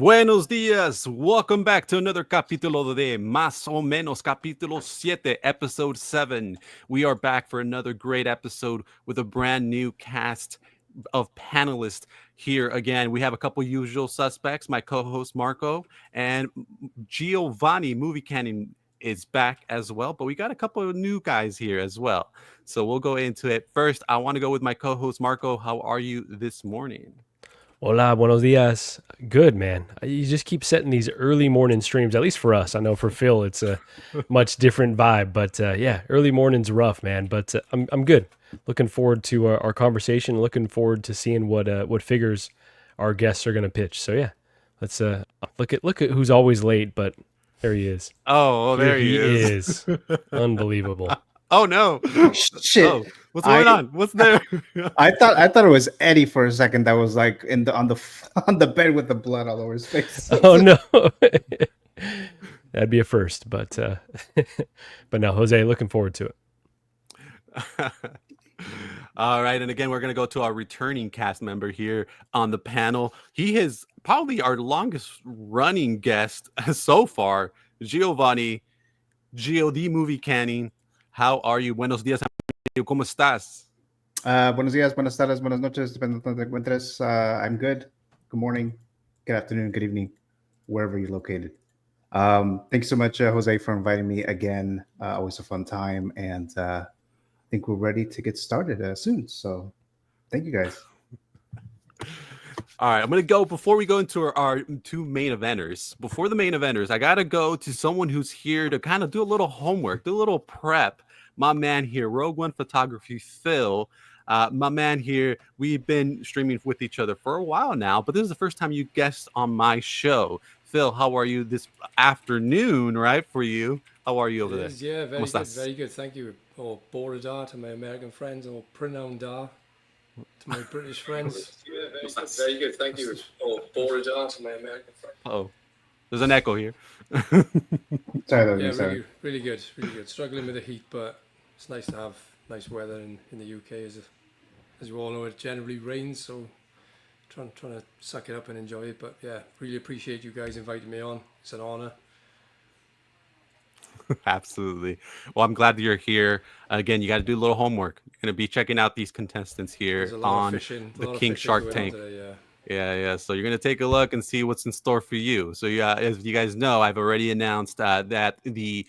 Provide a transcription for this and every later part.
Buenos días. Welcome back to another capítulo de Más o Menos, capítulo 7, episode 7. We are back for another great episode with a brand new cast of panelists here again. We have a couple usual suspects, my co-host Marco and Giovanni Movie Canon is back as well, but we got a couple of new guys here as well. So we'll go into it. First, I want to go with my co-host Marco. How are you this morning? Hola, buenos dias. Good, man. You just keep setting these early morning streams, at least for us. I know for Phil, it's a much different vibe, but yeah, early morning's rough, man. But I'm good. Looking forward to our conversation. Looking forward to seeing what figures our guests are going to pitch. So yeah, let's look at who's always late, but there he is. Oh, Here there he he is. Unbelievable. Oh no! Shit. Oh, what's going on? What's there? I thought it was Eddie for a second. That was like on the bed with the blood all over his face. Oh no. That'd be a first, but no, Jose, looking forward to it. All right, and again, we're going to go to our returning cast member here on the panel. He is probably our longest running guest so far, Giovanni, G.O.D. Movie Canon. How are you? Buenos días, amigo. ¿Cómo estás? Buenos días, buenas tardes, buenas noches, depende de donde te encuentres. I'm good. Good morning, good afternoon, good evening, wherever you're located. Thanks so much, Jose, for inviting me again. Always a fun time, and I think we're ready to get started soon. So thank you, guys. All right, I'm going to go before we go into our two main eventers. Before the main eventers, I got to go to someone who's here to kind of do a little homework, do a little prep. My man here, Rogue One Photography, Phil. My man here, we've been streaming with each other for a while now, but this is the first time you guest on my show. Phil, how are you this afternoon, right, for you? How are you over there? Yeah, very good. Thank you. Oh, Borada to my American friends, or Pronoun Da to my British friends. Very good. Thank you. Oh, Borada to my American friends. Oh, there's an echo here. Sorry. Really good. Struggling with the heat, but it's nice to have nice weather in the UK. As you all know, it generally rains, so trying to suck it up and enjoy it. But yeah, really appreciate you guys inviting me on. It's an honor. Absolutely. Well, I'm glad that you're here. Again, you got to do a little homework. You're going to be checking out these contestants here on the King Shark Tank. Today, Yeah. So you're going to take a look and see what's in store for you. So yeah, as you guys know, I've already announced that the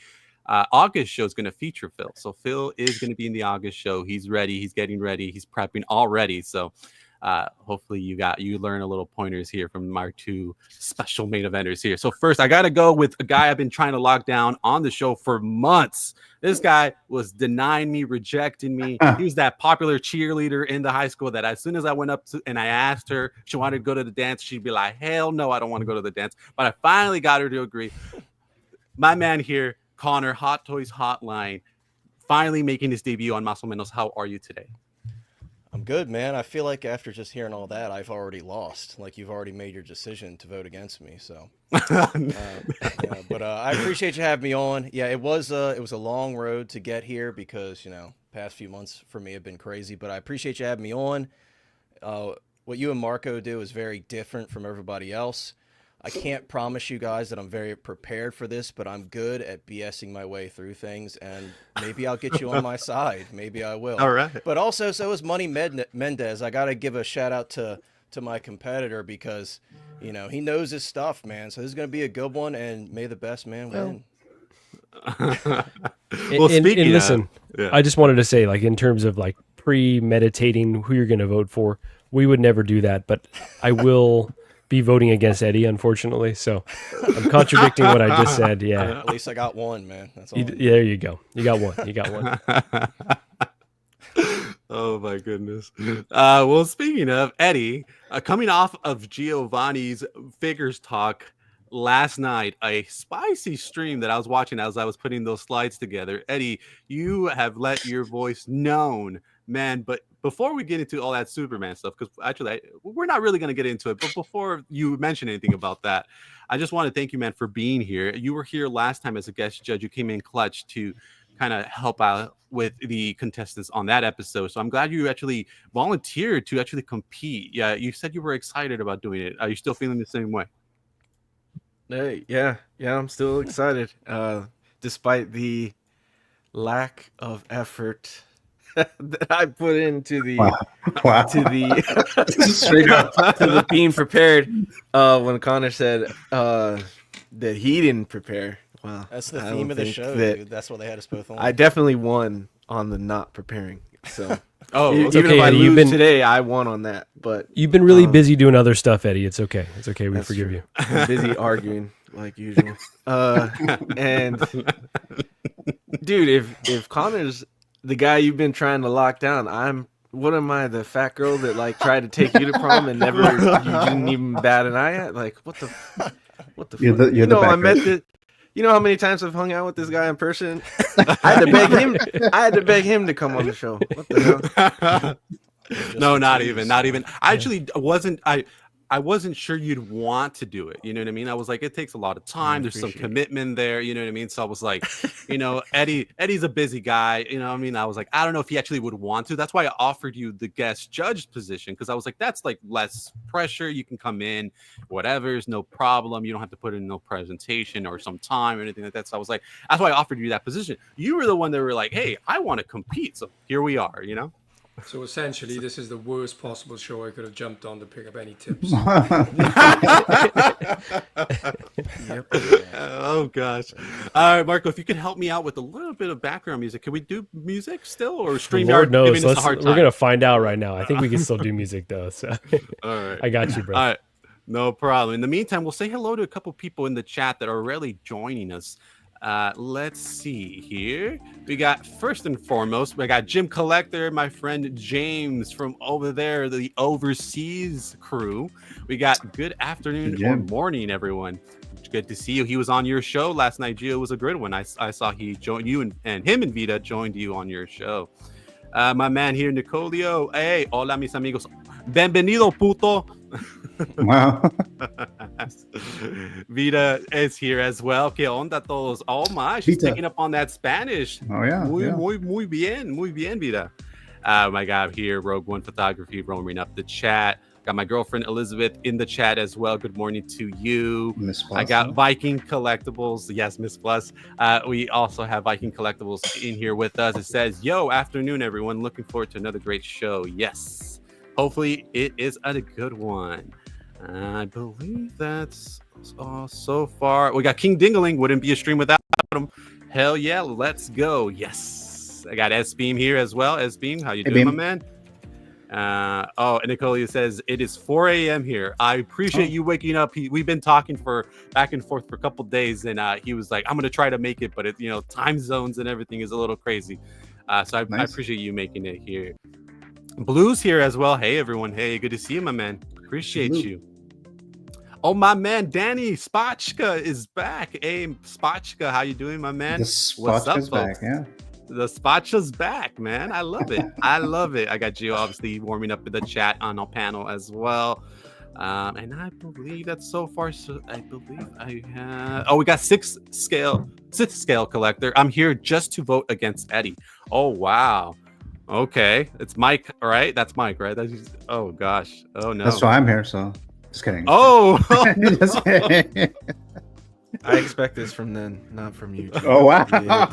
August show is going to feature Phil. So Phil is going to be in the August show. He's ready. He's getting ready. He's prepping already. So hopefully you learn a little pointers here from our two special main eventers here. So first, I got to go with a guy I've been trying to lock down on the show for months. This guy was denying me, rejecting me. He was that popular cheerleader in the high school that as soon as I went up to and I asked her she wanted to go to the dance, she'd be like, hell no, I don't want to go to the dance. But I finally got her to agree. My man here, Connor, Hot Toys Hotline, finally making his debut on Más o Menos. How are you today? I'm good, man. I feel like after just hearing all that, I've already lost. Like you've already made your decision to vote against me. So, but I appreciate you having me on. Yeah, it was a long road to get here because past few months for me have been crazy. But I appreciate you having me on. What you and Marco do is very different from everybody else. I can't promise you guys that I'm very prepared for this, but I'm good at BSing my way through things, and maybe I'll get you on my side. Maybe I will. All right. But also, so is Money Mendez. I got to give a shout out to my competitor because, he knows his stuff, man. So this is going to be a good one, and may the best man win. Well, speaking listen, I just wanted to say, like, in terms of like premeditating who you're going to vote for, we would never do that, but I will be voting against Eddie, unfortunately. So I'm contradicting what I just said. Yeah. At least I got one, man. That's all. There you go. You got one. Oh my goodness. Well, speaking of Eddie, coming off of Giovanni's figures talk last night, a spicy stream that I was watching as I was putting those slides together. Eddie, you have let your voice known, man. But before we get into all that Superman stuff, because actually we're not really going to get into it, but before you mention anything about that, I just want to thank you, man, for being here. You were here last time as a guest judge. You came in clutch to kind of help out with the contestants on that episode. So I'm glad you actually volunteered to actually compete. Yeah, you said you were excited about doing it. Are you still feeling the same way? Hey, yeah, I'm still excited. Despite the lack of effort that I put into Wow. Wow. to the Straight up. to the being prepared. When Connor said that he didn't prepare. Well, That's the I theme don't of the think show, that dude. That's what they had us both on. I definitely won on the not preparing. So Oh, It's even okay, if I Eddie, lose today, I won on that. But You've been really busy doing other stuff, Eddie. It's okay. It's okay. We that's forgive true. you. I'm busy arguing like usual. And dude, if Connor's the guy you've been trying to lock down, what am I, the fat girl that like tried to take you to prom and never you didn't even bat an eye at? Like what the You're fuck? the you're the I backer. met this. You know how many times I've hung out with this guy in person? I had to beg him. I had to beg him to come on the show. What the hell? No, for not tease, even, so. not even. I actually wasn't. I wasn't sure you'd want to do it. You know what I mean? I was like, it takes a lot of time. There's some appreciate it. commitment there. You know what I mean? So I was like, Eddie's a busy guy. You know what I mean? I was like, I don't know if he actually would want to. That's why I offered you the guest judge position, because I was like, that's like less pressure. You can come in, whatever's no problem. You don't have to put in no presentation or some time or anything like that. So I was like, that's why I offered you that position. You were the one that were like, hey, I want to compete. So here we are, you know? So essentially, this is the worst possible show I could have jumped on to pick up any tips. Oh gosh. All right, Marco, if you could help me out with a little bit of background music, can we do music still, or StreamYard Lord knows. giving us a hard We're time? gonna find out right now. I think we can still do music though. So All right. I got you, bro. All right. No problem. In the meantime, we'll say hello to a couple people in the chat that are already joining us. Let's see here. We got, first and foremost, we got Jim Collector, my friend James from over there, the overseas crew. We got good afternoon or Jim. morning, everyone. Good to see you. He was on your show last night, Gio. It was a good one. I saw he joined you, and him and Vita joined you on your show. My man here, Nicolio. Hey, hola, mis amigos. Bienvenido, puto. Wow. Vita is here as well. ¿Qué onda todos? Oh my, she's Vita. picking up on that Spanish. Oh yeah. Muy bien, Vita. My guy here, Rogue One Photography, roaming up the chat. Got my girlfriend Elizabeth in the chat as well. Good morning to you. Miss I got Viking Collectibles. Yes, Miss Plus. We also have Viking Collectibles in here with us. It says, yo, afternoon, everyone. Looking forward to another great show. Yes. Hopefully it is a good one. I believe that's all so far. We got King Dingaling. Wouldn't be a stream without him. Hell yeah, let's go. Yes. I got S-Beam here as well. S-Beam, how you doing, my man? And Nicolia says, it is 4 a.m. here. I appreciate you waking up. We've been talking for back and forth for a couple days, and he was like, I'm going to try to make it, but time zones and everything is a little crazy. So I appreciate you making it here. Blue's here as well. Hey, everyone. Hey, good to see you, my man. Appreciate you. Oh, my man, Danny Spotchka is back. Hey, Spotchka, how you doing, my man? The What's up, Spotchka's back, yeah. The Spotchka's back, man. I love it. I love it. I got Gio obviously warming up in the chat on our panel as well. And I believe that's so far. So I believe I have. Oh, we got sixth scale collector. I'm here just to vote against Eddie. Oh, wow. Okay, it's Mike, right? That's Mike, right? Oh gosh. Oh no. That's why I'm here. So just kidding. Oh. Just kidding. I expect this from then, not from you. Jim. Oh wow. Yeah.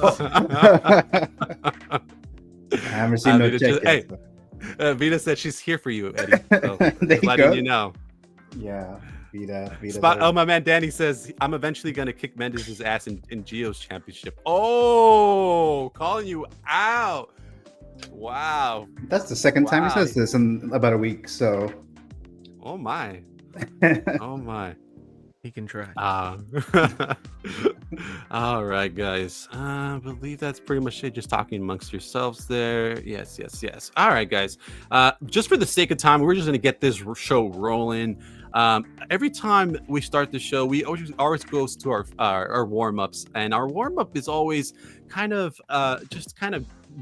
I haven't seen no Vita check just- yet, hey, Vita said she's here for you, Eddie. So There just you letting go. you know. Yeah, Vita. Oh, my man Danny says I'm eventually gonna kick Mendez's ass in Gio's championship. Oh, calling you out. Wow. That's the second time he says this in about a week. So. Oh my. Oh my. He can try. All right, guys. I believe that's pretty much it. Just talking amongst yourselves there. Yes. All right, guys. Just for the sake of time, we're just gonna get this show rolling. Every time we start the show, we always goes to our warm-ups, and our warm-up is always kind of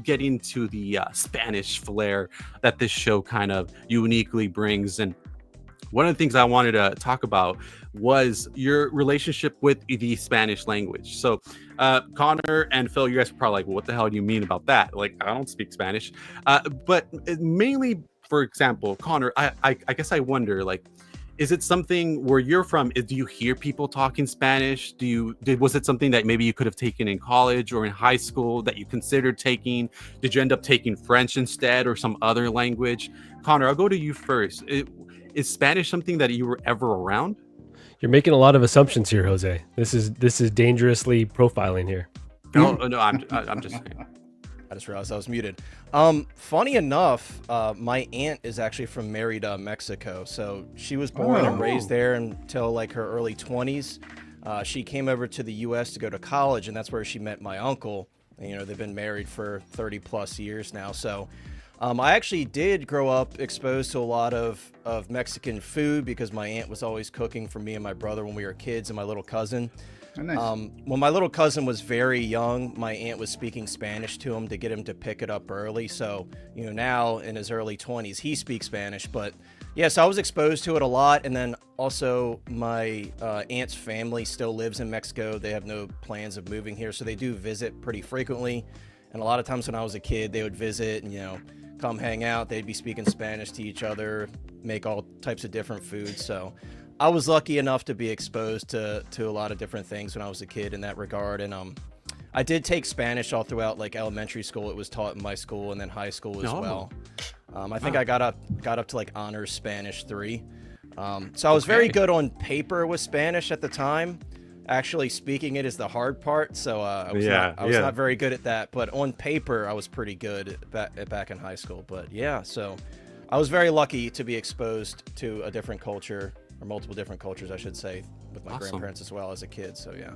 getting to the Spanish flair that this show kind of uniquely brings. And one of the things I wanted to talk about was your relationship with the Spanish language. So Connor and Phil, you guys are probably like, well, what the hell do you mean about that? Like, I don't speak Spanish. But mainly, for example, Connor, I guess I wonder, like, is it something where you're from? Do you hear people talking Spanish? Was it something that maybe you could have taken in college or in high school that you considered taking? Did you end up taking French instead or some other language? Connor, I'll go to you first. Is Spanish something that you were ever around? You're making a lot of assumptions here, Jose. This is dangerously profiling here. No, I'm just saying. I just realized I was muted. Funny enough, my aunt is actually from Mérida, Mexico. So she was born and raised there until like her early 20s. She came over to the U.S. to go to college, and that's where she met my uncle. And, you know, they've been married for 30 plus years now. So I actually did grow up exposed to a lot of Mexican food because my aunt was always cooking for me and my brother when we were kids and my little cousin. Oh, nice. When my little cousin was very young, my aunt was speaking Spanish to him to get him to pick it up early. So, you know, now in his early 20s, he speaks Spanish. But yeah, so I was exposed to it a lot. And then also my aunt's family still lives in Mexico. They have no plans of moving here. So they do visit pretty frequently. And a lot of times when I was a kid, they would visit and, you know, come hang out. They'd be speaking Spanish to each other, make all types of different foods. So I was lucky enough to be exposed to a lot of different things when I was a kid in that regard. And I did take Spanish all throughout like elementary school. It was taught in my school, and then high school as well. I think I got up to like honors Spanish 3. So I was very good on paper with Spanish at the time. Actually speaking it is the hard part. So I was not very good at that, but on paper I was pretty good back in high school. But yeah, so I was very lucky to be exposed to a different culture, or multiple different cultures, I should say, with my grandparents as well as a kid. So yeah.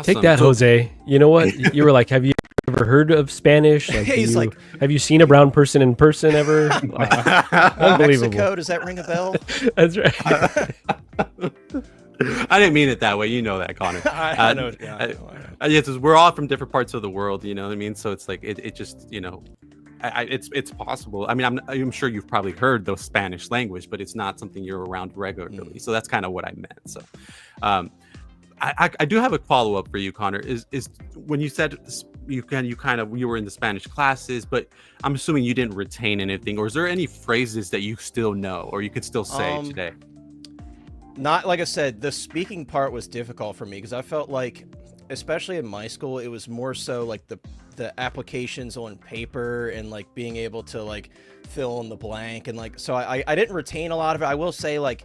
Take that, Jose. You know what? You were like, have you ever heard of Spanish? Like, He's like, have you seen a brown person in person ever? Unbelievable. Mexico, does that ring a bell? That's right. I didn't mean it that way. You know that, Connor. I know. Yes, we're all from different parts of the world. You know what I mean? So it's like it just, you know, it's possible. I mean, I'm sure you've probably heard the Spanish language, but it's not something you're around regularly. So that's kind of what I meant. So, I do have a follow up for you, Connor. Is when you said you were in the Spanish classes, but I'm assuming you didn't retain anything, or is there any phrases that you still know or you could still say today? Not, like I said, the speaking part was difficult for me because I felt like, especially in my school, it was more so like the applications on paper and like being able to like fill in the blank, and like, so I didn't retain a lot of it. I will say, like,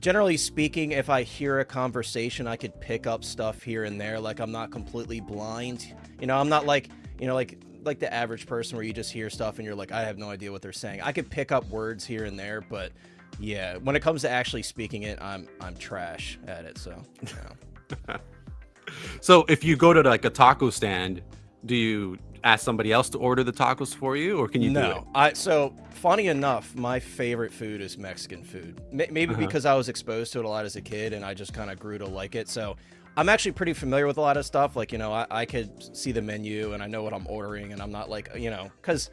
generally speaking, if I hear a conversation, I could pick up stuff here and there. Like, I'm not completely blind. You know, I'm not like, you know, like the average person where you just hear stuff and you're like, I have no idea what they're saying. I could pick up words here and there, but yeah, when it comes to actually speaking it, I'm trash at it. So, yeah. So if you go to like a taco stand, do you ask somebody else to order the tacos for you, or can you do it? So funny enough, my favorite food is Mexican food. Maybe because I was exposed to it a lot as a kid and I just kind of grew to like it. So I'm actually pretty familiar with a lot of stuff. Like, you know, I could see the menu and I know what I'm ordering, and I'm not like, you know, because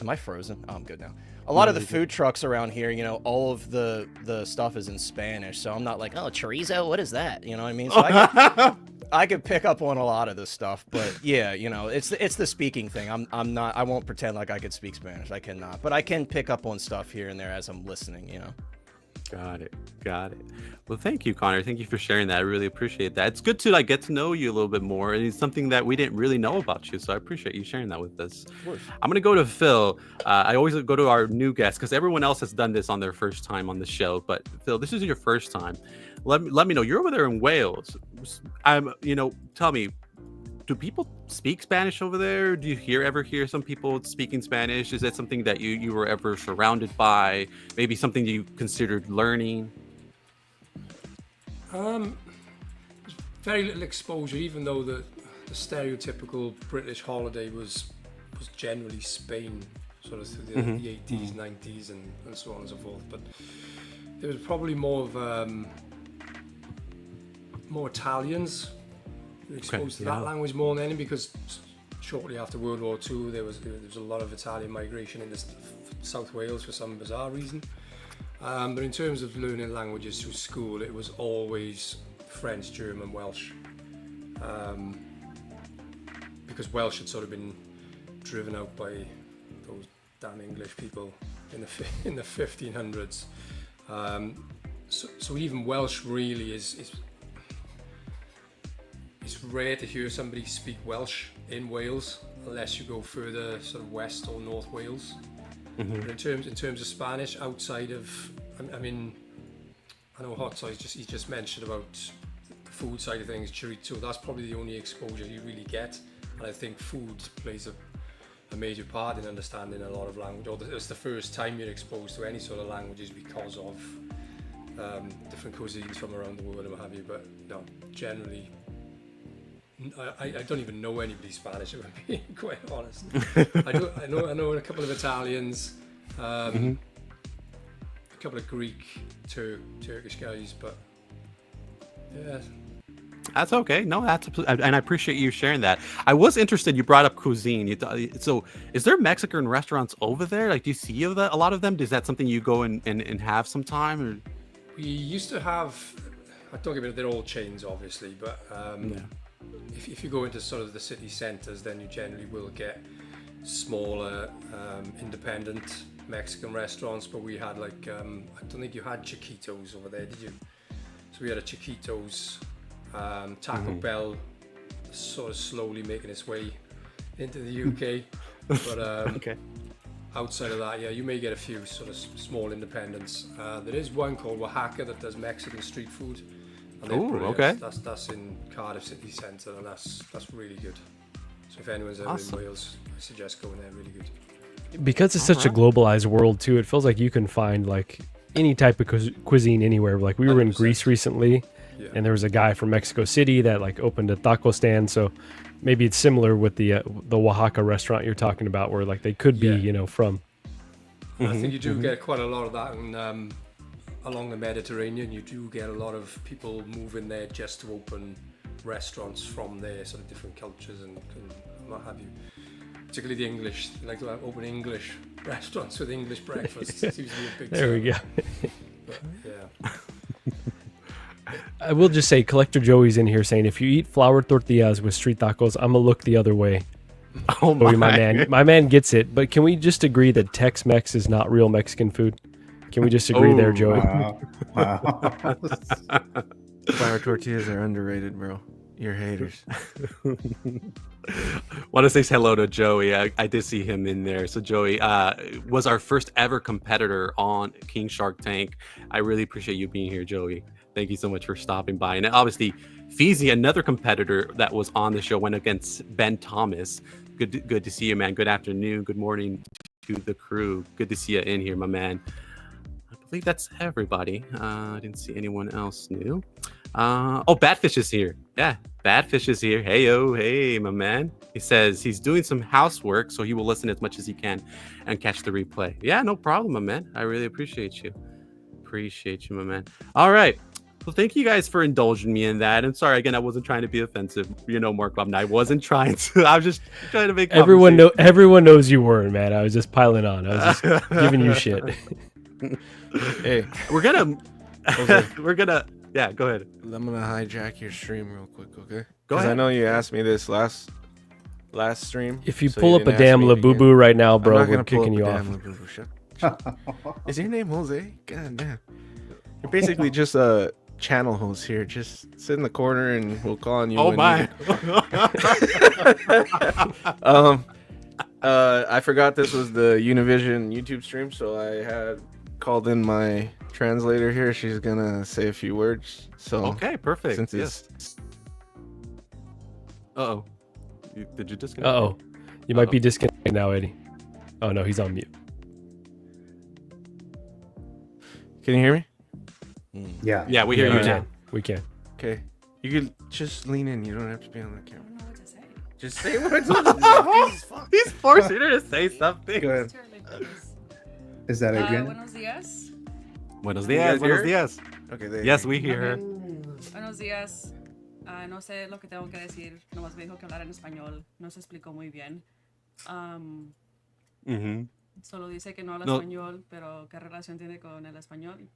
am I frozen? Oh, I'm good now. A lot of the food trucks around here, you know, all of the stuff is in Spanish, so I'm not like, oh, chorizo, what is that? You know what I mean? So I could pick up on a lot of this stuff, but yeah, you know, it's the speaking thing. I won't pretend like I could speak Spanish. I cannot, but I can pick up on stuff here and there as I'm listening, you know. Got it. Well, thank you, Connor. Thank you for sharing that. I really appreciate that. It's good to like get to know you a little bit more, and it's something that we didn't really know about you. So I appreciate you sharing that with us. Of course. I'm gonna go to Phil. I always go to our new guests because everyone else has done this on their first time on the show. But Phil, this is your first time. Let me know. You're over there in Wales. Tell me, do people speak Spanish over there? Do you ever hear some people speaking Spanish? Is that something that you were ever surrounded by? Maybe something you considered learning? Very little exposure, even though the stereotypical British holiday was generally Spain, sort of through the 80s, 90s, and so on and so forth. But there was probably more Italians exposed to that language more than any, because shortly after World War II there was a lot of Italian migration into South Wales for some bizarre reason. But in terms of learning languages through school, it was always French, German, Welsh, because Welsh had sort of been driven out by those damn English people in the 1500s. so even Welsh really is it's rare to hear somebody speak Welsh in Wales unless you go further sort of west or North Wales. But in terms of Spanish outside of, I mean, I know Hot Toys he just mentioned about the food side of things, chorizo. That's probably the only exposure you really get, and I think food plays a major part in understanding a lot of language. Or it's the first time you're exposed to any sort of languages because of different cuisines from around the world and what have you. But no, generally. I don't even know anybody Spanish, if I'm being quite honest. I know a couple of Italians, a couple of Greek, Turkish guys, but yeah. That's okay. No, and I appreciate you sharing that. I was interested. You brought up cuisine. So, is there Mexican restaurants over there? Like, do you see a lot of them? Is that something you go and have sometime? Or? We used to have. Don't get me wrong, they're all chains, obviously, but if you go into sort of the city centres, then you generally will get smaller, independent Mexican restaurants. But we had like, I don't think you had Chiquitos over there, did you? So we had a Chiquitos. Taco Bell sort of slowly making its way into the UK, but Okay. outside of that, yeah, you may get a few sort of small independents. There is one called Oaxaca that does Mexican street food. And Ooh, okay. That's in Cardiff city centre, and that's really good. So if anyone's ever Awesome. in Wales, I suggest going there. Really good. Because it's such a globalized world too, it feels like you can find like any type of cuisine anywhere. Like we were in 100%. Greece recently, Yeah. and there was a guy from Mexico City that like opened a taco stand. So maybe it's similar with the Oaxaca restaurant you're talking about, where like they could be, Yeah. from. And I think you do get quite a lot of that in, along the Mediterranean. You do get a lot of people moving there just to open restaurants from their sort of different cultures and what have you. Particularly the English, they like to open English restaurants with English breakfast. Seems to be a big There we go. But, yeah. I will just say, Collector Joey's in here saying, if you eat flour tortillas with street tacos, I'm gonna look the other way. Oh Joey, my man gets it. But can we just agree that Tex-Mex is not real Mexican food? Can we just agree there, Joey? Wow. Flour tortillas are underrated, bro. You're haters. Want to say hello to Joey. I did see him in there. So Joey was our first ever competitor on King Shark Tank. I really appreciate you being here, Joey. Thank you so much for stopping by. And obviously, Feezy, another competitor that was on the show, went against Ben Thomas. Good to see you, man. Good afternoon. Good morning to the crew. Good to see you in here, my man. I believe that's everybody. I didn't see anyone else new. Badfish is here. Yeah, Badfish is here. Hey, my man. He says he's doing some housework, so he will listen as much as he can and catch the replay. Yeah, no problem, my man. I really appreciate you. My man. All right. Well, thank you guys for indulging me in that. I'm sorry again. I wasn't trying to be offensive, Marco. I wasn't trying to. I was just trying to make Everyone knows you weren't, man. I was just piling on. I was just giving you shit. Hey, We're gonna. Yeah, go ahead. I'm gonna hijack your stream real quick, okay? Go 'Cause ahead. I know you asked me this last stream. If you so pull up a didn't ask damn me La again. Boo Boo right now, I'm bro, not we're gonna pull kicking you up a off. damn La Boo Boo. Shut. Is your name Jose? God damn. You're basically just a channel host here. Just sit in the corner and we'll call on you. Oh when my. needed. I forgot this was the Univision YouTube stream, so I had called in my translator here. She's gonna say a few words. So Okay, perfect. since Yes. it's Uh-oh. Did you disconnect? Uh-oh. You might be disconnected now, Eddie. Oh, no, he's on mute. can you hear me? Yeah. Yeah, we hear Yeah, you we now. can. We can. Okay. You could just lean in. You don't have to be on the camera. I don't know what to say. Just say words. He's forcing her to say something. Go ahead. It's too early for this. Is that Adrian? Buenos días. Buenos You días, guys hear buenos her? días. Okay. There Yes, you we hear her. Buenos días. No sé lo que tengo que decir. Nomás me dijo que hablar en español. No se explicó muy bien. Mm-hmm. Solo dice que no habla No. español, pero ¿qué relación tiene con el español?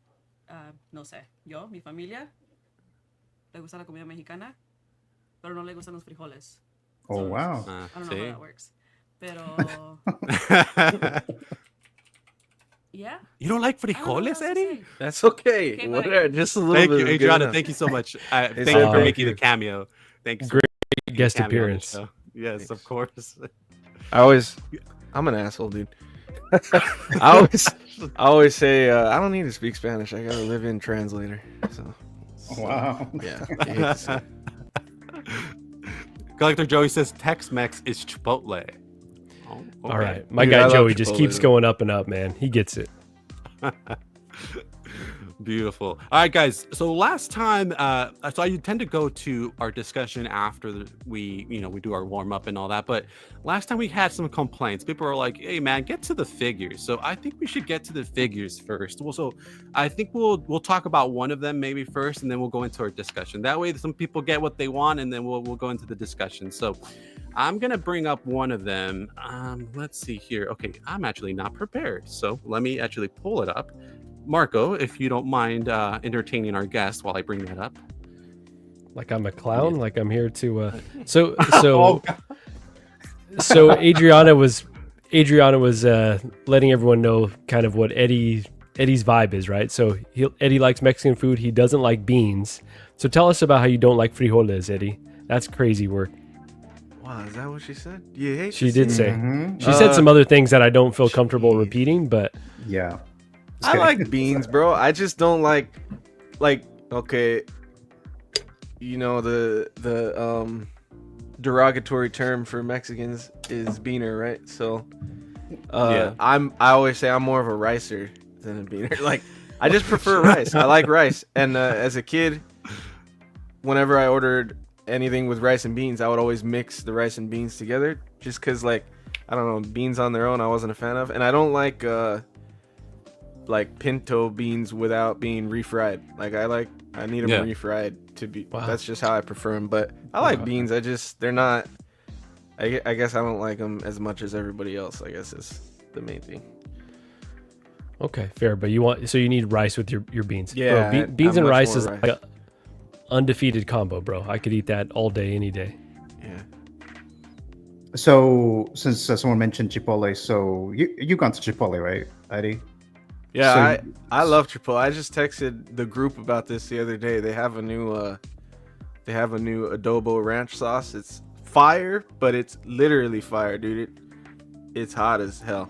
No sé. Yo, mi familia, le gusta la comida mexicana, pero no le gustan los frijoles. Oh, wow. I don't know how that works. Pero Yeah. You don't like I don't know what frijoles, else to Eddie? say. That's okay. Okay, Whatever. Just a little Thank bit. you, is good Adriana. enough. Thank you so much. Thank you all for right. making the cameo. Thank you. So Great much for making guest the cameo on the appearance. show. Yes, of course. I'm an asshole, dude. I always say I don't need to speak Spanish. I got a live-in translator. So Wow. yeah. You hate to see it. Collector Joey says Tex-Mex is Chipotle. Oh, okay. All right. My Dude, I guy love Joey just Chipotle, keeps though. going up and up, man. He gets it. Beautiful. All right, guys. So last time, so I tend to go to our discussion after we do our warm up and all that. But last time we had some complaints. People are like, "Hey, man, get to the figures." So I think we should get to the figures first. Well, so I think we'll talk about one of them maybe first, and then we'll go into our discussion. That way, some people get what they want, and then we'll go into the discussion. So I'm gonna bring up one of them. Let's see here. Okay, I'm actually not prepared, so let me actually pull it up. Marco, if you don't mind entertaining our guest while I bring that up. Like I'm a clown. Like I'm here to. Oh, So Adriana was letting everyone know kind of what Eddie's vibe is, right? So Eddie likes Mexican food. He doesn't like beans. So tell us about how you don't like frijoles, Eddie. That's crazy work. Wow, is that what she said? You hate She to did see say. Mhm. She said some other things that I don't feel comfortable Jeez. repeating, but Yeah. I like beans, bro. I just don't like okay, you know the derogatory term for Mexicans is beaner, right? So Yeah. I always say I'm more of a ricer than a beaner. Like I just prefer rice. I like rice. And as a kid, whenever I ordered anything with rice and beans, I would always mix the rice and beans together just cuz like I don't know, beans on their own I wasn't a fan of. And I don't like pinto beans without being refried. Like I need them refried to be. Wow. That's just how I prefer them. But I like beans. They're not. I guess I don't like them as much as everybody else. I guess is the main thing. okay, fair. But you need rice with your beans. Yeah, Bro, beans I'm and much rice more is rice. like a undefeated combo, bro. I could eat that all day, any day. Yeah. So since someone mentioned Chipotle, so you gone to Chipotle, right, Eddie? Yeah, So- I love Chipotle. I just texted the group about this the other day. They have a new adobo ranch sauce. It's fire, but it's literally fire, dude. It's hot as hell.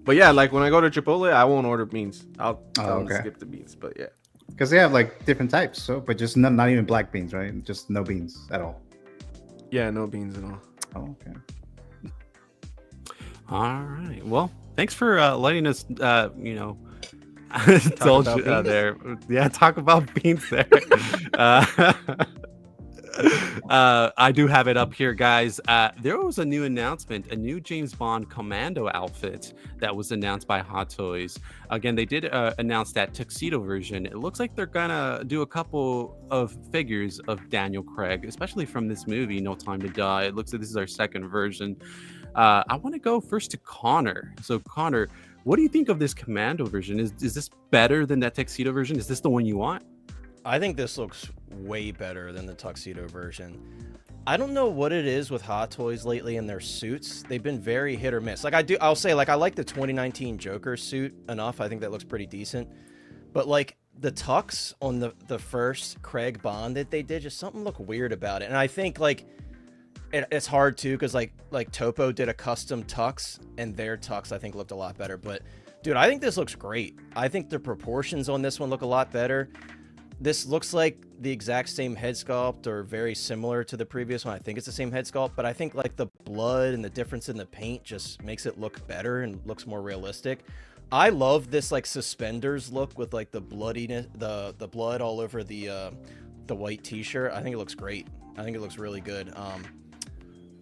But yeah, like when I go to Chipotle, I won't order beans. I'll tell them to okay. skip the beans. But yeah, Because they have like different types, so but just not even black beans, right? Just no beans at all. yeah, no beans at all. Oh, okay. All right. Well, thanks for letting us, indulge about beans. there. Yeah, talk about beans there. I do have it up here, guys. There was a new announcement, a new James Bond commando outfit that was announced by Hot Toys. Again, they did announce that tuxedo version. It looks like they're gonna do a couple of figures of Daniel Craig, especially from this movie, No Time to Die. It looks like this is our second version. I want to go first to Connor. So, Connor, what do you think of this commando version? Is this better than that tuxedo version? Is this the one you want? I think this looks way better than the tuxedo version. I don't know what it is with Hot Toys lately in their suits. They've been very hit or miss. I'll say I like the 2019 Joker suit enough. I think that looks pretty decent. But like the tux on the first Craig Bond that they did, just something looked weird about it. And I think it's hard too, because like Topo did a custom tux and their tux I think looked a lot better. But dude, I think this looks great. I think the proportions on this one look a lot better. This looks like the exact same head sculpt or very similar to the previous one. I think it's the same head sculpt, but I think like the blood and the difference in the paint just makes it look better and looks more realistic. I love this like suspenders look with like the bloodiness, the blood all over the white t-shirt. I think it looks great. I think it looks really good.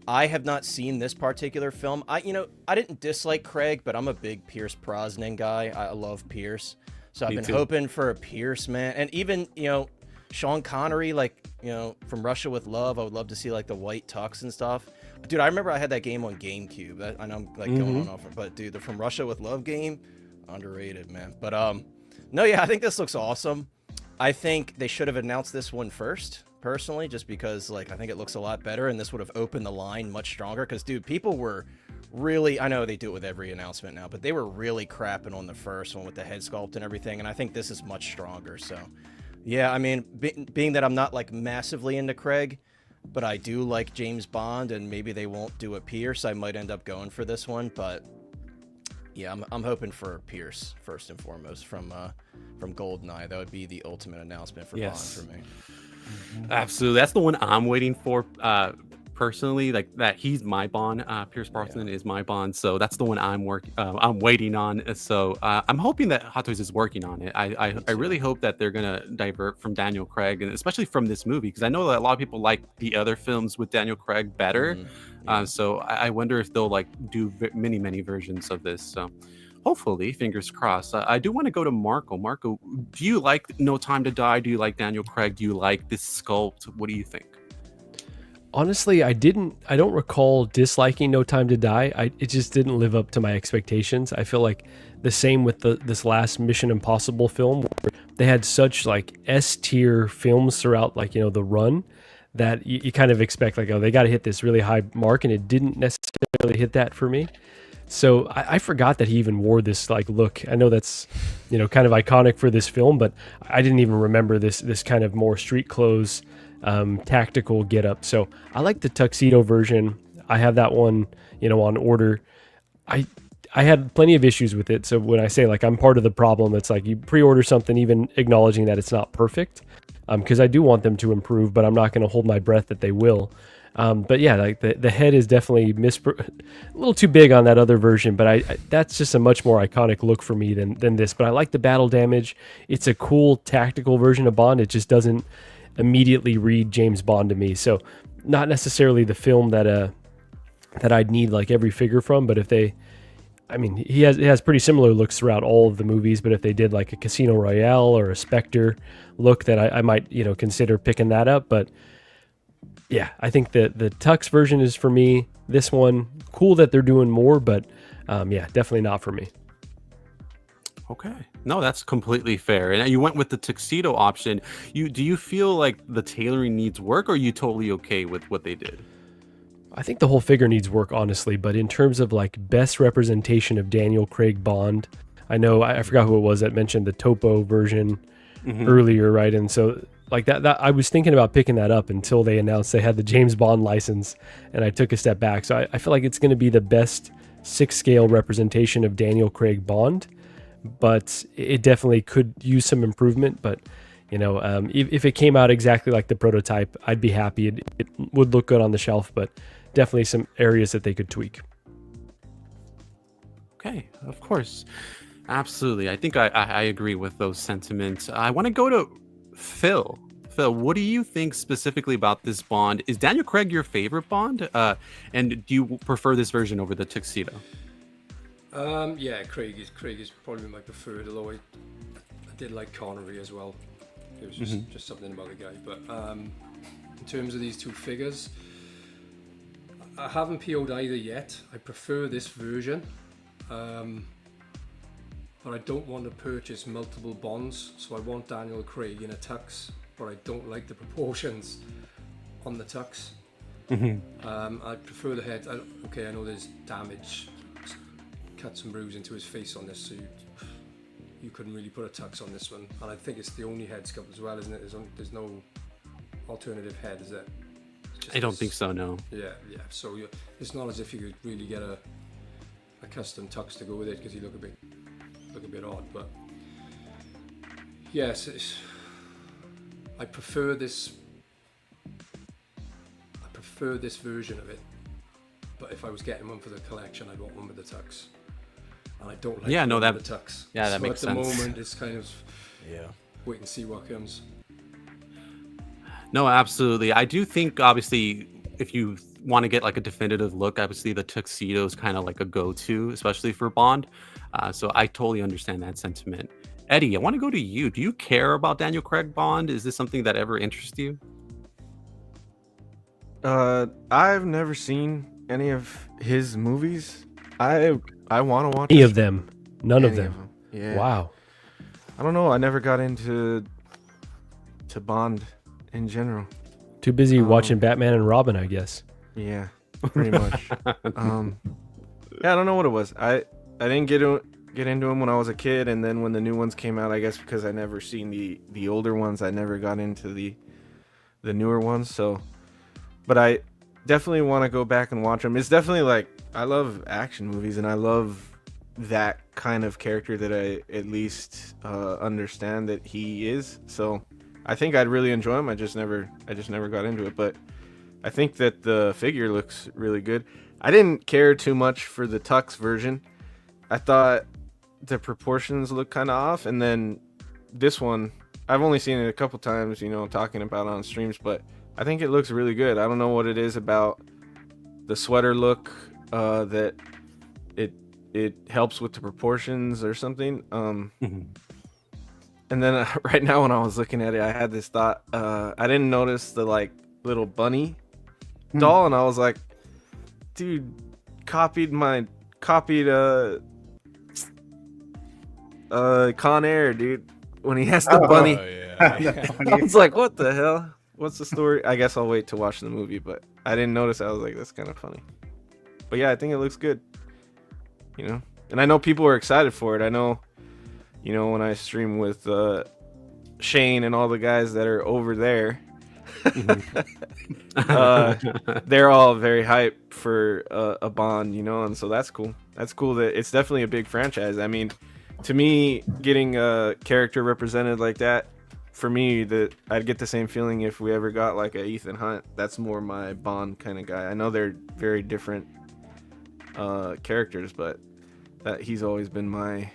I have not seen this particular film. I didn't dislike Craig, but I'm a big Pierce Brosnan guy. I love Pierce. So I've been hoping for a Pierce, man. And even, Sean Connery, from Russia with Love, I would love to see like the white tux and stuff. Dude, I remember I had that game on GameCube. I know I'm going on off, but dude, the From Russia with Love game, underrated, man. But no, yeah, I think this looks awesome. I think they should have announced this one first, personally, just because I think it looks a lot better and this would have opened the line much stronger. Because dude, people were really, I know they do it with every announcement now, but they were really crapping on the first one with the head sculpt and everything, and I think this is much stronger. So, yeah, I mean, being that I'm not like massively into Craig, but I do like James Bond, and maybe they won't do a Pierce, I might end up going for this one. But yeah, I'm hoping for Pierce first and foremost from GoldenEye. That would be the ultimate announcement for Bond for me. Absolutely, that's the one I'm waiting for. Personally, like that, he's my Bond. Pierce Brosnan is my Bond, so that's the one I'm waiting on. So I'm hoping that Hot Toys is working on it. I really hope that they're gonna divert from Daniel Craig, and especially from this movie, because I know that a lot of people like the other films with Daniel Craig better. So I wonder if they'll like do many versions of this. So hopefully, fingers crossed. I do want to go to Marco. Marco, do you like No Time to Die? Do you like Daniel Craig? Do you like this sculpt? What do you think? Honestly, I don't recall disliking No Time to Die. It just didn't live up to my expectations. I feel like the same with this last Mission Impossible film, where they had such like S tier films throughout, like, you know, the run, that you kind of expect like, oh, they got to hit this really high mark, and it didn't necessarily hit that for me. So I forgot that he even wore this like look. I know that's, you know, kind of iconic for this film, but I didn't even remember this kind of more street clothes, tactical get up. So I like the tuxedo version. I have that one, you know, on order. I had plenty of issues with it. So when I say like I'm part of the problem, it's like you pre-order something even acknowledging that it's not perfect, because I do want them to improve, but I'm not going to hold my breath that they will. But yeah, like the head is definitely a little too big on that other version, but that's just a much more iconic look for me than this. But I like the battle damage. It's a cool tactical version of Bond. It just doesn't immediately read James Bond to me. So not necessarily the film that I'd need like every figure from, but if they, I mean, it has pretty similar looks throughout all of the movies, but if they did like a Casino Royale or a Spectre look, that I might, you know, consider picking that up. But yeah, I think that the Tux version is for me. This one, cool that they're doing more, but yeah, definitely not for me. Okay. No, that's completely fair. And you went with the tuxedo option. Do you feel like the tailoring needs work, or are you totally okay with what they did? I think the whole figure needs work, honestly, but in terms of like best representation of Daniel Craig Bond, I know I forgot who it was that mentioned the Topo version earlier, right? And so like that I was thinking about picking that up until they announced they had the James Bond license, and I took a step back. So I feel like it's going to be the best 6-scale representation of Daniel Craig Bond, but it definitely could use some improvement. But you know, if it came out exactly like the prototype, I'd be happy. It would look good on the shelf, but definitely some areas that they could tweak. Okay, of course. Absolutely. I think I agree with those sentiments. I want to go to Phil. Phil, what do you think specifically about this Bond? Is Daniel Craig your favorite Bond? And do you prefer this version over the tuxedo? Yeah, Craig is probably my preferred, although I did like Connery as well. It was just something about the guy. But in terms of these two figures, I haven't PO'd either yet. I prefer this version, but I don't want to purchase multiple Bonds, so I want Daniel Craig in a tux, but I don't like the proportions on the tux. I prefer the head. Okay, I know there's damage, cuts and bruise into his face on this, so you couldn't really put a tux on this one, and I think it's the only head sculpt as well, isn't it? There's no alternative head, is there? I don't think so, no. Yeah. So it's not as if you could really get a custom tux to go with it, because you look a bit odd. But yes, I prefer this version of it. But if I was getting one for the collection, I'd want one with the tux. And I don't like the tux. Yeah, that so makes sense. At the moment, it's kind of wait and see what comes. No, absolutely. I do think, obviously, if you want to get like a definitive look, obviously the tuxedo is kind of like a go-to, especially for Bond. So I totally understand that sentiment. Eddie, I want to go to you. Do you care about Daniel Craig Bond? Is this something that ever interests you? I've never seen any of his movies. I want to watch Any of them? None of them. Yeah. Wow. I don't know. I never got into Bond in general. Too busy watching Batman and Robin, I guess. Yeah, pretty much. Yeah, I don't know what it was. I didn't get into them when I was a kid, and then when the new ones came out, I guess because I never seen the older ones, I never got into the newer ones. So, but I definitely want to go back and watch them. It's definitely like, I love action movies, and I love that kind of character that I at least understand that he is. So I think I'd really enjoy him. I just never got into it, but I think that the figure looks really good. I didn't care too much for the Tux version. I thought the proportions looked kind of off, and then this one, I've only seen it a couple times, talking about it on streams, but I think it looks really good. I don't know what it is about the sweater look that it helps with the proportions or something. And then right now when I was looking at it, I had this thought. I didn't notice the like little bunny doll, and I was like, dude, copied Con Air, dude, when he has the bunny. I was like, what the hell? What's the story? I guess I'll wait to watch the movie, but I didn't notice. I was like, that's kind of funny. But yeah, I think it looks good. And I know people are excited for it. I know, when I stream with Shane and all the guys that are over there, they're all very hyped for a Bond, and so that's cool. That's cool that it's definitely a big franchise. I mean, to me, getting a character represented like that, for me, that I'd get the same feeling if we ever got like a Ethan Hunt. That's more my Bond kind of guy. I know they're very different characters, but that he's always been my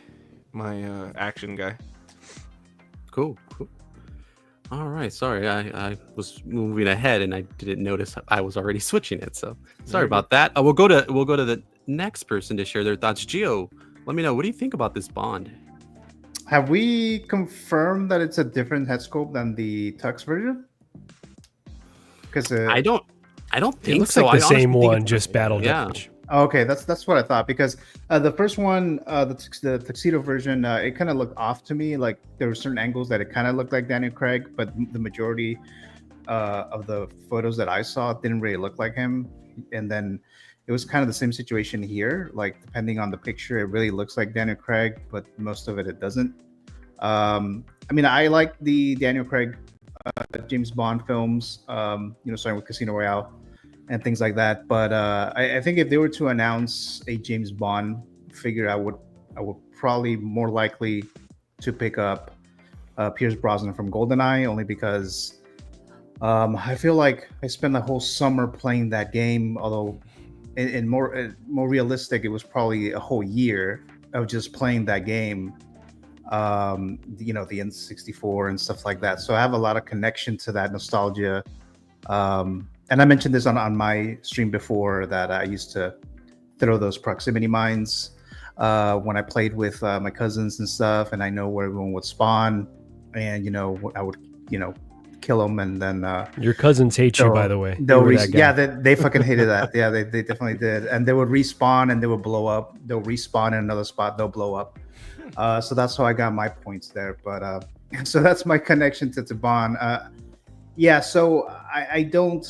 action guy. Cool. All right, sorry, I was moving ahead and I didn't notice I was already switching it. So sorry about that. We'll go to the next person to share their thoughts. Gio, let me know, what do you think about this Bond? Have we confirmed that it's a different head sculpt than the Tux version? Because I don't think It looks so. like the I same honestly think one, just battle yeah. damage. Okay, that's what I thought, because the first one, the tuxedo version, it kind of looked off to me. Like there were certain angles that it kind of looked like Daniel Craig, but the majority of the photos that I saw didn't really look like him. And then it was kind of the same situation here. Like depending on the picture, it really looks like Daniel Craig, but most of it doesn't. I mean, I like the Daniel Craig James Bond films, starting with Casino Royale and things like that. But I think if they were to announce a James Bond figure, I would probably more likely to pick up Pierce Brosnan from GoldenEye, only because I feel like I spent the whole summer playing that game. Although, in more realistic, it was probably a whole year of just playing that game. The N64 and stuff like that. So I have a lot of connection to that nostalgia. And I mentioned this on my stream before, that I used to throw those proximity mines when I played with my cousins and stuff, and I know where everyone would spawn, and I would kill them, and then Your cousins hate you, by the way. They fucking hated that. Yeah, they definitely did, and they would respawn and they would blow up. They'll respawn in another spot, they'll blow up. So that's how I got my points there. But so that's my connection to Bond. So I don't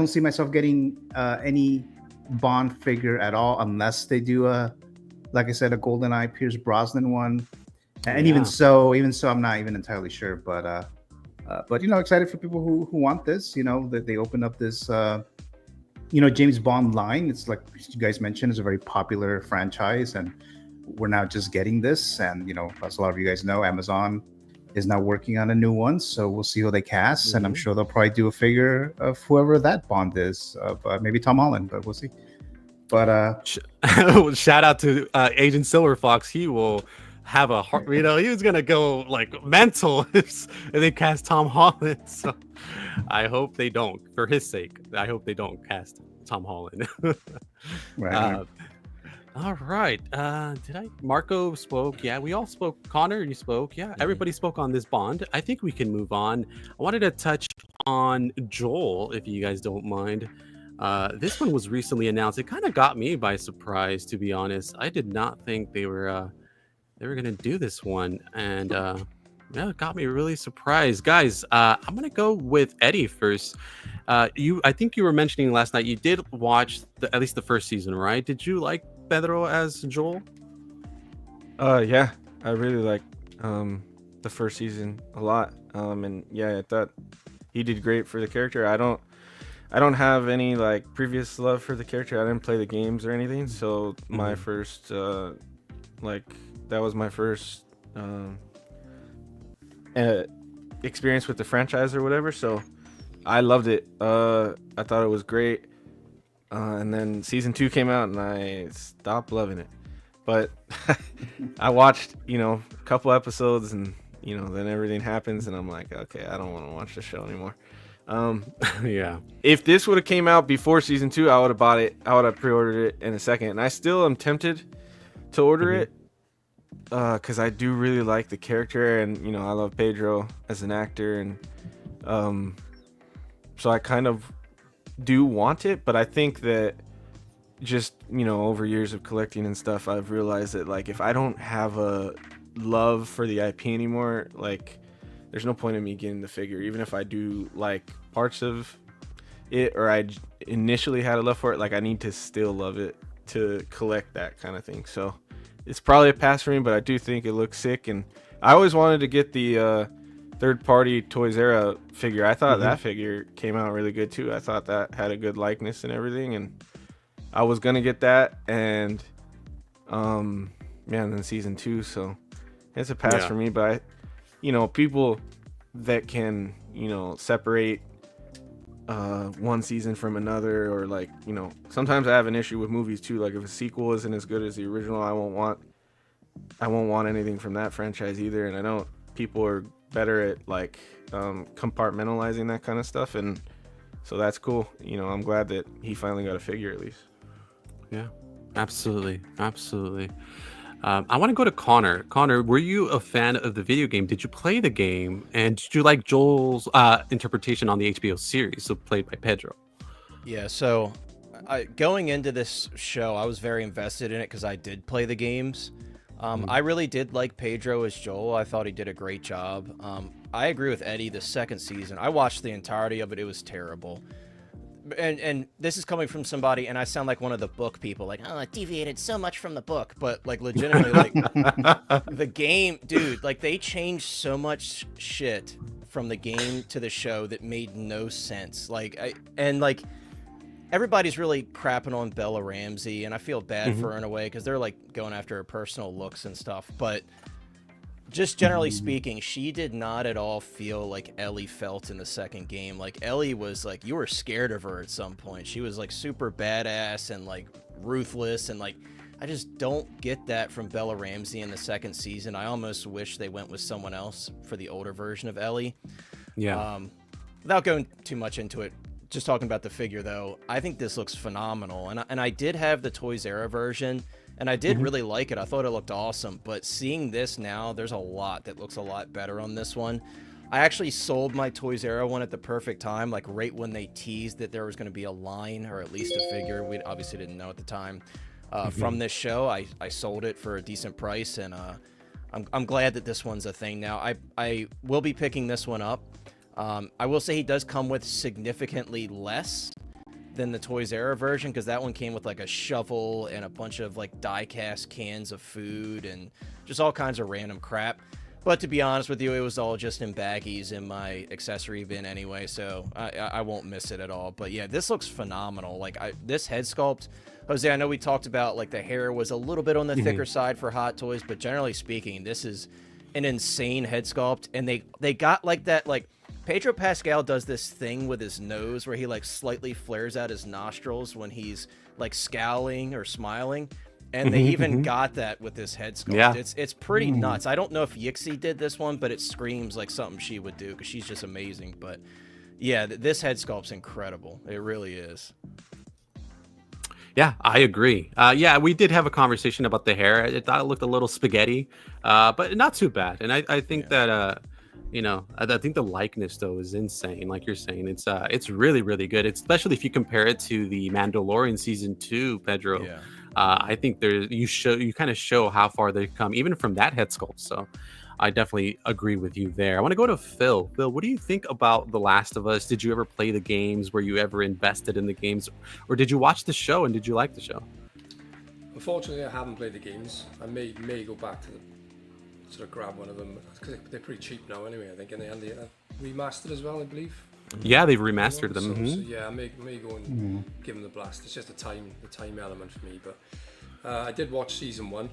see myself getting any Bond figure at all, unless they do like I said, a GoldenEye Pierce Brosnan one. And even so, I'm not even entirely sure. But excited for people who want this. That they open up this James Bond line. It's like you guys mentioned, is a very popular franchise, and we're now just getting this. And as a lot of you guys know, Amazon is now working on a new one, so we'll see who they cast, and I'm sure they'll probably do a figure of whoever that Bond is, maybe Tom Holland, but we'll see. But shout out to Agent Silver Fox. He will have a heart. He was gonna go like mental if they cast Tom Holland. So I hope they don't, for his sake. I hope they don't cast Tom Holland. right. All right. Marco spoke. Yeah, we all spoke. Connor, you spoke. Yeah, everybody spoke on this Bond. I think we can move on. I wanted to touch on Joel, if you guys don't mind. This one was recently announced. It kind of got me by surprise, to be honest. I did not think they were going to do this one, and it got me really surprised. Guys, I'm going to go with Eddie first. I think you were mentioning last night you did watch at least the first season, right? Did you like Pedro as Joel? Yeah, I really like the first season a lot. And yeah, I thought he did great for the character. I don't have any like previous love for the character. I didn't play the games or anything, so my first like that was my first experience with the franchise or whatever. So I loved it. I thought it was great. And then season 2 came out and I stopped loving it. But I watched, a couple episodes and, then everything happens and I'm like, okay, I don't want to watch the show anymore. Yeah. If this would have came out before season 2, I would have bought it. I would have pre-ordered it in a second. And I still am tempted to order it because I do really like the character and, I love Pedro as an actor. And so I kind of do want it, but I think that just over years of collecting and stuff, I've realized that like if I don't have a love for the IP anymore, like there's no point in me getting the figure, even if I do like parts of it or I initially had a love for it. Like I need to still love it to collect that kind of thing. So it's probably a pass for me, but I do think it looks sick, and I always wanted to get the third-party Toys Era figure. I thought that figure came out really good too. I thought that had a good likeness and everything, and I was gonna get that, and and then season 2, so it's a pass for me. But people that can separate one season from another, or like sometimes I have an issue with movies too. Like if a sequel isn't as good as the original, I won't want anything from that franchise either. And I know people are better at like compartmentalizing that kind of stuff, and so that's cool. I'm glad that he finally got a figure at least. Yeah, absolutely. I want to go to Connor. Connor, were you a fan of the video game? Did you play the game? And did you like Joel's interpretation on the HBO series, so played by Pedro? Yeah, so going into this show, I was very invested in it because I did play the games. I really did like Pedro as Joel. I thought he did a great job. I agree with Eddie, the second season. I watched the entirety of it. It was terrible. And this is coming from somebody, and I sound like one of the book people, like, oh, it deviated so much from the book, but like legitimately, like the game, dude, like they changed so much shit from the game to the show that made no sense. Like everybody's really crapping on Bella Ramsey, and I feel bad for her in a way because they're like going after her personal looks and stuff, but just generally speaking, she did not at all feel like Ellie felt in the second game. Like Ellie was like, you were scared of her at some point. She was like super badass and like ruthless, and like I just don't get that from Bella Ramsey in the second season. I almost wish they went with someone else for the older version of Ellie. Yeah. Without going too much into it, just talking about the figure though, I think this looks phenomenal. And I did have the Toys Era version, and I did really like it. I thought it looked awesome. But seeing this now, there's a lot that looks a lot better on this one. I actually sold my Toys Era one at the perfect time, like right when they teased that there was going to be a line, or at least a figure. We obviously didn't know at the time. From this show, I sold it for a decent price, and I'm glad that this one's a thing now. I will be picking this one up. I will say he does come with significantly less than the Toys Era version, because that one came with like a shovel and a bunch of like die-cast cans of food and just all kinds of random crap. But to be honest with you, it was all just in baggies in my accessory bin anyway, so I won't miss it at all. But yeah, this looks phenomenal. Like this head sculpt, Jose, I know we talked about like the hair was a little bit on the thicker side for Hot Toys, but generally speaking, this is an insane head sculpt. And they got like that, like Pedro Pascal does this thing with his nose where he like slightly flares out his nostrils when he's like scowling or smiling, and they even got that with this head sculpt. Yeah. It's pretty nuts. I don't know if Yixi did this one, but it screams like something she would do because she's just amazing. But yeah, this head sculpt's incredible. It really is. Yeah, I agree. Yeah, we did have a conversation about the hair. I thought it looked a little spaghetti, but not too bad. And I think that I think the likeness though is insane. Like you're saying, it's really, really good, especially if you compare it to the Mandalorian season 2, Pedro. Yeah. I think you kind of show how far they've come, even from that head sculpt. So I definitely agree with you there. I want to go to Phil. Phil, what do you think about The Last of Us? Did you ever play the games? Were you ever invested in the games, or did you watch the show and did you like the show? Unfortunately, I haven't played the games. I may go back to sort of grab one of them because they're pretty cheap now anyway. I think, and they remastered as well, I believe. Yeah, they've remastered them. So yeah, I may go and give them the blast. It's just the time element for me. But I did watch season 1.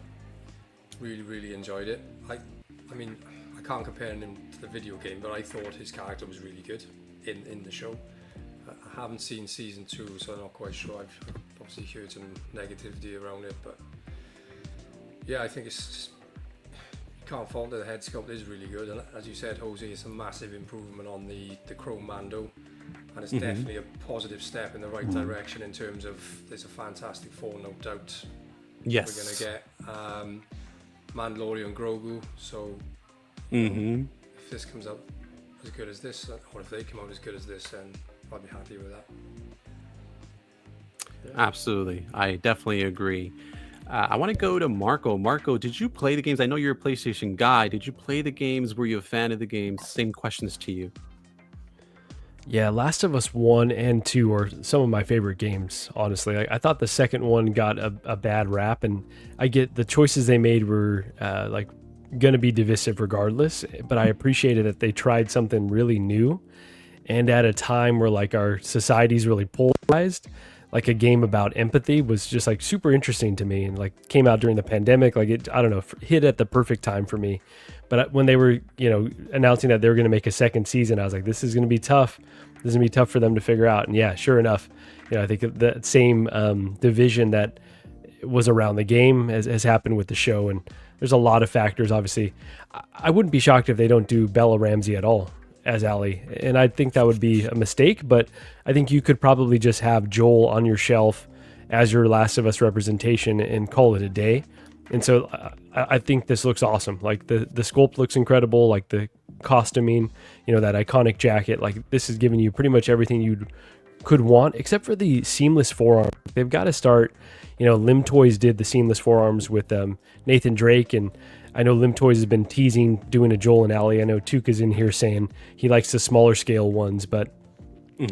Really enjoyed it. I mean, I can't compare him to the video game, but I thought his character was really good in the show. I haven't seen season 2, so I'm not quite sure. I've obviously heard some negativity around it, but yeah, I think it's you can't fault it. The head sculpt is really good, and as you said, Jose, it's a massive improvement on the Chrome Mando, and it's definitely a positive step in the right direction in terms of there's a Fantastic Four, no doubt. Yes, we're gonna get Mandalorian Grogu, so if this comes out as good as this, or if they come out as good as this, then I'll be happy with that. Absolutely, I definitely agree. I want to go to Marco. Marco, did you play the games? I know you're a PlayStation guy. Did you play the games? Were you a fan of the games? Same questions to you. Yeah, Last of Us 1 and 2 are some of my favorite games, honestly. I thought the second one got a bad rap, and I get the choices they made were going to be divisive regardless, but I appreciated that they tried something really new, and at a time where like our society's really polarized. Like a game about empathy was just like super interesting to me, and like came out during the pandemic. Like I don't know, hit at the perfect time for me. But when they were, announcing that they were going to make a second season, I was like, this is going to be tough. This is going to be tough for them to figure out. And yeah, sure enough, I think that same division that was around the game has happened with the show. And there's a lot of factors. Obviously, I wouldn't be shocked if they don't do Bella Ramsey at all as Ellie, and I think that would be a mistake, but I think you could probably just have Joel on your shelf as your Last of Us representation and call it a day. And so I think this looks awesome. Like the sculpt looks incredible, like the costuming, that iconic jacket, like this is giving you pretty much everything you could want except for the seamless forearm. They've got to start, Lim Toys did the seamless forearms with Nathan Drake, and I know Lim Toys has been teasing doing a Joel and Ellie. I know Tuka's in here saying he likes the smaller scale ones, but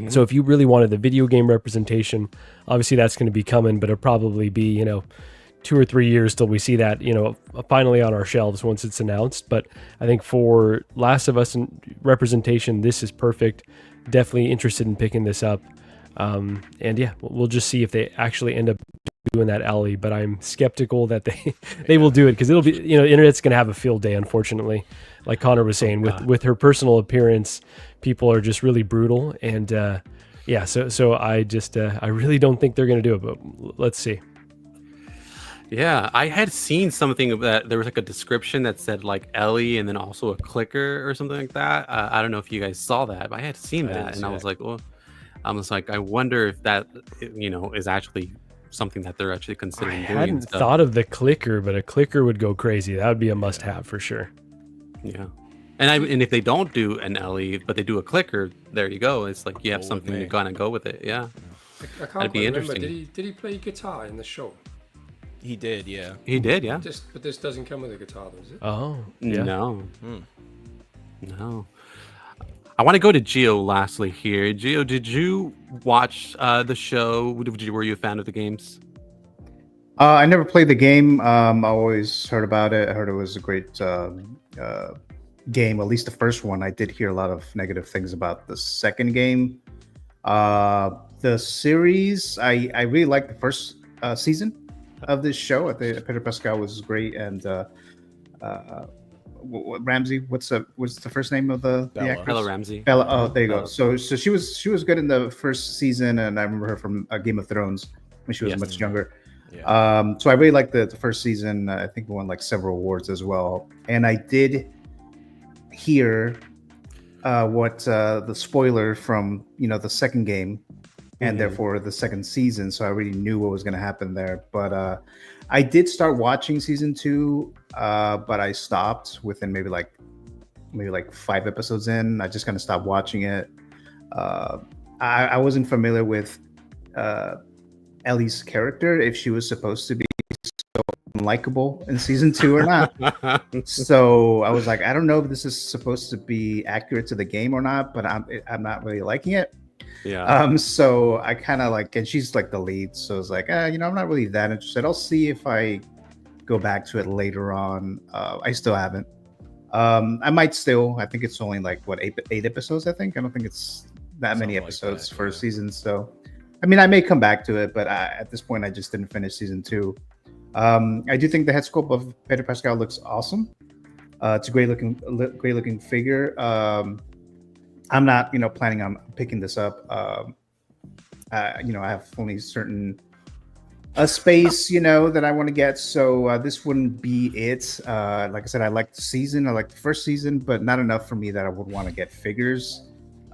so if you really wanted the video game representation, obviously that's going to be coming, but it'll probably be, 2 or 3 years till we see that, finally on our shelves once it's announced. But I think for Last of Us representation, this is perfect. Definitely interested in picking this up. And yeah, we'll just see if they actually end up doing that Ellie, but I'm skeptical that they will do it, because it'll be, internet's going to have a field day, unfortunately. Like Connor was saying, with her personal appearance, people are just really brutal. And yeah, so I just, I really don't think they're going to do it, but let's see. Yeah, I had seen something that there was like a description that said like Ellie and then also a clicker or something like that. I don't know if you guys saw that, but I had seen that, and I was like, well, I wonder if that, is actually something that they're actually considering doing. I hadn't thought of the clicker, but a clicker would go crazy. That would be a must-have for sure. Yeah, and if they don't do an Ellie, but they do a clicker, there you go. It's like you have something to kind of go with it. Yeah, I can't quite remember. Did he play guitar in the show? He did, yeah. He did, yeah. But this doesn't come with a guitar, does it? Oh, yeah. No. No. I want to go to Gio lastly here. Gio, did you watch the show? Were you a fan of the games? I never played the game. I always heard about it. I heard it was a great game, at least the first one. I did hear a lot of negative things about the second game. The series, I really liked the first season of this show. I think Pedro Pascal was great, and Ramsey. What's the first name of the actress? Bella Ramsey. Bella. Oh, there you go. So she was good in the first season, and I remember her from Game of Thrones when she was much younger. Yeah. So I really liked the first season. I think we won like several awards as well. And I did hear what the spoiler from the second game, and therefore the second season. So I already knew what was going to happen there. But I did start watching season 2, but I stopped within maybe like 5 episodes in. I just kind of stopped watching it. I wasn't familiar with Ellie's character, if she was supposed to be so unlikable in season 2 or not. So I was like, I don't know if this is supposed to be accurate to the game or not, but I'm not really liking it. Yeah. So I kind of like, and she's like the lead, so it's like, I'm not really that interested. I'll see if I go back to it later on. I still haven't. I might still. I think it's only like what eight episodes. I think I don't think it's that many Something like episodes that, for a yeah. season. So, I mean, I may come back to it, but at this point, I just didn't finish season 2. I do think the head sculpt of Pedro Pascal looks awesome. It's a great looking figure. I'm not, planning on picking this up. I have only certain a space, that I want to get. So this wouldn't be it. Like I said, I like the season. I like the first season, but not enough for me that I would want to get figures.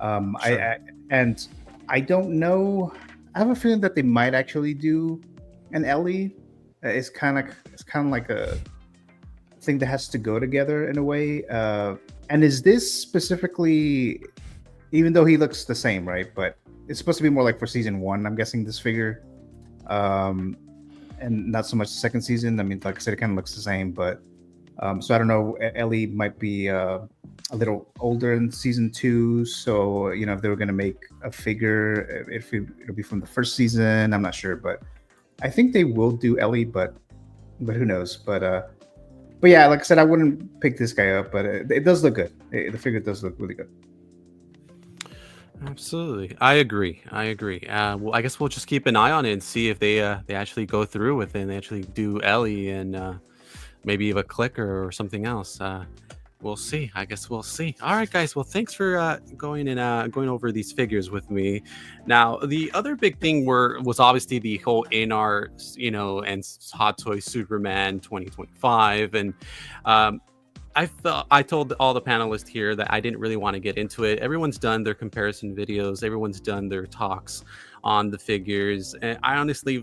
Sure. And I don't know. I have a feeling that they might actually do an Ellie. It's kind of like a thing that has to go together in a way. And is this specifically, even though he looks the same, right? But it's supposed to be more like for season 1. I'm guessing this figure. And not so much the second season. I mean, like I said, it kind of looks the same, but so I don't know. Ellie might be a little older in season 2, so if they were going to make a figure, it'll be from the first season. I'm not sure, but I think they will do Ellie, but who knows? But yeah, like I said, I wouldn't pick this guy up, but it does look good. The figure does look really good. Absolutely, I agree. Well, I guess we'll just keep an eye on it and see if they actually go through with it and they actually do Ellie and maybe a clicker or something else. We'll see. I guess we'll see. All right, guys. Well, thanks for going over these figures with me. Now, the other big thing was obviously the whole NR, and Hot Toys Superman 2025, and I told all the panelists here that I didn't really want to get into it. Everyone's done their comparison videos. Everyone's done their talks on the figures. And I honestly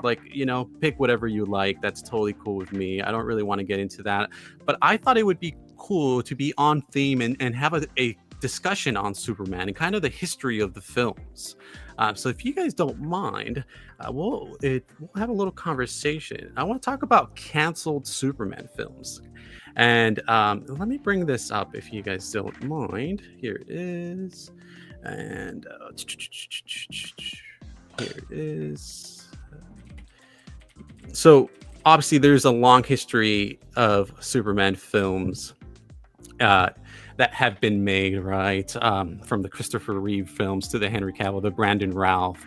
pick whatever you like. That's totally cool with me. I don't really want to get into that. But I thought it would be cool to be on theme and have a discussion on Superman and kind of the history of the films. So if you guys don't mind, we'll have a little conversation. I want to talk about canceled Superman films. And let me bring this up if you guys don't mind. Here it is. And here it is. So obviously there's a long history of Superman films that have been made, right? From the Christopher Reeve films to the Henry Cavill, the Brandon Routh.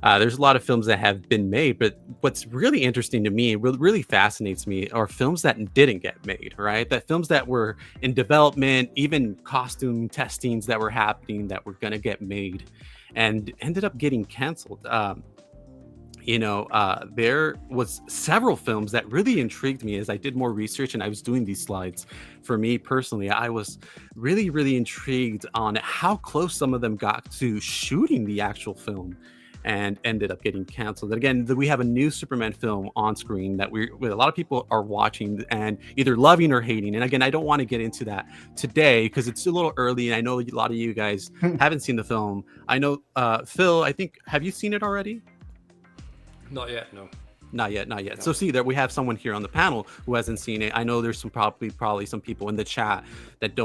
There's a lot of films that have been made, but what's really interesting to me, really fascinates me, are films that didn't get made, right? That films that were in development, even costume testings that were happening that were going to get made and ended up getting canceled. There was several films that really intrigued me as I did more research and I was doing these slides. For me personally, I was really, really intrigued on how close some of them got to shooting the actual film and ended up getting canceled. And again, we have a new Superman film on screen that a lot of people are watching and either loving or hating. And again, I don't want to get into that today because it's a little early. And I know a lot of you guys haven't seen the film. I know, Phil, have you seen it already? Not yet, no. Not yet. No. So see that we have someone here on the panel who hasn't seen it. I know there's some probably some people in the chat that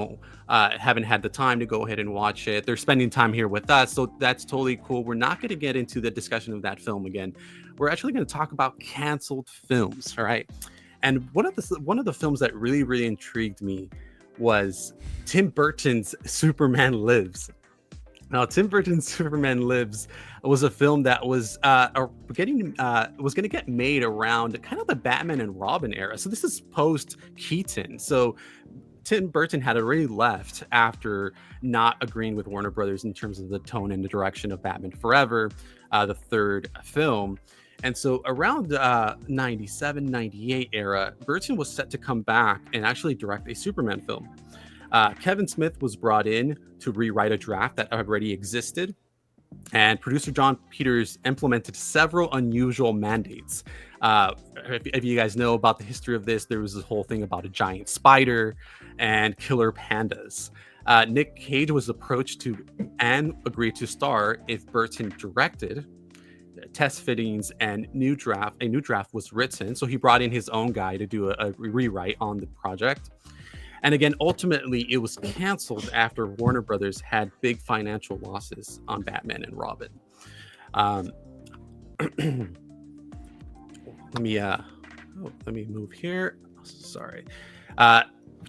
haven't had the time to go ahead and watch it. They're spending time here with us, so that's totally cool. We're not going to get into the discussion of that film again. We're actually going to talk about canceled films, all right? And one of the films that really, really intrigued me was Tim Burton's Superman Lives. Now, Tim Burton's Superman Lives was a film that was going to get made around kind of the Batman and Robin era. So this is post Keaton. So Tim Burton had already left after not agreeing with Warner Brothers in terms of the tone and the direction of Batman Forever, the third film. And so around 97, 98 era, Burton was set to come back and actually direct a Superman film. Kevin Smith was brought in to rewrite a draft that already existed, and producer John Peters implemented several unusual mandates. If you guys know about the history of this, there was this whole thing about a giant spider and killer pandas. Nick Cage was approached to and agreed to star if Burton directed. Test fittings and a new draft was written, so he brought in his own guy to do a rewrite on the project. And again, ultimately, it was canceled after Warner Brothers had big financial losses on Batman and Robin. Let me move here. Sorry.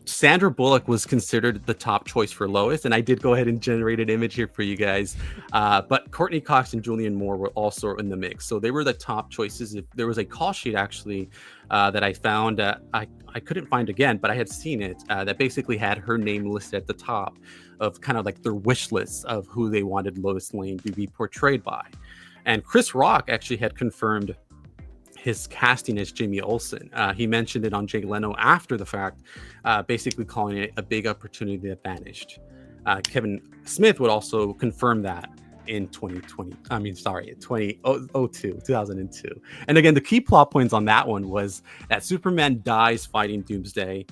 Sandra Bullock was considered the top choice for Lois, and I did go ahead and generate an image here for you guys. But Courtney Cox and Julianne Moore were also in the mix, so they were the top choices. If there was a call sheet actually that I found, I couldn't find again, but I had seen it that basically had her name listed at the top of kind of like their wish list of who they wanted Lois Lane to be portrayed by. And Chris Rock actually had confirmed his casting as Jimmy Olsen. He mentioned it on Jay Leno after the fact, basically calling it a big opportunity that vanished. Kevin Smith would also confirm that in 2002. And again, the key plot points on that one was that Superman dies fighting Doomsday.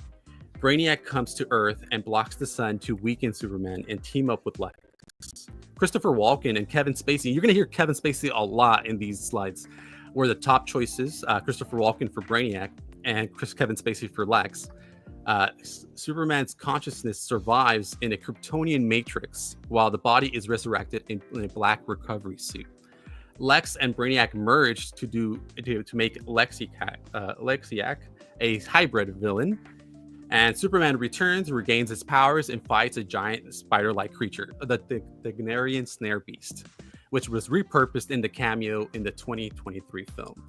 Brainiac comes to Earth and blocks the sun to weaken Superman and team up with Lex. Christopher Walken and Kevin Spacey, you're going to hear Kevin Spacey a lot in these slides, were the top choices. Christopher Walken for Brainiac and Kevin Spacey for Lex. Superman's consciousness survives in a Kryptonian matrix while the body is resurrected in a black recovery suit. Lex and Brainiac merged to make Lexiac a hybrid villain. And Superman returns, regains his powers, and fights a giant spider-like creature, the Gnarian Snare Beast, which was repurposed in the cameo in the 2023 film.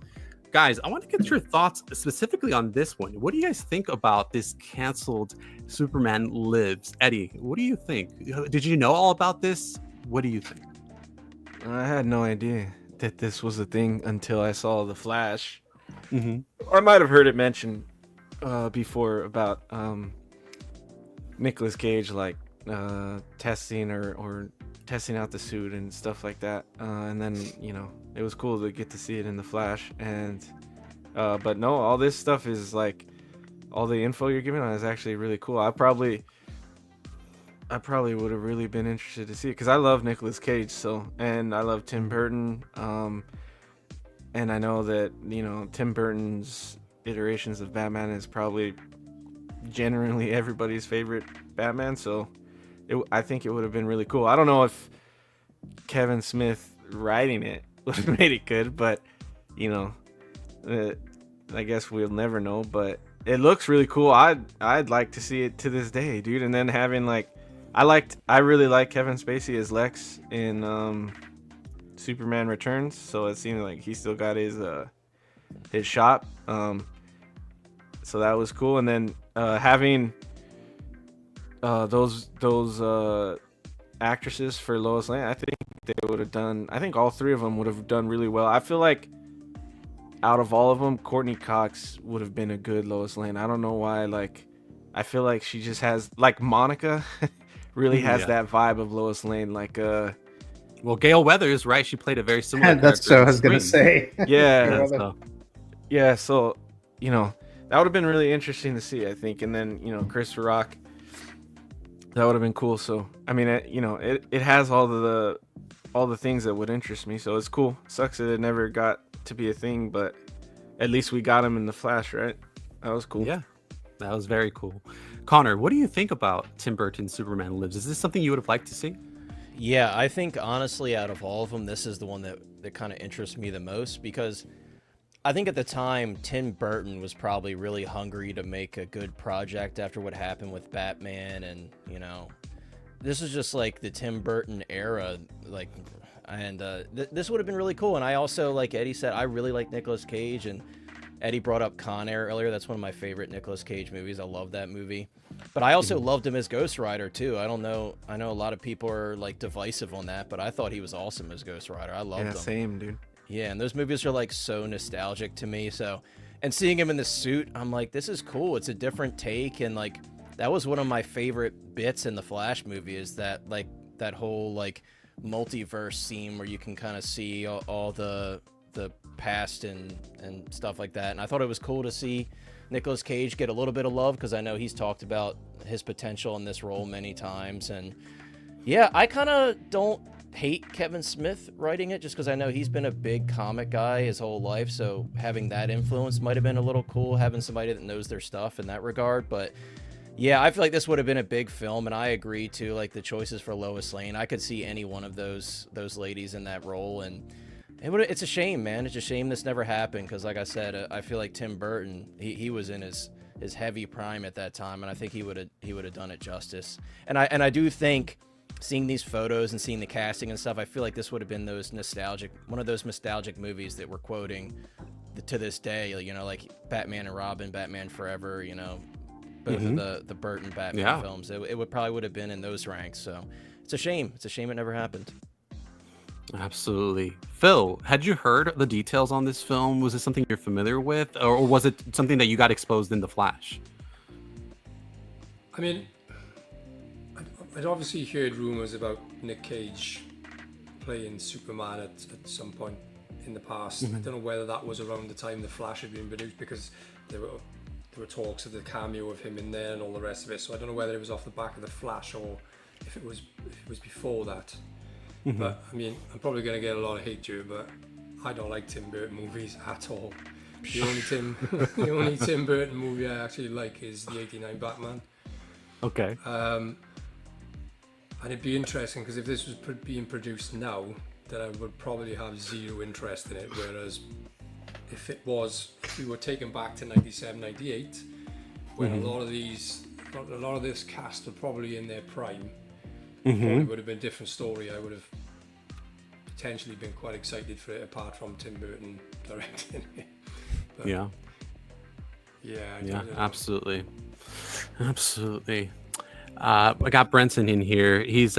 Guys, I want to get your thoughts specifically on this one. What do you guys think about this canceled Superman Lives? Eddie, what do you think? Did you know all about this? What do you think? I had no idea that this was a thing until I saw The Flash. Mm-hmm. I might have heard it mentioned before about Nicolas Cage, like testing or testing out the suit and stuff like that. And then, it was cool to get to see it in The Flash. And but no, all this stuff is like, all the info you're giving on is actually really cool. I probably would have really been interested to see it because I love Nicolas Cage, and I love Tim Burton. And I know that, Tim Burton's iterations of Batman is probably generally everybody's favorite Batman, so I think it would have been really cool. I don't know if Kevin Smith writing it would have made it good, but I guess we'll never know. But it looks really cool. I'd like to see it to this day, dude. And then having I really like Kevin Spacey as Lex in Superman Returns, so it seemed like he still got his shot. So that was cool. And then having those actresses for Lois Lane, I think all three of them would have done really well. I feel like out of all of them, Courtney Cox would have been a good Lois Lane. I don't know why. I feel like she just has, Monica really has that vibe of Lois Lane. Well, Gail Weathers, right? She played a very similar That's character what I was going to say. Yeah. So, That would have been really interesting to see, I think. And then, Chris Rock, that would have been cool. So, I mean, it has all the things that would interest me. So it's cool. Sucks that it never got to be a thing, but at least we got him in The Flash, right? That was cool. Yeah, that was very cool. Connor, what do you think about Tim Burton's Superman Lives? Is this something you would have liked to see? Yeah, I think honestly, out of all of them, this is the one that kind of interests me the most, because I think at the time, Tim Burton was probably really hungry to make a good project after what happened with Batman, and, this is just like the Tim Burton era, this would have been really cool. And I also, like Eddie said, I really like Nicolas Cage, and Eddie brought up Con Air earlier. That's one of my favorite Nicolas Cage movies. I love that movie. But I also loved him as Ghost Rider, too. I know a lot of people are, divisive on that, but I thought he was awesome as Ghost Rider. I loved him. Yeah, same, dude. Yeah, and those movies are, so nostalgic to me. So, and seeing him in the suit, I'm like, this is cool. It's a different take, and, that was one of my favorite bits in the Flash movie, is that, that whole, multiverse scene where you can kind of see all the past and stuff like that. And I thought it was cool to see Nicolas Cage get a little bit of love, because I know he's talked about his potential in this role many times. And yeah, I kind of don't hate Kevin Smith writing it, just because I know he's been a big comic guy his whole life, so having that influence might have been a little cool, having somebody that knows their stuff in that regard. But Yeah, I feel like this would have been a big film, and I agree too. Like the choices for Lois Lane, I could see any one of those ladies in that role, and it's a shame, man. It's a shame this never happened because, like I said, I feel like Tim Burton, he was in his heavy prime at that time, and I think he would have done it justice. And I do think seeing these photos and seeing the casting and stuff, I feel like this would have been one of those nostalgic movies that we're quoting to this day. You know, like Batman and Robin, Batman Forever. You know, both of the Burton Batman films. It would have been in those ranks. So it's a shame. It's a shame it never happened. Absolutely. Phil, had you heard the details on this film? Was it something you're familiar with, or was it something that you got exposed in The Flash? I mean, I'd obviously heard rumors about Nick Cage playing Superman at some point in the past. I don't know whether that was around the time The Flash had been produced, because there were talks of the cameo of him in there and all the rest of it. So I don't know whether it was off the back of The Flash or if it was before that. But I mean, I'm probably going to get a lot of hate to it, but I don't like Tim Burton movies at all. The only Tim Burton movie I actually like is the '89 Batman. Okay. And it'd be interesting because if this was being produced now, then I would probably have zero interest in it. Whereas if we were taken back to 97, 98, when a lot of this cast are probably in their prime, probably would have been a different story. I would have potentially been quite excited for it, apart from Tim Burton directing it. But yeah, absolutely. I got Brenton in here. He's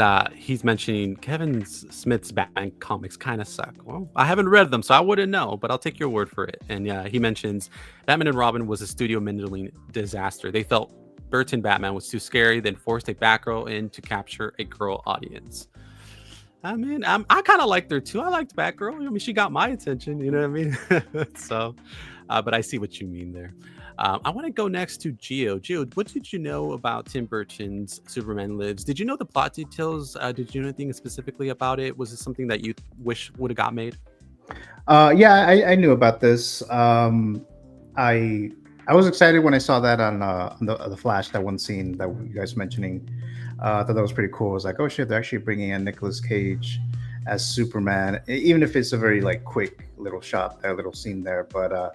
mentioning Kevin Smith's Batman comics kind of suck. Well, I haven't read them, so I wouldn't know, but I'll take your word for it. And yeah, he mentions Batman and Robin was a studio middling disaster. They felt Burton Batman was too scary, then forced a Batgirl in to capture a girl audience. I mean, I kind of liked her too. I liked Batgirl. I mean, she got my attention. You know what I mean? So, but I see what you mean there. I want to go next to Gio. Gio, what did you know about Tim Burton's Superman Lives? Did you know the plot details? Did you know anything specifically about it? Was it something that you wish would have got made? Yeah, I knew about this. I was excited when I saw that on the Flash, that one scene that you guys mentioning. I thought that was pretty cool. I was like, oh shit, they're actually bringing in Nicolas Cage as Superman, even if it's a very like quick little shot there, little scene there. But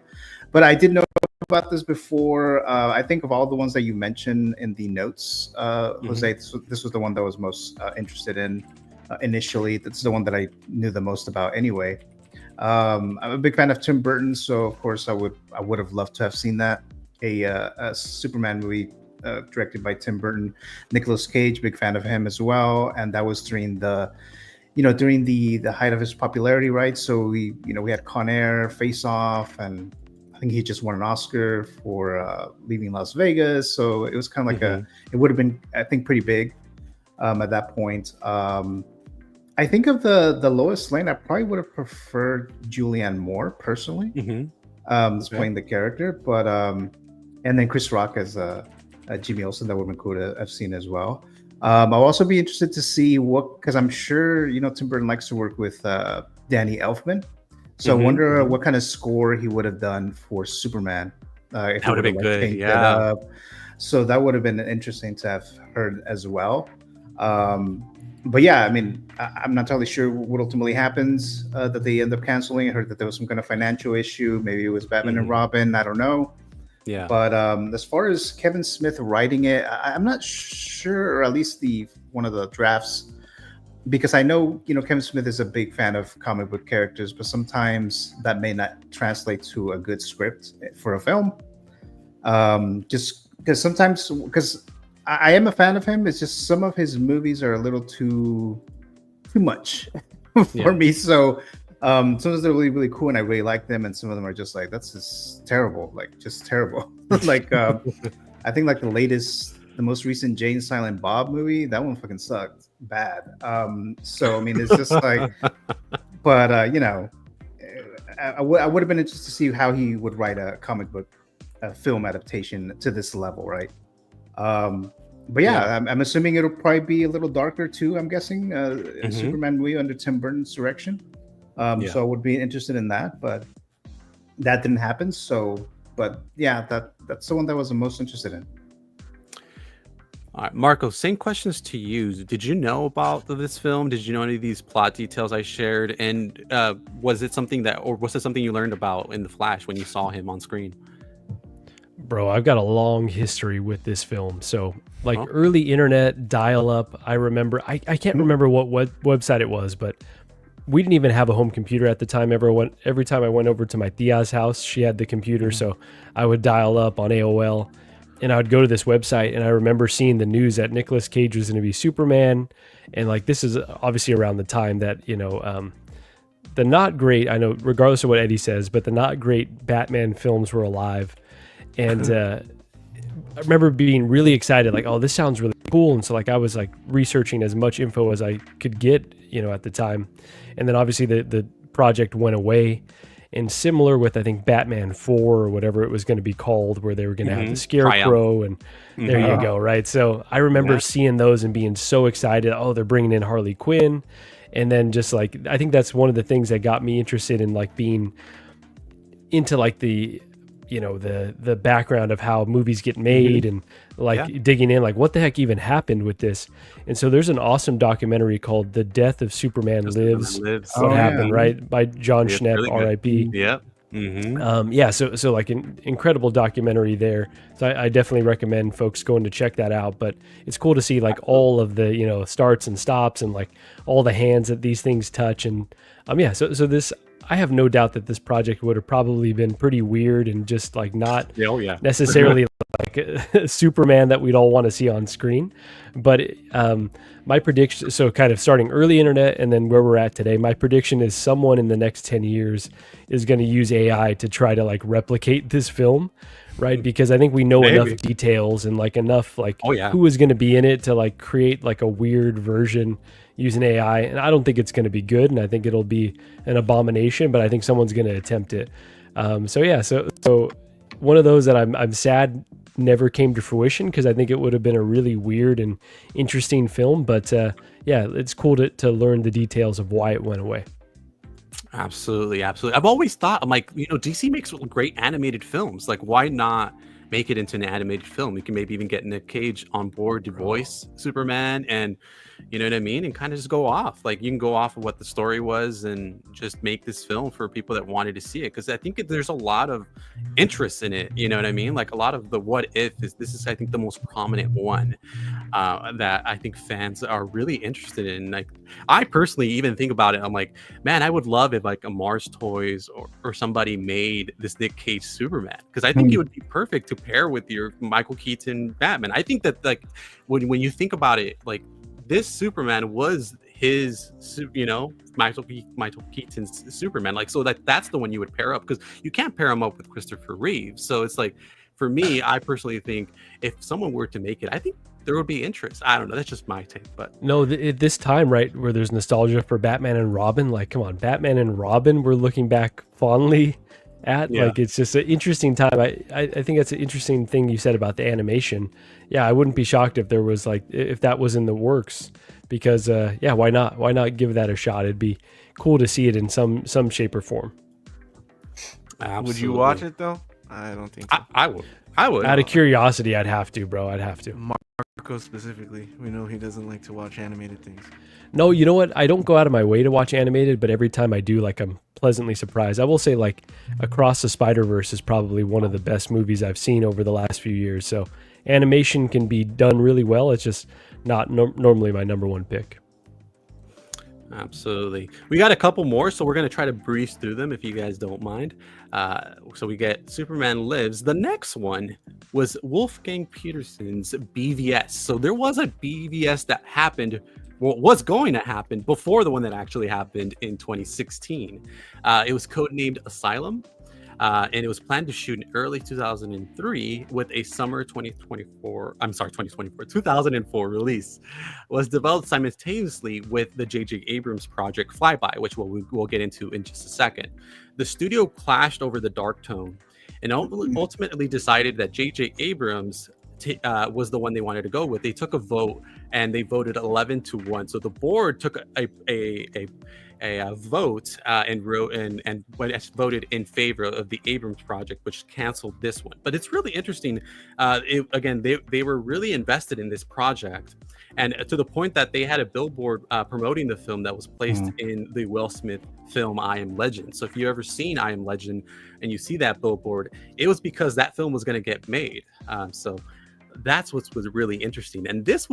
I did know about this before. I think of all the ones that you mentioned in the notes, Jose, this was the one that I was most interested in initially. That's the one that I knew the most about anyway. I'm a big fan of Tim Burton, so of course I would have loved to have seen that a Superman movie directed by Tim Burton. Nicolas Cage, big fan of him as well, and that was during the height of his popularity, right? So we had Con Air, Face Off, and I think he just won an Oscar for Leaving Las Vegas. So it was kind of like it would have been, I think, pretty big at that point. I think of the Lois Lane, I probably would have preferred Julianne Moore personally, playing the character. But and then Chris Rock as Jimmy Olsen, that would have been cool to have seen as well. I'll also be interested to see because I'm sure Tim Burton likes to work with Danny Elfman. So I wonder what kind of score he would have done for Superman. If that would have been good, yeah. So that would have been interesting to have heard as well. But yeah, I mean, I'm not totally sure what ultimately happens, that they end up canceling. I heard that there was some kind of financial issue. Maybe it was Batman and Robin. I don't know. Yeah. But as far as Kevin Smith writing it, I'm not sure, or at least one of the drafts, because I know, Kevin Smith is a big fan of comic book characters, but sometimes that may not translate to a good script for a film. Just because I am a fan of him. It's just some of his movies are a little too much for me. So some of them are really, really cool and I really like them. And some of them are just like, that's just terrible. Like, just terrible. Like, I think like the most recent Jay and Silent Bob movie, that one fucking sucked bad. So, I mean, it's just like, but, I would have been interested to see how he would write a comic book film adaptation to this level, right? But yeah, I'm assuming it'll probably be a little darker too. I'm guessing a Superman movie under Tim Burton's direction. So I would be interested in that, but that didn't happen. So, but yeah, that's the one that I was the most interested in. All right, Marco, same questions to you. Did you know about this film? Did you know any of these plot details I shared? And was it something you learned about in The Flash when you saw him on screen? Bro, I've got a long history with this film. So, like Oh. early internet dial up, I remember, I can't remember what website it was, but we didn't even have a home computer at the time. Every time I went over to my tia's house, she had the computer. So I would dial up on AOL and I would go to this website. And I remember seeing the news that Nicolas Cage was going to be Superman. And like, this is obviously around the time that, the not great, I know, regardless of what Eddie says, but the not great Batman films were alive. And I remember being really excited, like, oh, this sounds really cool. And so like I was like researching as much info as I could get, at the time. And then obviously the project went away. And similar with, I think, Batman 4 or whatever it was going to be called, where they were going to have the Scarecrow. And there you go, right? So I remember seeing those and being so excited. Oh, they're bringing in Harley Quinn. And then just like, I think that's one of the things that got me interested in like being into like the background of how movies get made and like digging in, like what the heck even happened with this. And so there's an awesome documentary called The Death of Superman Lives. What happened, right? By John Schnepp, really R.I.P. Yep. So like an incredible documentary there. So I definitely recommend folks going to check that out. But it's cool to see like all of the, starts and stops and like all the hands that these things touch. And so this, I have no doubt that this project would have probably been pretty weird and just like not necessarily like a Superman that we'd all want to see on screen. But my prediction, so kind of starting early internet and then where we're at today, my prediction is someone in the next 10 years is going to use AI to try to like replicate this film, right? Because I think we know enough details and like enough like who is going to be in it to like create like a weird version using AI. And I don't think it's going to be good. And I think it'll be an abomination, but I think someone's going to attempt it. So one of those that I'm sad never came to fruition because I think it would have been a really weird and interesting film. But it's cool to learn the details of why it went away. Absolutely. I've always thought, I'm like, DC makes great animated films. Like, why not make it into an animated film? You can maybe even get Nick Cage on board to voice Superman, and you know what I mean, and kind of just go off. Like, you can go off of what the story was and just make this film for people that wanted to see it, because I think there's a lot of interest in it. You know what I mean? Like, a lot of the what if is I think the most prominent one that I think fans are really interested in. Like, I personally even think about it, I'm like, man, I would love if like a Mars Toys or somebody made this Nick Cage Superman, because I think it would be perfect to pair with your Michael Keaton Batman. I think that like when you think about it, like this Superman was his, Michael Keaton's Superman. Like, so that's the one you would pair up, because you can't pair him up with Christopher Reeve. So it's like, for me, I personally think if someone were to make it, I think there would be interest. I don't know. That's just my take. But no, at this time, right, where there's nostalgia for Batman and Robin, like, come on, Batman and Robin, we're looking back fondly at. Like, it's just an interesting time. I think that's an interesting thing you said about the animation. I wouldn't be shocked if there was like, if that was in the works, because why not give that a shot? It'd be cool to see it in some shape or form. Absolutely. Would you watch it though? I don't think so. I would Out of curiosity, I'd have to, bro. I'd have to. Marco specifically, we know he doesn't like to watch animated things. No, you know what? I don't go out of my way to watch animated, but every time I do, like, I'm pleasantly surprised. I will say, like, Across the Spider-Verse is probably one of the best movies I've seen over the last few years. So animation can be done really well. It's just not normally my number one pick. Absolutely. We got a couple more, so we're going to try to breeze through them if you guys don't mind. So we get Superman Lives. The next one was Wolfgang Petersen's BVS. So there was a BVS that happened, was going to happen before the one that actually happened in 2016. It was codenamed Asylum. And it was planned to shoot in early 2003 with a summer 2004 release. Was developed simultaneously with the J.J. Abrams project Flyby, which we'll get into in just a second. The studio clashed over the dark tone and ultimately decided that J.J. Abrams was the one they wanted to go with. They took a vote and they voted 11-1. So the board took a vote and wrote and voted in favor of the Abrams project, which canceled this one. But it's really interesting. Again, they were really invested in this project, and to the point that they had a billboard promoting the film that was placed in the Will Smith film I Am Legend. So if you've ever seen I Am Legend and you see that billboard, it was because that film was going to get made. So that's what was really interesting. And this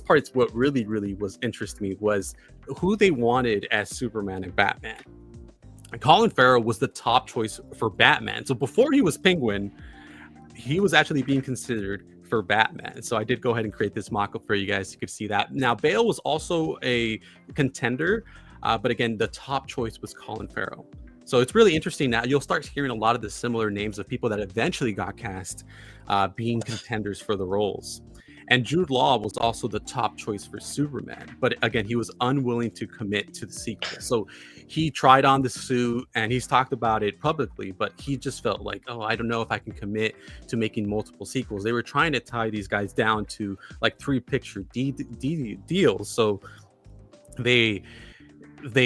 part's what really was interesting me, was who they wanted as Superman and Batman. And Colin Farrell was the top choice for Batman. So before he was Penguin, he was actually being considered for Batman. So I did go ahead and create this mock-up for you guys. You could see that. Now, Bale was also a contender, but again, the top choice was Colin Farrell. So it's really interesting now. You'll start hearing a lot of the similar names of people that eventually got cast being contenders for the roles. And Jude Law was also the top choice for Superman. But again, he was unwilling to commit to the sequel. So he tried on the suit and he's talked about it publicly, but he just felt like, oh, I don't know if I can commit to making multiple sequels. They were trying to tie these guys down to like 3-picture deals. So they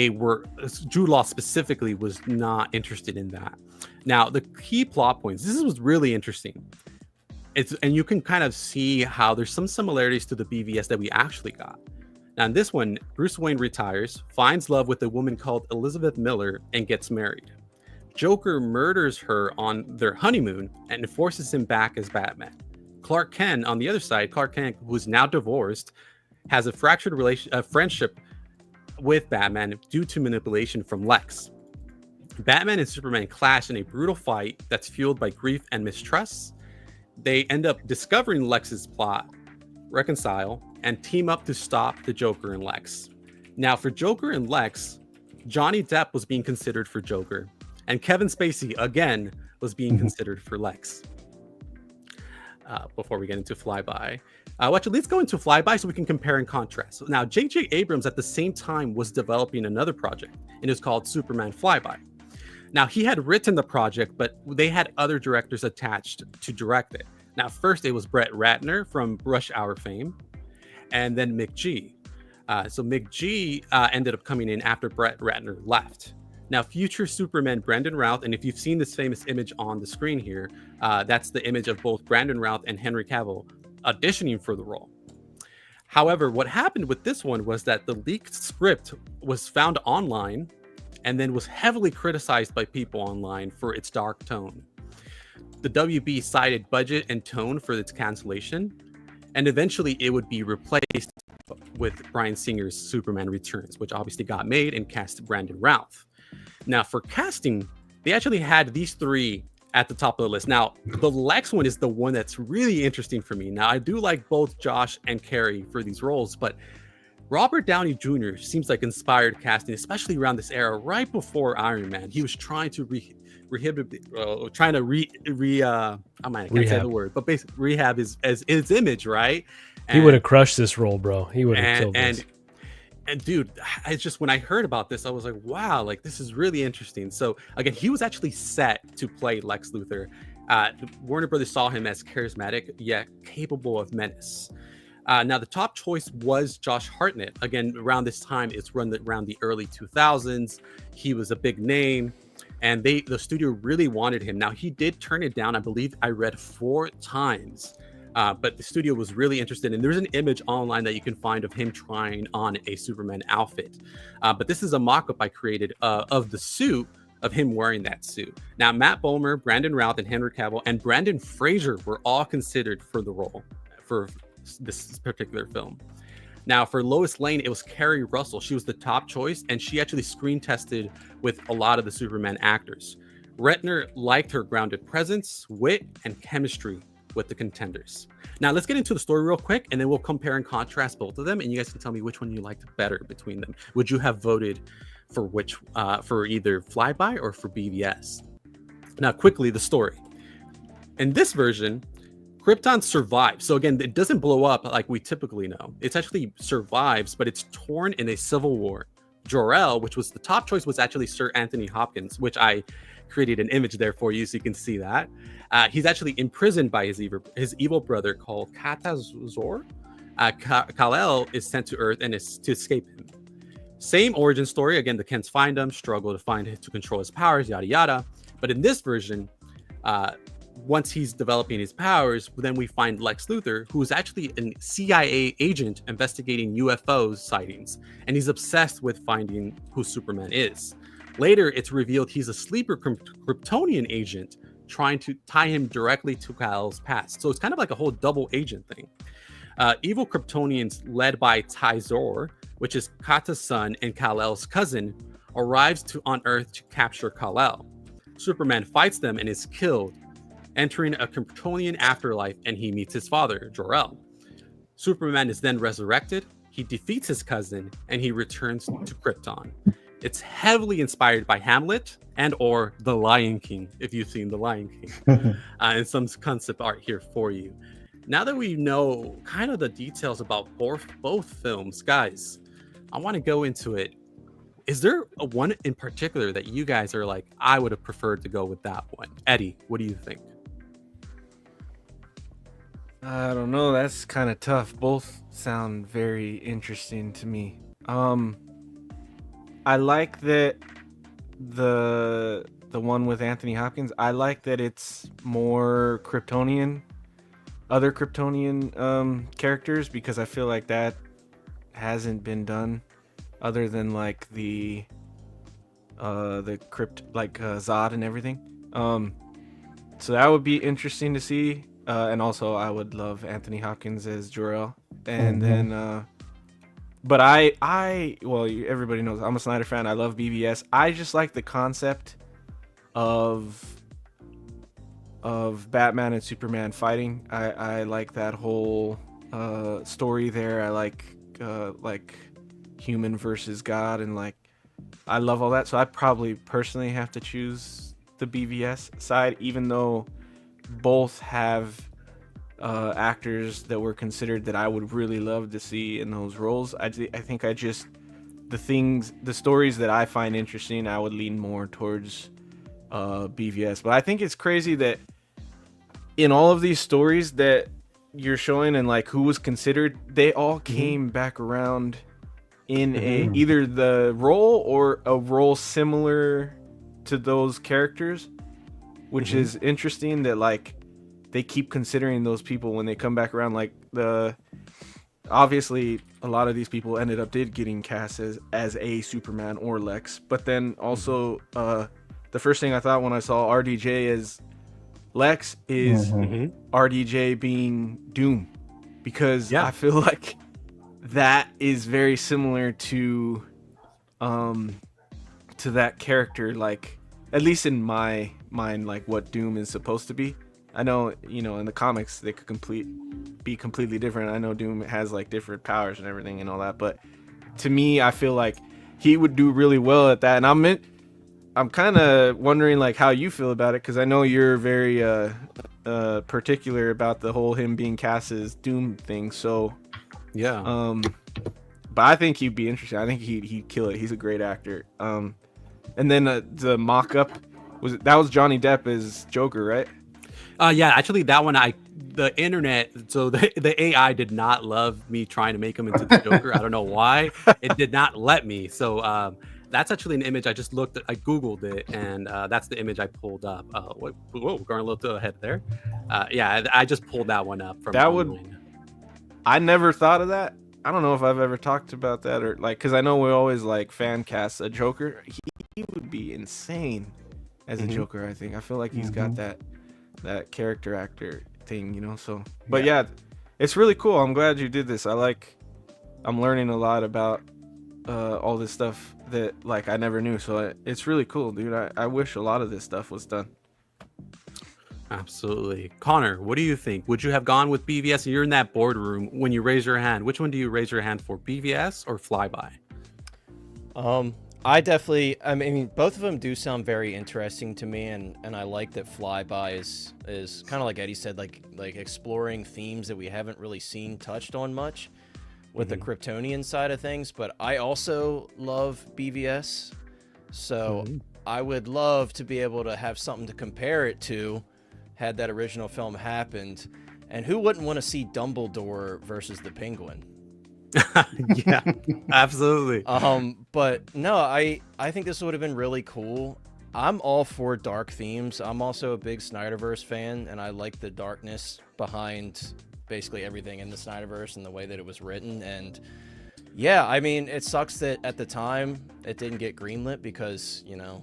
were, Jude Law specifically was not interested in that. Now, the key plot points, this was really interesting. And you can kind of see how there's some similarities to the BVS that we actually got. Now, in this one, Bruce Wayne retires, finds love with a woman called Elizabeth Miller, and gets married. Joker murders her on their honeymoon and forces him back as Batman. Clark Kent, on the other side, Clark Kent, who's now divorced, has a fractured friendship with Batman due to manipulation from Lex. Batman and Superman clash in a brutal fight that's fueled by grief and mistrust. They end up discovering Lex's plot, reconcile, and team up to stop the Joker and Lex. Now, for Joker and Lex, Johnny Depp was being considered for Joker, and Kevin Spacey, again, was being considered for Lex. Before we get into Flyby. Actually, let's go into Flyby so we can compare and contrast. So now, J.J. Abrams at the same time was developing another project, and it was called Superman Flyby. Now, he had written the project, but they had other directors attached to direct it. Now, first, it was Brett Ratner from Rush Hour fame, and then Mick G. So Mick G ended up coming in after Brett Ratner left. Now, future Superman Brandon Routh, and if you've seen this famous image on the screen here, that's the image of both Brandon Routh and Henry Cavill auditioning for the role. However, what happened with this one was that the leaked script was found online and then was heavily criticized by people online for its dark tone. The WB cited budget and tone for its cancellation, and eventually it would be replaced with Bryan Singer's Superman Returns, which obviously got made and cast Brandon Routh. Now, for casting, they actually had these three at the top of the list. Now, the Lex one is the one that's really interesting for me. Now, I do like both Josh and Carrie for these roles, but Robert Downey Jr. seems like inspired casting, especially around this era, right before Iron Man. He was trying to rehab his image, right? He would have crushed this role, bro. He would have killed this. And dude, I just, when I heard about this, I was like, wow, like this is really interesting. So again, he was actually set to play Lex Luthor. Warner Brothers saw him as charismatic yet capable of menace. Now, the top choice was Josh Hartnett. Again, around this time, it's run around the early 2000s. He was a big name, and the studio really wanted him. Now, he did turn it down, I believe I read 4 times, but the studio was really interested. And there's an image online that you can find of him trying on a Superman outfit. But this is a mock-up I created of the suit, of him wearing that suit. Now, Matt Bomer, Brandon Routh, and Henry Cavill, and Brendan Fraser were all considered for the role for this particular film. Now, for Lois Lane, it was Kerry Russell. She was the top choice, and she actually screen tested with a lot of the Superman actors. Ratner liked her grounded presence, wit, and chemistry with the contenders. Now, let's get into the story real quick, and then we'll compare and contrast both of them, and you guys can tell me which one you liked better between them. Would you have voted for which, for either Flyby or for BVS? Now, quickly, the story. In this version, Krypton survives. So again, it doesn't blow up like we typically know. It actually survives, but it's torn in a civil war. Jor-El, which was the top choice, was actually Sir Anthony Hopkins, which I created an image there for you so you can see that. He's actually imprisoned by his evil brother called Katazor. Kal-El is sent to Earth and is to escape him. Same origin story. Again, the Kents find him, struggle to control his powers, yada yada. But in this version, once he's developing his powers, then we find Lex Luthor, who is actually a CIA agent investigating UFO sightings, and he's obsessed with finding who Superman is. Later, it's revealed he's a sleeper Kryptonian agent trying to tie him directly to Kal-El's past. So it's kind of like a whole double agent thing. Evil Kryptonians led by Tyzor, which is Kata's son and Kal-El's cousin, arrives on Earth to capture Kal-El. Superman fights them and is killed, entering a Kryptonian afterlife, and he meets his father, Jor-El. Superman is then resurrected, he defeats his cousin, and he returns to Krypton. It's heavily inspired by Hamlet and or The Lion King, if you've seen The Lion King. And some concept art here for you. Now that we know kind of the details about both films, guys, I want to go into it. Is there one in particular that you guys are like, I would have preferred to go with that one? Eddie, what do you think? I don't know. That's kind of tough. Both sound very interesting to me. I like that the one with Anthony Hopkins. I like that it's more Kryptonian, other Kryptonian characters, because I feel like that hasn't been done, other than like the Zod and everything. So that would be interesting to see. And also, I would love Anthony Hopkins as Jor-El. And then, but well, everybody knows I'm a Snyder fan. I love BVS. I just like the concept of Batman and Superman fighting. I like that whole story there. I like human versus God, and like I love all that. So I probably personally have to choose the BVS side, even though both have actors that were considered that I would really love to see in those roles. I think the stories that I find interesting, I would lean more towards BVS. But I think it's crazy that in all of these stories that you're showing and like who was considered, they all came back around in either the role or a role similar to those characters, which is interesting that like they keep considering those people when they come back around. Like obviously a lot of these people ended up getting cast as a Superman or Lex, but then also the first thing I thought when I saw RDJ as Lex is RDJ being Doom, because I feel like that is very similar to that character, like at least in my mind, like what Doom is supposed to be. I know, in the comics they could be completely different. I know Doom has like different powers and everything and all that, but to me, I feel like he would do really well at that. And I'm kind of wondering like how you feel about it, because I know you're very particular about the whole him being cast as Doom thing. So yeah, but I think he'd be interesting. I think he'd kill it. He's a great actor. And then the mock-up was Johnny Depp as Joker, right? Yeah, actually that one the internet, so the AI did not love me trying to make him into the Joker. I don't know why. It did not let me. So that's actually an image I just looked at. I Googled it, and that's the image I pulled up. Whoa, going a little ahead there. Yeah, I just pulled that one up from online. I never thought of that. I don't know if I've ever talked about that, or like, because I know we always like fan cast a Joker. He would be insane as a Joker. I feel like he's got that character actor thing, so. But yeah, it's really cool. I'm glad you did this. I'm learning a lot about all this stuff that like I never knew. So it's really cool, dude. I wish a lot of this stuff was done. Absolutely. Connor, what do you think? Would you have gone with BVS? You're in that boardroom. When you raise your hand, which one do you raise your hand for, BVS or Flyby? I mean, both of them do sound very interesting to me, and I like that Flyby is kind of like Eddie said, like exploring themes that we haven't really seen touched on much with the Kryptonian side of things. But I also love BVS, so I would love to be able to have something to compare it to had that original film happened. And who wouldn't want to see Dumbledore versus the Penguin? Yeah, absolutely. But no, I think this would have been really cool. I'm all for dark themes. I'm also a big Snyderverse fan, and I like the darkness behind basically everything in the Snyderverse and the way that it was written. And yeah, I mean, it sucks that at the time it didn't get greenlit because, you know,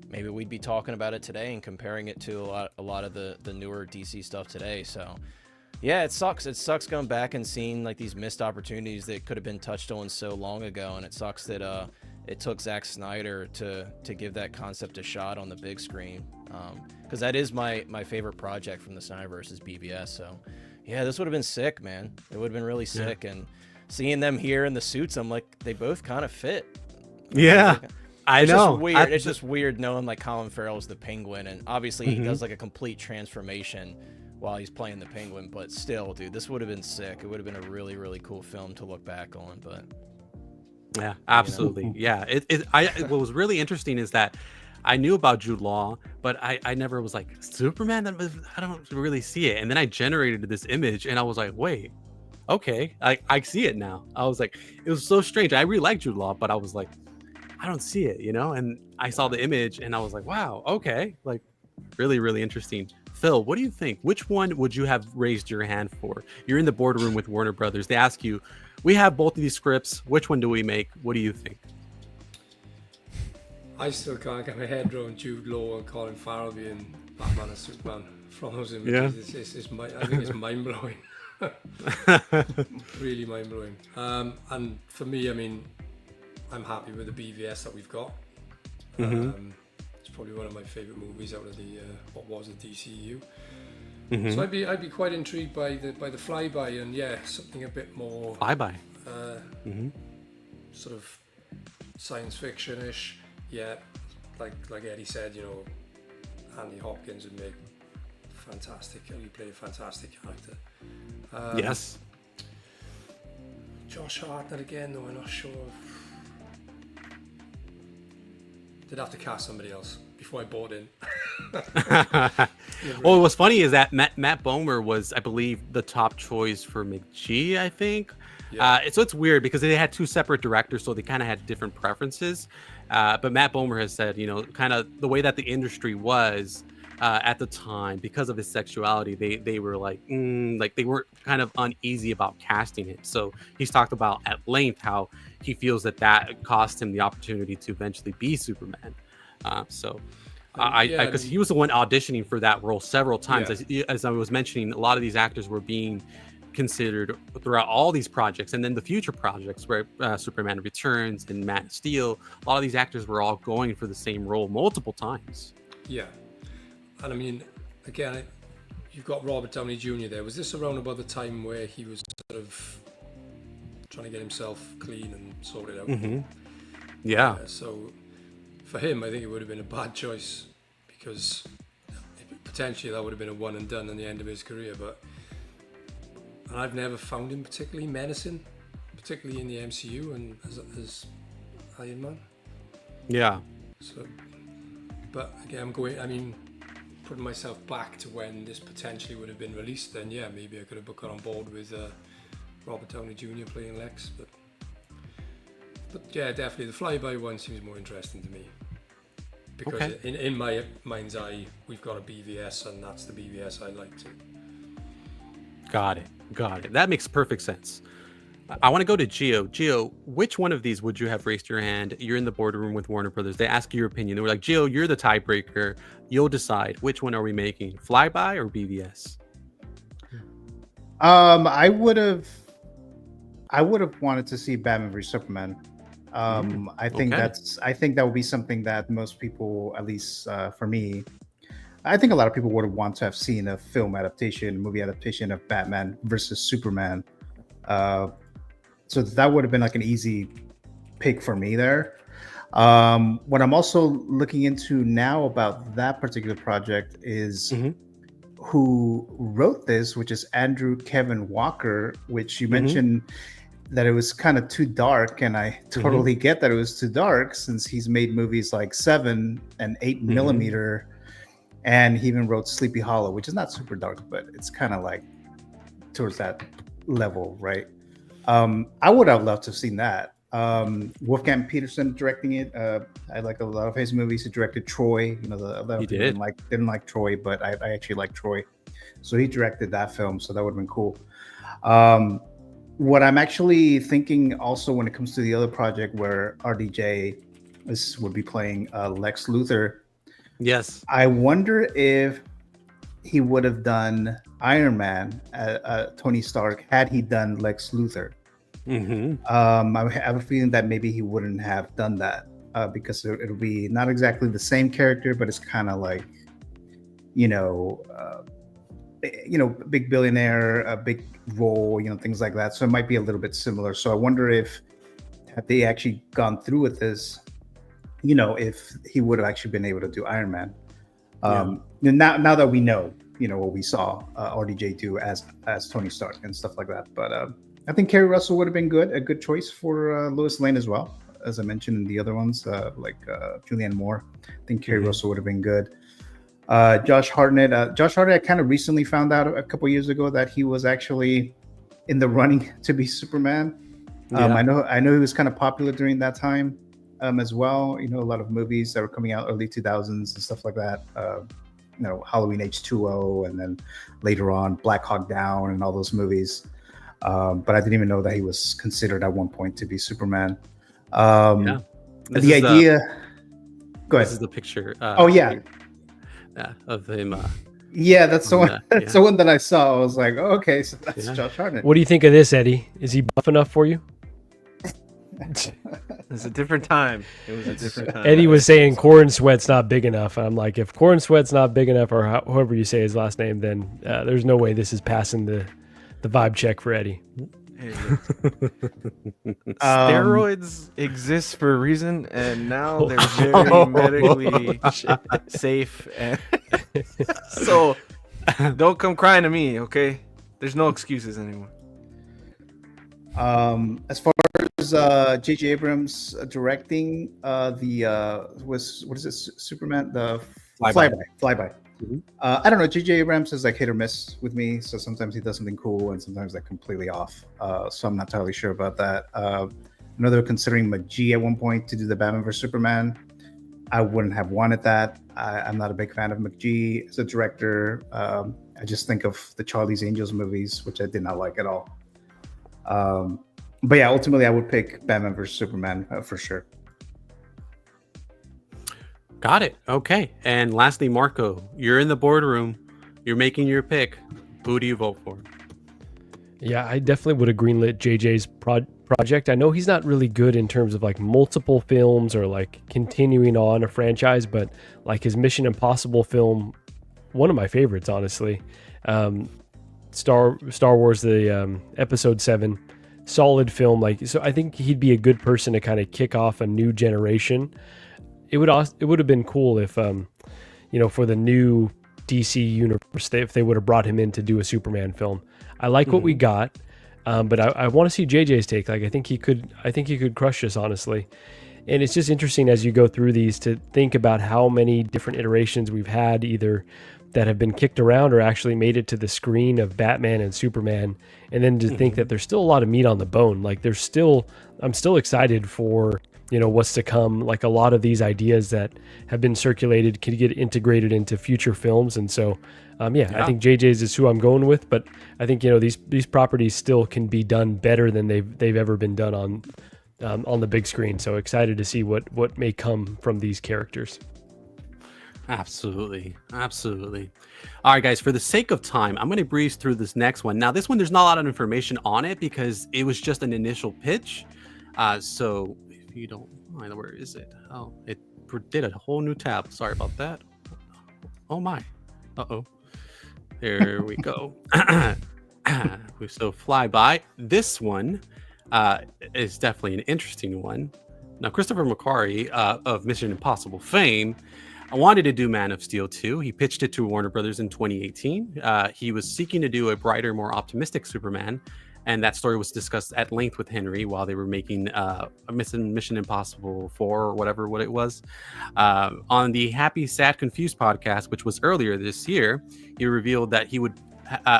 maybe we'd be talking about it today and comparing it to a lot of the newer DC stuff today. So yeah, it sucks. It sucks going back and seeing like these missed opportunities that could have been touched on so long ago, and it sucks that it took Zack Snyder to give that concept a shot on the big screen. Because that is my favorite project from the Snyderverse is BVS. So yeah, this would have been sick, man. It would have been really sick, and seeing them here in the suits, I'm like, they both kind of fit. Yeah, I It's know. just weird. It's just weird knowing like Colin Farrell's the Penguin, and obviously he does like a complete transformation while he's playing the Penguin. But still, dude, this would have been sick. It would have been a really, really cool film to look back on. But Yeah, absolutely. Yeah, what was really interesting is that I knew about Jude Law, but I never was like Superman. I don't really see it, and then I generated this image, and I was like, wait, okay, I see it now. I was like, it was so strange. I really like Jude Law, but I was like, I don't see it, you know. And I saw the image, and I was like, wow, okay, like really, really interesting. Phil, what do you think? Which one would you have raised your hand for? You're in the boardroom with Warner Brothers. They ask you, we have both of these scripts. Which one do we make? What do you think? I still can't get my head around Jude Law and Colin Farrell being Batman and Superman from those images. I think it's mind blowing. Really mind blowing. And for me, I mean, I'm happy with the BVS that we've got. It's probably one of my favorite movies out of the what was the DCU. So I'd be quite intrigued by the flyby, and yeah, something a bit more Flyby. sort of science fiction-ish. Yeah, like Eddie said, you know, Andy Hopkins would make fantastic. He played a fantastic character. Yes. Josh Hartnett again, though I'm not sure. They'd have to cast somebody else before I bought in. Well, what's funny is that Matt Bomer was, I believe, the top choice for McGee, I think. Yeah. So it's weird because they had two separate directors, so they kind of had different preferences. But Matt Bomer has said, you know, kind of the way that the industry was at the time, because of his sexuality, they were like they weren't kind of uneasy about casting him. So he's talked about at length how he feels that cost him the opportunity to eventually be Superman. Because he was the one auditioning for that role several times. Yeah. As I was mentioning, a lot of these actors were being considered throughout all these projects, and then the future projects where Superman Returns and Man of Steel, a lot of these actors were all going for the same role multiple times. Yeah, and I mean, again, you've got Robert Downey Jr. there. Was this around about the time where he was sort of trying to get himself clean and sorted out? Yeah. So for him, I think it would have been a bad choice because potentially that would have been a one and done in the end of his career. But and I've never found him particularly menacing, particularly in the MCU and as Iron Man. Yeah. So, but again, putting myself back to when this potentially would have been released, then yeah, maybe I could have got on board with Robert Downey Jr. playing Lex. But yeah, definitely the flyby one seems more interesting to me. Because in my mind's eye, we've got a BVS, and that's the BVS I like to. Got it. That makes perfect sense. I want to go to Gio. Gio, which one of these would you have raised your hand? You're in the boardroom with Warner Brothers. They ask you your opinion. They were like, Gio, you're the tiebreaker. You'll decide. Which one are we making? Flyby or BVS? I would have wanted to see Batman vs Superman. I think that would be something that most people, at least for me, I think a lot of people would want to have seen a movie adaptation of Batman versus Superman. So that would have been like an easy pick for me there. What I'm also looking into now about that particular project is who wrote this, which is Andrew Kevin Walker, which you mentioned that it was kind of too dark, and I totally get that it was too dark since he's made movies like 7 and 8 millimeter, and he even wrote Sleepy Hollow, which is not super dark, but it's kind of like towards that level, right? I would have loved to have seen that. Wolfgang Peterson directing it. I like a lot of his movies. He directed Troy. You know, a lot of He people did. didn't like Troy, but I actually like Troy. So he directed that film. So that would have been cool. What I'm actually thinking also when it comes to the other project where RDJ would be playing Lex Luthor, Yes. I wonder if he would have done Iron Man, Tony Stark, had he done Lex Luthor. Mm-hmm. I have a feeling that maybe he wouldn't have done that because it'll be not exactly the same character, but it's kind of like, big billionaire, a big role, things like that. So it might be a little bit similar. So I wonder if had they actually gone through with this, if he would have actually been able to do Iron Man. Now that we know, what we saw RDJ do as Tony Stark and stuff like that. But I think Kerry Russell would have been a good choice for Lois Lane as well, as I mentioned in the other ones, like Julianne Moore. I think Kerry Russell would have been good. Josh Hartnett. I kind of recently found out a couple years ago that he was actually in the running to be Superman. I know he was kind of popular during that time as well. A lot of movies that were coming out early 2000s and stuff like that. Halloween H2O, and then later on Black Hawk Down and all those movies. But I didn't even know that he was considered at one point to be Superman. The idea. Go ahead. This is the picture. Of him. That's the one. That's the one that I saw. I was like, oh, okay, so that's Josh Hartnett. What do you think of this, Eddie? Is he buff enough for you? It's a different time. It was a different time. Eddie was saying Corn Sweat's not big enough. I'm like, if Corn Sweat's not big enough, or however you say his last name, then there's no way this is passing the vibe check for Eddie. Steroids exist for a reason, and now they're very medically safe. And so don't come crying to me, okay? There's no excuses anymore. As far as J.J. Abrams directing what is it, Superman, the Flyby. Mm-hmm. I don't know. J.J. Abrams is like hit or miss with me. So sometimes he does something cool, and sometimes like completely off. So I'm not totally sure about that. I know they were considering McGee at one point to do the Batman vs Superman. I wouldn't have wanted that. I'm not a big fan of McGee as a director. I just think of the Charlie's Angels movies, which I did not like at all. But yeah, ultimately I would pick Batman vs Superman for sure. Got it. Okay. And lastly, Marco, you're in the boardroom. You're making your pick. Who do you vote for? Yeah, I definitely would have greenlit JJ's project. I know he's not really good in terms of like multiple films or like continuing on a franchise, but like his Mission Impossible film, one of my favorites, honestly. Star Wars, the Episode 7, solid film. So I think he'd be a good person to kind of kick off a new generation. It would have been cool if, for the new DC universe, if they would have brought him in to do a Superman film. I like what we got, but I want to see JJ's take. Like I think he could crush this, honestly. And it's just interesting as you go through these to think about how many different iterations we've had, either that have been kicked around or actually made it to the screen of Batman and Superman, and then to think that there's still a lot of meat on the bone. Like I'm still excited for what's to come. Like a lot of these ideas that have been circulated can get integrated into future films, and so I think JJ's is who I'm going with. But I think these properties still can be done better than they've ever been done on the big screen. So excited to see what may come from these characters. Absolutely. All right, guys, for the sake of time, I'm going to breeze through this next one. Now, this one, there's not a lot of information on it because it was just an initial pitch. So if you don't mind, where is it? Oh, it did a whole new tab. Sorry about that. Oh, my. Uh-oh. There we go. We still fly by. This one is definitely an interesting one. Now, Christopher McQuarrie of Mission Impossible fame, I wanted to do Man of Steel 2. He pitched it to Warner Brothers in 2018. He was seeking to do a brighter, more optimistic Superman, and that story was discussed at length with Henry while they were making Mission Impossible 4 or whatever it was. On the Happy, Sad, Confused podcast, which was earlier this year, he revealed that he would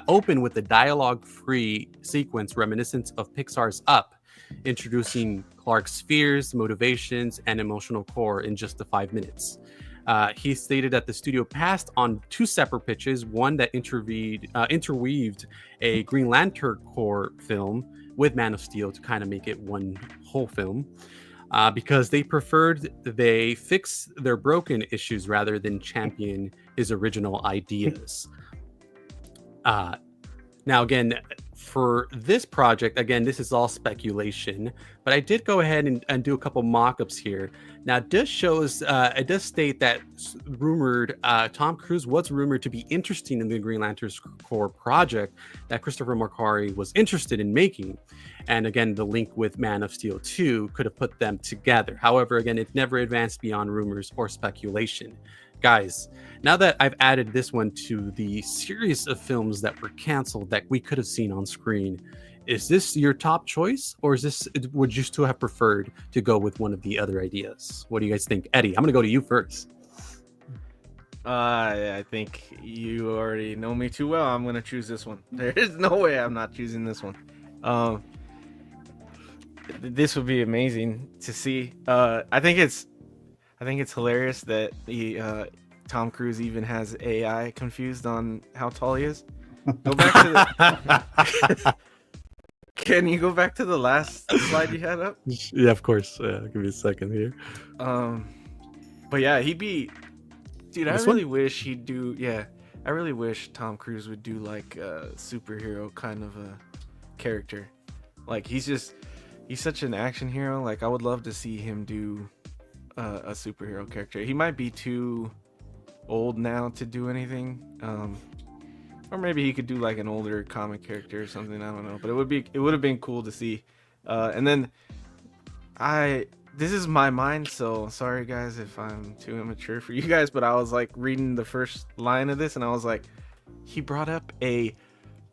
open with a dialogue-free sequence reminiscent of Pixar's Up, introducing Clark's fears, motivations, and emotional core in just the 5 minutes. He stated that the studio passed on 2 separate pitches, one that interweaved a Green Lantern core film with Man of Steel to kind of make it one whole film, because they preferred they fix their broken issues rather than champion his original ideas. Now, again, for this project, again, this is all speculation, but I did go ahead and do a couple mock-ups here. Now, it does state that Tom Cruise was rumored to be interested in the Green Lantern's core project that Christopher McQuarrie was interested in making. And again, the link with Man of Steel 2 could have put them together. However, again, it never advanced beyond rumors or speculation. Guys, now that I've added this one to the series of films that were canceled that we could have seen on screen, is this your top choice, or would you still have preferred to go with one of the other ideas? What do you guys think? Eddie, I'm going to go to you first. I think you already know me too well. I'm going to choose this one. There is no way I'm not choosing this one. This would be amazing to see. I think it's hilarious that Tom Cruise even has AI confused on how tall he is. Go back to Can you go back to the last slide you had up? Yeah, of course. Give me a second here. But yeah, he'd be. Dude, I really wish he'd do. Yeah, I really wish Tom Cruise would do like a superhero kind of a character. Like he's such an action hero. Like I would love to see him do a superhero character. He might be too old now to do anything, or maybe he could do like an older comic character or something. I don't know, but it would have been cool to see. And then this is my mind, so sorry guys if I'm too immature for you guys, but I was like reading the first line of this and I was like, he brought up a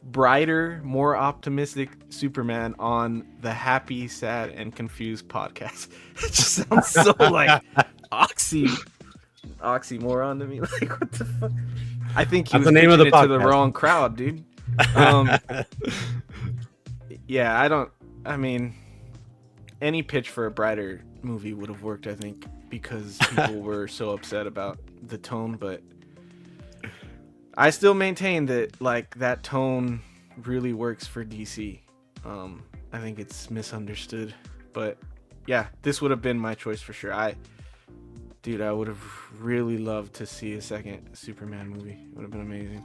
brighter, more optimistic Superman on the Happy, Sad, and Confused podcast. It just sounds so like oxymoron to me. Like what the fuck? I think he was pitching it to the wrong crowd, dude. Yeah, I mean, any pitch for a brighter movie would have worked, I think, because people were so upset about the tone, but I still maintain that like that tone really works for DC. I think it's misunderstood, but yeah, this would have been my choice for sure. I would have really loved to see a second Superman movie. It would have been amazing.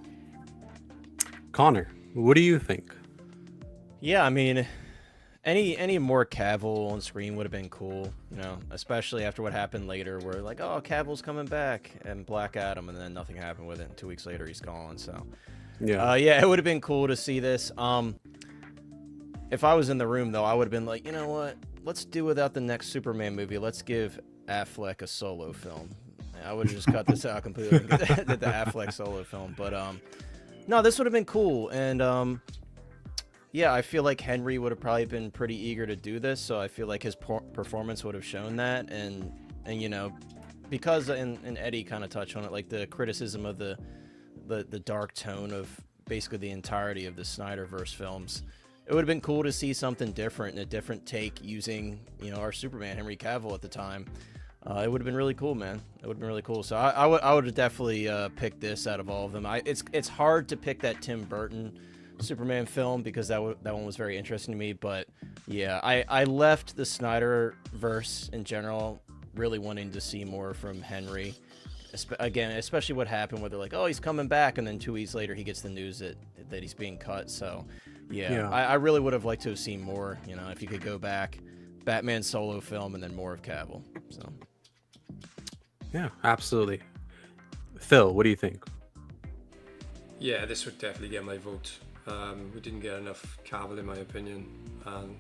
Connor, what do you think? Yeah, I mean, any more Cavill on screen would have been cool, you know, especially after what happened later where like, oh, Cavill's coming back and Black Adam, and then nothing happened with it, and 2 weeks later he's gone. So yeah, it would have been cool to see this. If I was in the room though, I would have been like, you know what, let's do without the next Superman movie. Let's give Affleck a solo film. I would have just cut this out completely and did the Affleck solo film. But no, this would have been cool. And yeah, I feel like Henry would have probably been pretty eager to do this, so I feel like his performance would have shown that. And you know, because and Eddie kind of touched on it, like the criticism of the dark tone of basically the entirety of the Snyderverse films, it would have been cool to see something different and a different take using, you know, our Superman, Henry Cavill at the time. It would have been really cool, man. It would have been really cool. So I would have definitely picked this out of all of them. It's hard to pick that Tim Burton Superman film because that one was very interesting to me. But yeah, I left the Snyderverse in general really wanting to see more from Henry. Again, especially what happened where they're like, oh, he's coming back, and then 2 weeks later he gets the news that he's being cut. So yeah. I really would have liked to have seen more, you know, if you could go back, Batman solo film and then more of Cavill. So yeah, absolutely. Phil, what do you think? Yeah, this would definitely get my vote. We didn't get enough Cavill in my opinion, and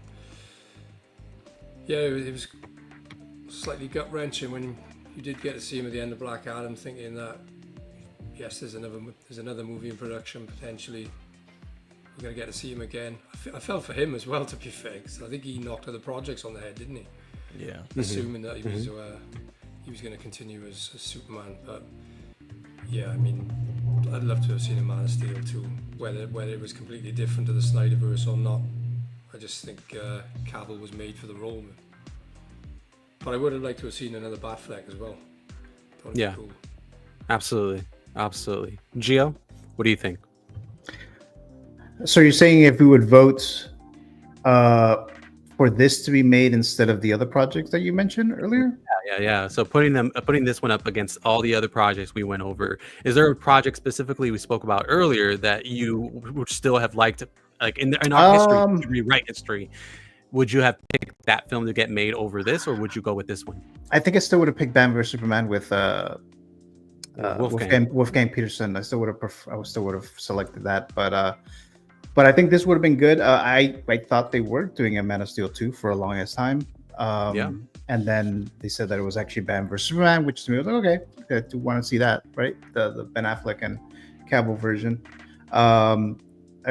yeah, it was slightly gut-wrenching when you did get to see him at the end of Black Adam, thinking that yes, there's another movie in production potentially. We're gonna get to see him again. I felt for him as well, to be fair, because I think he knocked other projects on the head, didn't he? Yeah. Assuming that he was going to continue as Superman, but yeah, I mean, I'd love to have seen a Man of Steel 2, whether it was completely different to the Snyderverse or not. I just think Cavill was made for the role. But I would have liked to have seen another Batfleck as well. That would Yeah. be cool. Absolutely. Absolutely. Gio, what do you think? So you're saying if we would vote for this to be made instead of the other projects that you mentioned earlier? Yeah. So putting this one up against all the other projects we went over, is there a project specifically we spoke about earlier that you would still have liked, like in our history, to rewrite history? Would you have picked that film to get made over this, or would you go with this one? I think I still would have picked Batman vs Superman with Wolfgang. Wolfgang Peterson. I still would have selected that, but I think this would have been good. I thought they were doing a Man of Steel 2 for a longest time. And then they said that it was actually Batman vs Superman, which to me was like, okay, I do want to see that, right? The Ben Affleck and Cavill version.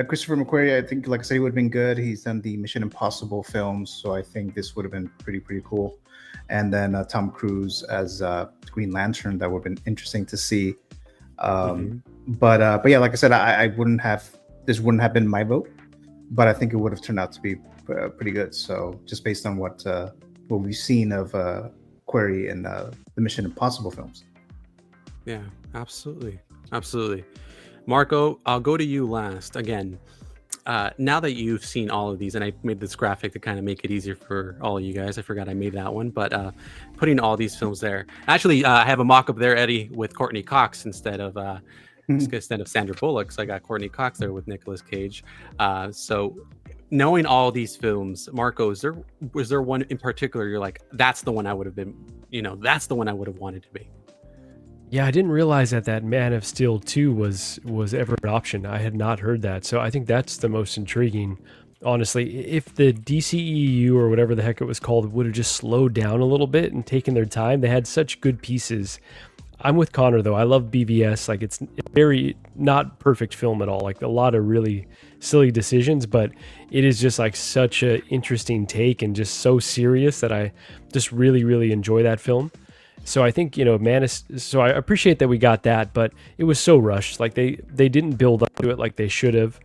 Christopher McQuarrie, I think, like I said, he would have been good. He's done the Mission Impossible films, so I think this would have been pretty cool. And then Tom Cruise as Green Lantern, that would have been interesting to see. But yeah, like I said, I wouldn't have. This wouldn't have been my vote, but I think it would have turned out to be pretty good. So just based on what we've seen of Query in the Mission Impossible films. Yeah, absolutely. Marco, I'll go to you last. Again, now that you've seen all of these, and I made this graphic to kind of make it easier for all of you guys. I forgot I made that one, but putting all these films there. Actually, I have a mock-up there, Eddie, with Courtney Cox instead of Sandra Bullock. So I got Courtney Cox there with Nicolas Cage. So knowing all these films, Marco, was there one in particular you're like, that's the one I would have been, that's the one I would have wanted to be? Yeah, I didn't realize that Man of Steel 2 was ever an option. I had not heard that. So I think that's the most intriguing. Honestly, if the DCEU or whatever the heck it was called would have just slowed down a little bit and taken their time, they had such good pieces. I'm with Connor though. I love BVS. Like it's very not perfect film at all. Like a lot of really silly decisions, but it is just like such an interesting take and just so serious that I just really enjoy that film. So I think, so I appreciate that we got that, but it was so rushed. Like they didn't build up to it like they should have.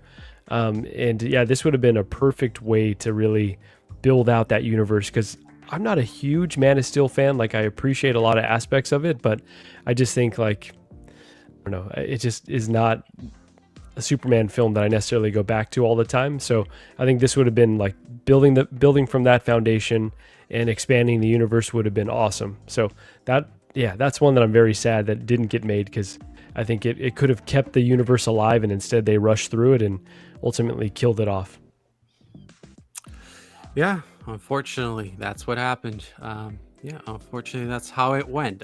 And yeah, this would have been a perfect way to really build out that universe, because I'm not a huge Man of Steel fan. Like I appreciate a lot of aspects of it, but I just think like, I don't know, it just is not a Superman film that I necessarily go back to all the time. So I think this would have been like building from that foundation and expanding the universe would have been awesome. So that's one that I'm very sad that didn't get made, because I think it could have kept the universe alive, and instead they rushed through it and ultimately killed it off. Yeah, unfortunately, that's what happened. Unfortunately, that's how it went.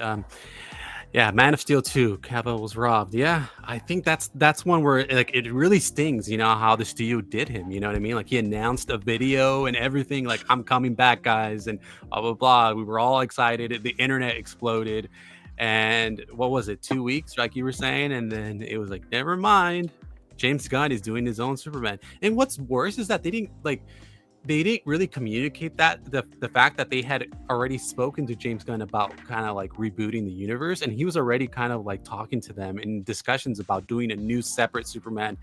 Man of Steel 2, Cavill was robbed. Yeah, I think that's one where like it really stings, how the studio did him. You know what I mean? Like he announced a video and everything, like I'm coming back, guys, and blah blah blah. We were all excited. The internet exploded, and what was it? 2 weeks, like you were saying, and then it was like, never mind. James Gunn is doing his own Superman. And what's worse is that they didn't really communicate that the fact that they had already spoken to James Gunn about kind of like rebooting the universe, and he was already kind of like talking to them in discussions about doing a new separate Superman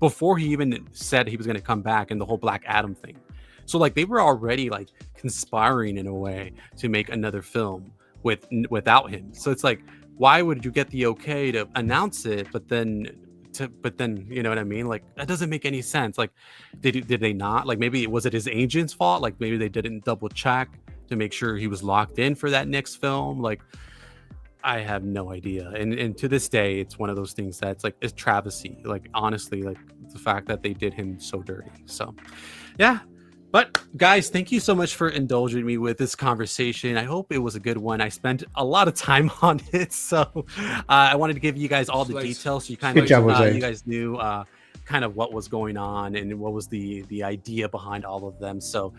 before he even said he was going to come back, and the whole Black Adam thing. So like they were already like conspiring in a way to make another film without him. So it's like, why would you get the okay to announce it, but then you know what I mean? Like that doesn't make any sense. Like did they not, like maybe was it his agent's fault? Like maybe they didn't double check to make sure he was locked in for that next film. Like I have no idea. And to this day, it's one of those things that's like a travesty. Like honestly, like the fact that they did him so dirty. So yeah. But guys, thank you so much for indulging me with this conversation. I hope it was a good one. I spent a lot of time on it, so I wanted to give you guys all the details, so you kind of you guys knew kind of what was going on and what was the idea behind all of them. So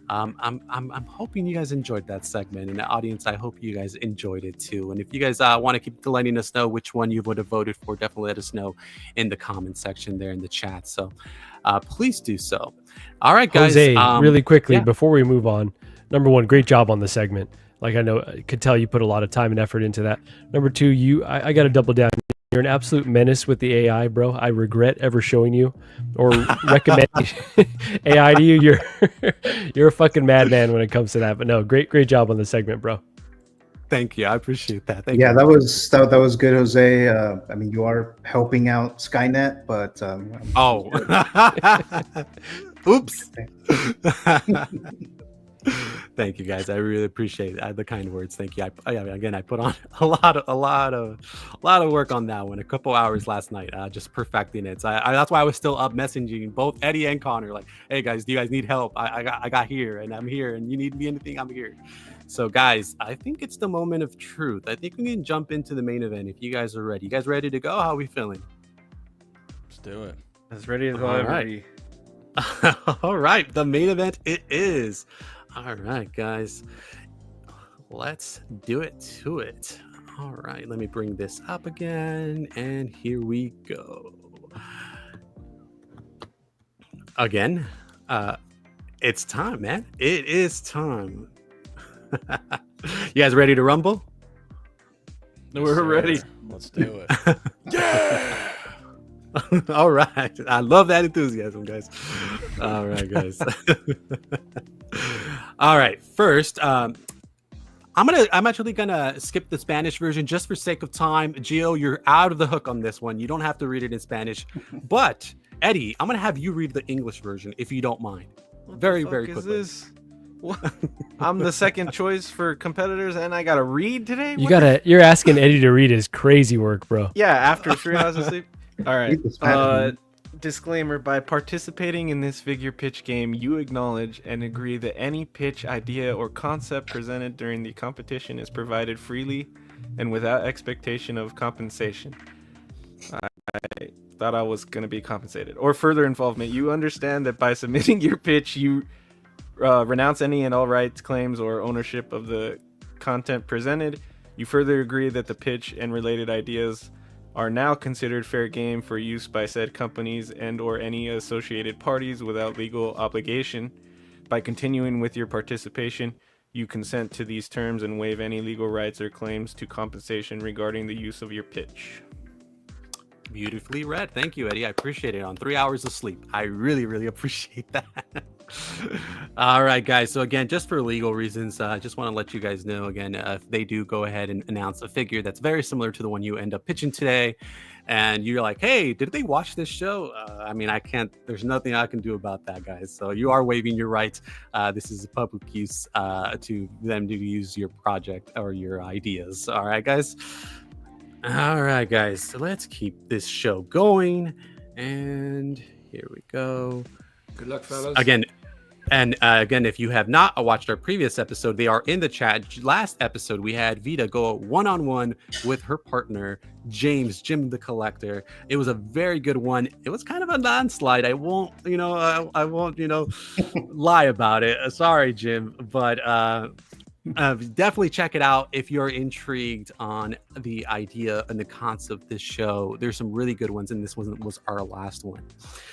I'm hoping you guys enjoyed that segment, and the audience, I hope you guys enjoyed it too. And if you guys want to keep letting us know which one you would have voted for, definitely let us know in the comment section there in the chat. So please do so. All right, guys. Jose, really quickly before we move on, number one, great job on the segment. Like I could tell you put a lot of time and effort into that. Number two, I got to double down. You're an absolute menace with the AI, bro. I regret ever showing you or recommending AI to you. You're a fucking madman when it comes to that. But no, great job on the segment, bro. Thank you. I appreciate that. Thank Yeah, you. that was good, Jose. I mean, you are helping out Skynet, but Oh. Oops. Thank you, guys. I really appreciate the kind words. Thank you. I put on a lot of work on that one. A couple hours last night, just perfecting it. So that's why I was still up messaging both Eddie and Connor, like, "Hey guys, do you guys need help? I got here, and I'm here, and you need me anything, I'm here." So guys, I think it's the moment of truth. I think we can jump into the main event if you guys are ready. You guys ready to go? How are we feeling? Let's do it. As ready as I'll All ever right. be. All right, the main event it is. All right, guys, let's do it to it. All right, let me bring this up again, and here we go. Again, it's time, man. It is time. You guys ready to rumble? We're Sir, ready. Let's do it. Yeah. All right. I love that enthusiasm, guys. All right, guys. All right. First, I'm actually gonna skip the Spanish version just for sake of time. Gio, you're out of the hook on this one. You don't have to read it in Spanish. But Eddie, I'm gonna have you read the English version if you don't mind. Very quickly. What? I'm the second choice for competitors, and I gotta read today. You're asking Eddie to read his crazy work, bro. Yeah, after 3 hours of sleep. All right. Read the Spanish, Disclaimer: by participating in this figure pitch game, you acknowledge and agree that any pitch, idea, or concept presented during the competition is provided freely and without expectation of compensation. I thought I was going to be compensated. Or further involvement. You understand that by submitting your pitch, you renounce any and all rights, claims, or ownership of the content presented. You further agree that the pitch and related ideas are now considered fair game for use by said companies and or any associated parties without legal obligation. By continuing with your participation, you consent to these terms and waive any legal rights or claims to compensation regarding the use of your pitch. Beautifully read. Thank you, Eddie. I appreciate it. On 3 hours of sleep. I really appreciate that. All right, guys. So again, just for legal reasons, I just want to let you guys know again, if they do go ahead and announce a figure that's very similar to the one you end up pitching today, and you're like, hey, did they watch this show? I mean, I can't, there's nothing I can do about that, guys. So you are waiving your rights. This is a public use to them to use your project or your ideas. All right, guys. All right, guys. So let's keep this show going. And here we go. Good luck, fellas. Again, if you have not watched our previous episode, they are in the chat. Last episode, we had Vita go one-on-one with her partner, Jim the Collector. It was a very good one. It was kind of a landslide. I won't, lie about it. Sorry, Jim, but definitely check it out if you're intrigued on the idea and the concept of this show. There's some really good ones, and this one was our last one.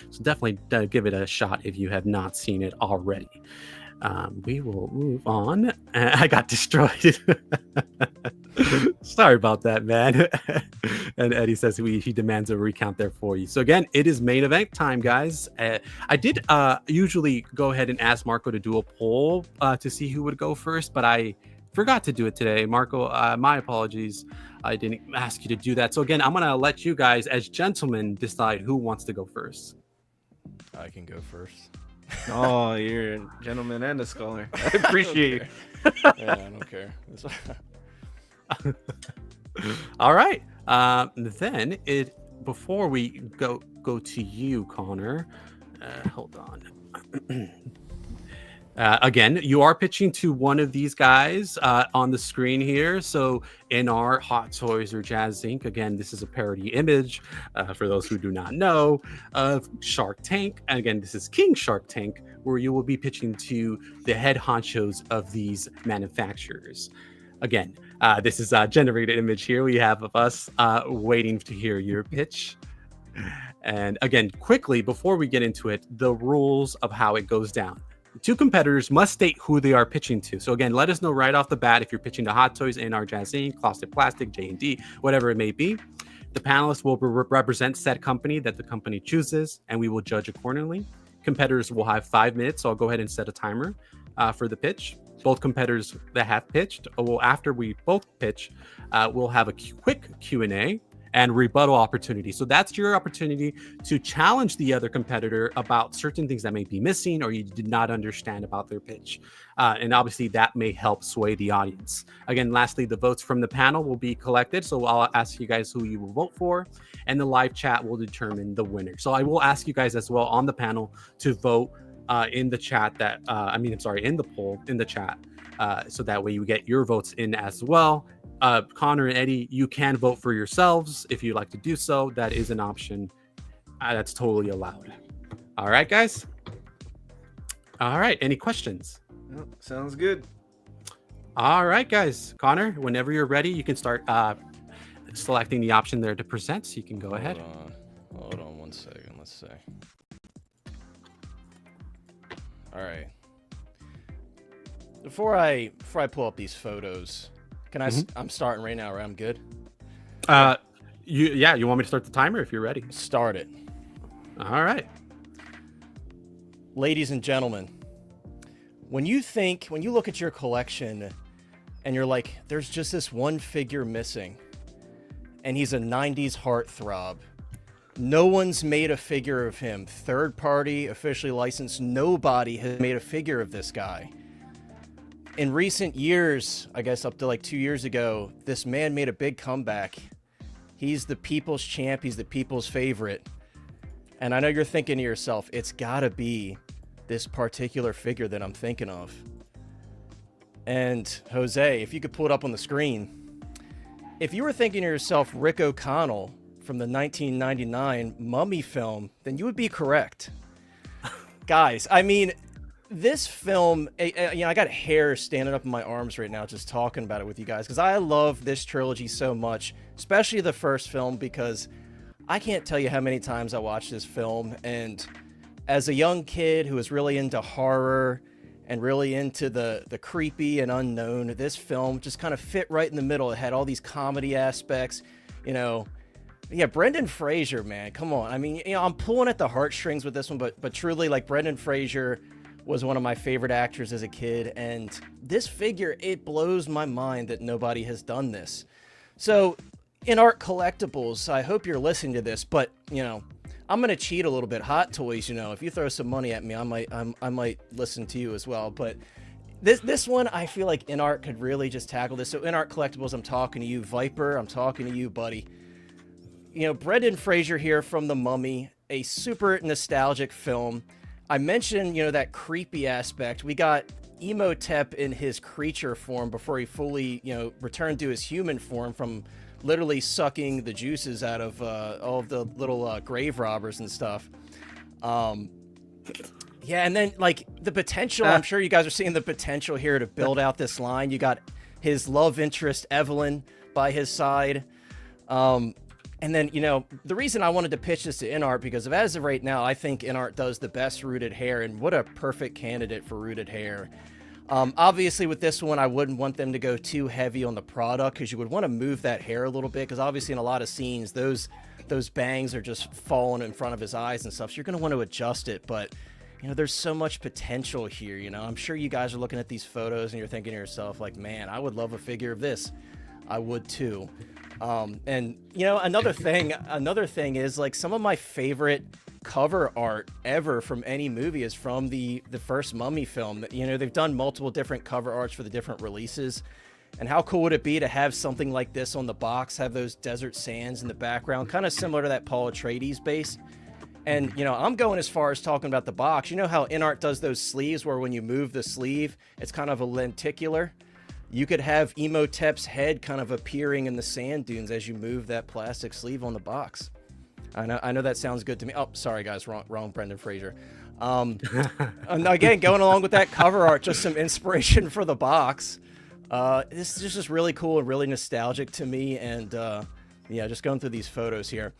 So definitely give it a shot if you have not seen it already. We will move on. I got destroyed. Sorry about that, man. And Eddie says he demands a recount there for you. So again, it is main event time, guys. I did usually go ahead and ask Marco to do a poll to see who would go first, but I forgot to do it today. Marco, my apologies. I didn't ask you to do that. So again, I'm going to let you guys as gentlemen decide who wants to go first. I can go first. Oh, you're a gentleman and a scholar. I appreciate you. Yeah, I don't care. All right. Then before we go to you, Connor. Hold on. Again, you are pitching to one of these guys on the screen here. So in our Hot Toys or Jazz Inc., again, this is a parody image for those who do not know of Shark Tank. And again, this is King Shark Tank, where you will be pitching to the head honchos of these manufacturers. Again, this is a generated image here we have of us waiting to hear your pitch. And again, quickly, before we get into it, the rules of how it goes down. The two competitors must state who they are pitching to. So again, let us know right off the bat if you're pitching to Hot Toys, NR Jazz Inc., Closet Plastic, J&D, whatever it may be. The panelists will represent said company that the company chooses, and we will judge accordingly. Competitors will have 5 minutes, so I'll go ahead and set a timer for the pitch. Both competitors that have pitched, well, after we both pitch, we'll have a quick Q&A and rebuttal opportunity. So that's your opportunity to challenge the other competitor about certain things that may be missing or you did not understand about their pitch. And obviously that may help sway the audience. Again, lastly, the votes from the panel will be collected. So I'll ask you guys who you will vote for, and the live chat will determine the winner. So I will ask you guys as well on the panel to vote in the chat that, in the poll, in the chat. So that way you get your votes in as well. Connor and Eddie, you can vote for yourselves if you'd like to do so. That is an option. That's totally allowed. All right, guys. All right. Any questions? Oh, sounds good. All right, guys. Connor, whenever you're ready, you can start selecting the option there to present. So you can go ahead. Hold on 1 second. Let's see. All right. Before I pull up these photos, can I? I'm starting right now, right? I'm good. You want me to start the timer if you're ready? Start it. All right. Ladies and gentlemen, when you look at your collection and you're like, there's just this one figure missing, and he's a 90s heartthrob. No one's made a figure of him. Third party, officially licensed, nobody has made a figure of this guy. In recent years, I guess up to like 2 years ago, this man made a big comeback. He's the people's champ. He's the people's favorite. And I know you're thinking to yourself, it's gotta be this particular figure that I'm thinking of. And Jose, if you could pull it up on the screen. If you were thinking to yourself, Rick O'Connell from the 1999 Mummy film, then you would be correct. Guys, I mean, this film, I got hair standing up in my arms right now just talking about it with you guys, because I love this trilogy so much, especially the first film, because I can't tell you how many times I watched this film, and as a young kid who was really into horror and really into the creepy and unknown, this film just kind of fit right in the middle. It had all these comedy aspects, Yeah, Brendan Fraser, man, come on. I mean, I'm pulling at the heartstrings with this one, but truly, like, Brendan Fraser was one of my favorite actors as a kid, and this figure, it blows my mind that nobody has done this. So, in Art Collectibles, I hope you're listening to this, but, I'm gonna cheat a little bit. Hot Toys, if you throw some money at me, I might listen to you as well. But this one, I feel like In Art could really just tackle this. So In Art Collectibles, I'm talking to you. Viper, I'm talking to you, buddy. Brendan Fraser here from The Mummy, a super nostalgic film. I mentioned, that creepy aspect. We got Imhotep in his creature form before he fully, returned to his human form from literally sucking the juices out of all of the little grave robbers and stuff. Yeah, and then, like, the potential, I'm sure you guys are seeing the potential here to build out this line. You got his love interest, Evelyn, by his side. And then, the reason I wanted to pitch this to InArt, because as of right now, I think InArt does the best rooted hair, and what a perfect candidate for rooted hair. Obviously, with this one, I wouldn't want them to go too heavy on the product, because you would want to move that hair a little bit, because obviously in a lot of scenes, those bangs are just falling in front of his eyes and stuff, so you're going to want to adjust it, but, there's so much potential here, I'm sure you guys are looking at these photos, and you're thinking to yourself, like, man, I would love a figure of this. I would too. And another thing is, like, some of my favorite cover art ever from any movie is from the first Mummy film. They've done multiple different cover arts for the different releases, and how cool would it be to have something like this on the box, have those desert sands in the background, kind of similar to that Paul Atreides base. And I'm going as far as talking about the box. How InArt does those sleeves where when you move the sleeve, it's kind of a lenticular. You could have Imhotep's head kind of appearing in the sand dunes as you move that plastic sleeve on the box. I know that sounds good to me. Oh, sorry guys, wrong Brendan Fraser. And again, going along with that cover art, just some inspiration for the box. This is just really cool and really nostalgic to me. And yeah, just going through these photos here.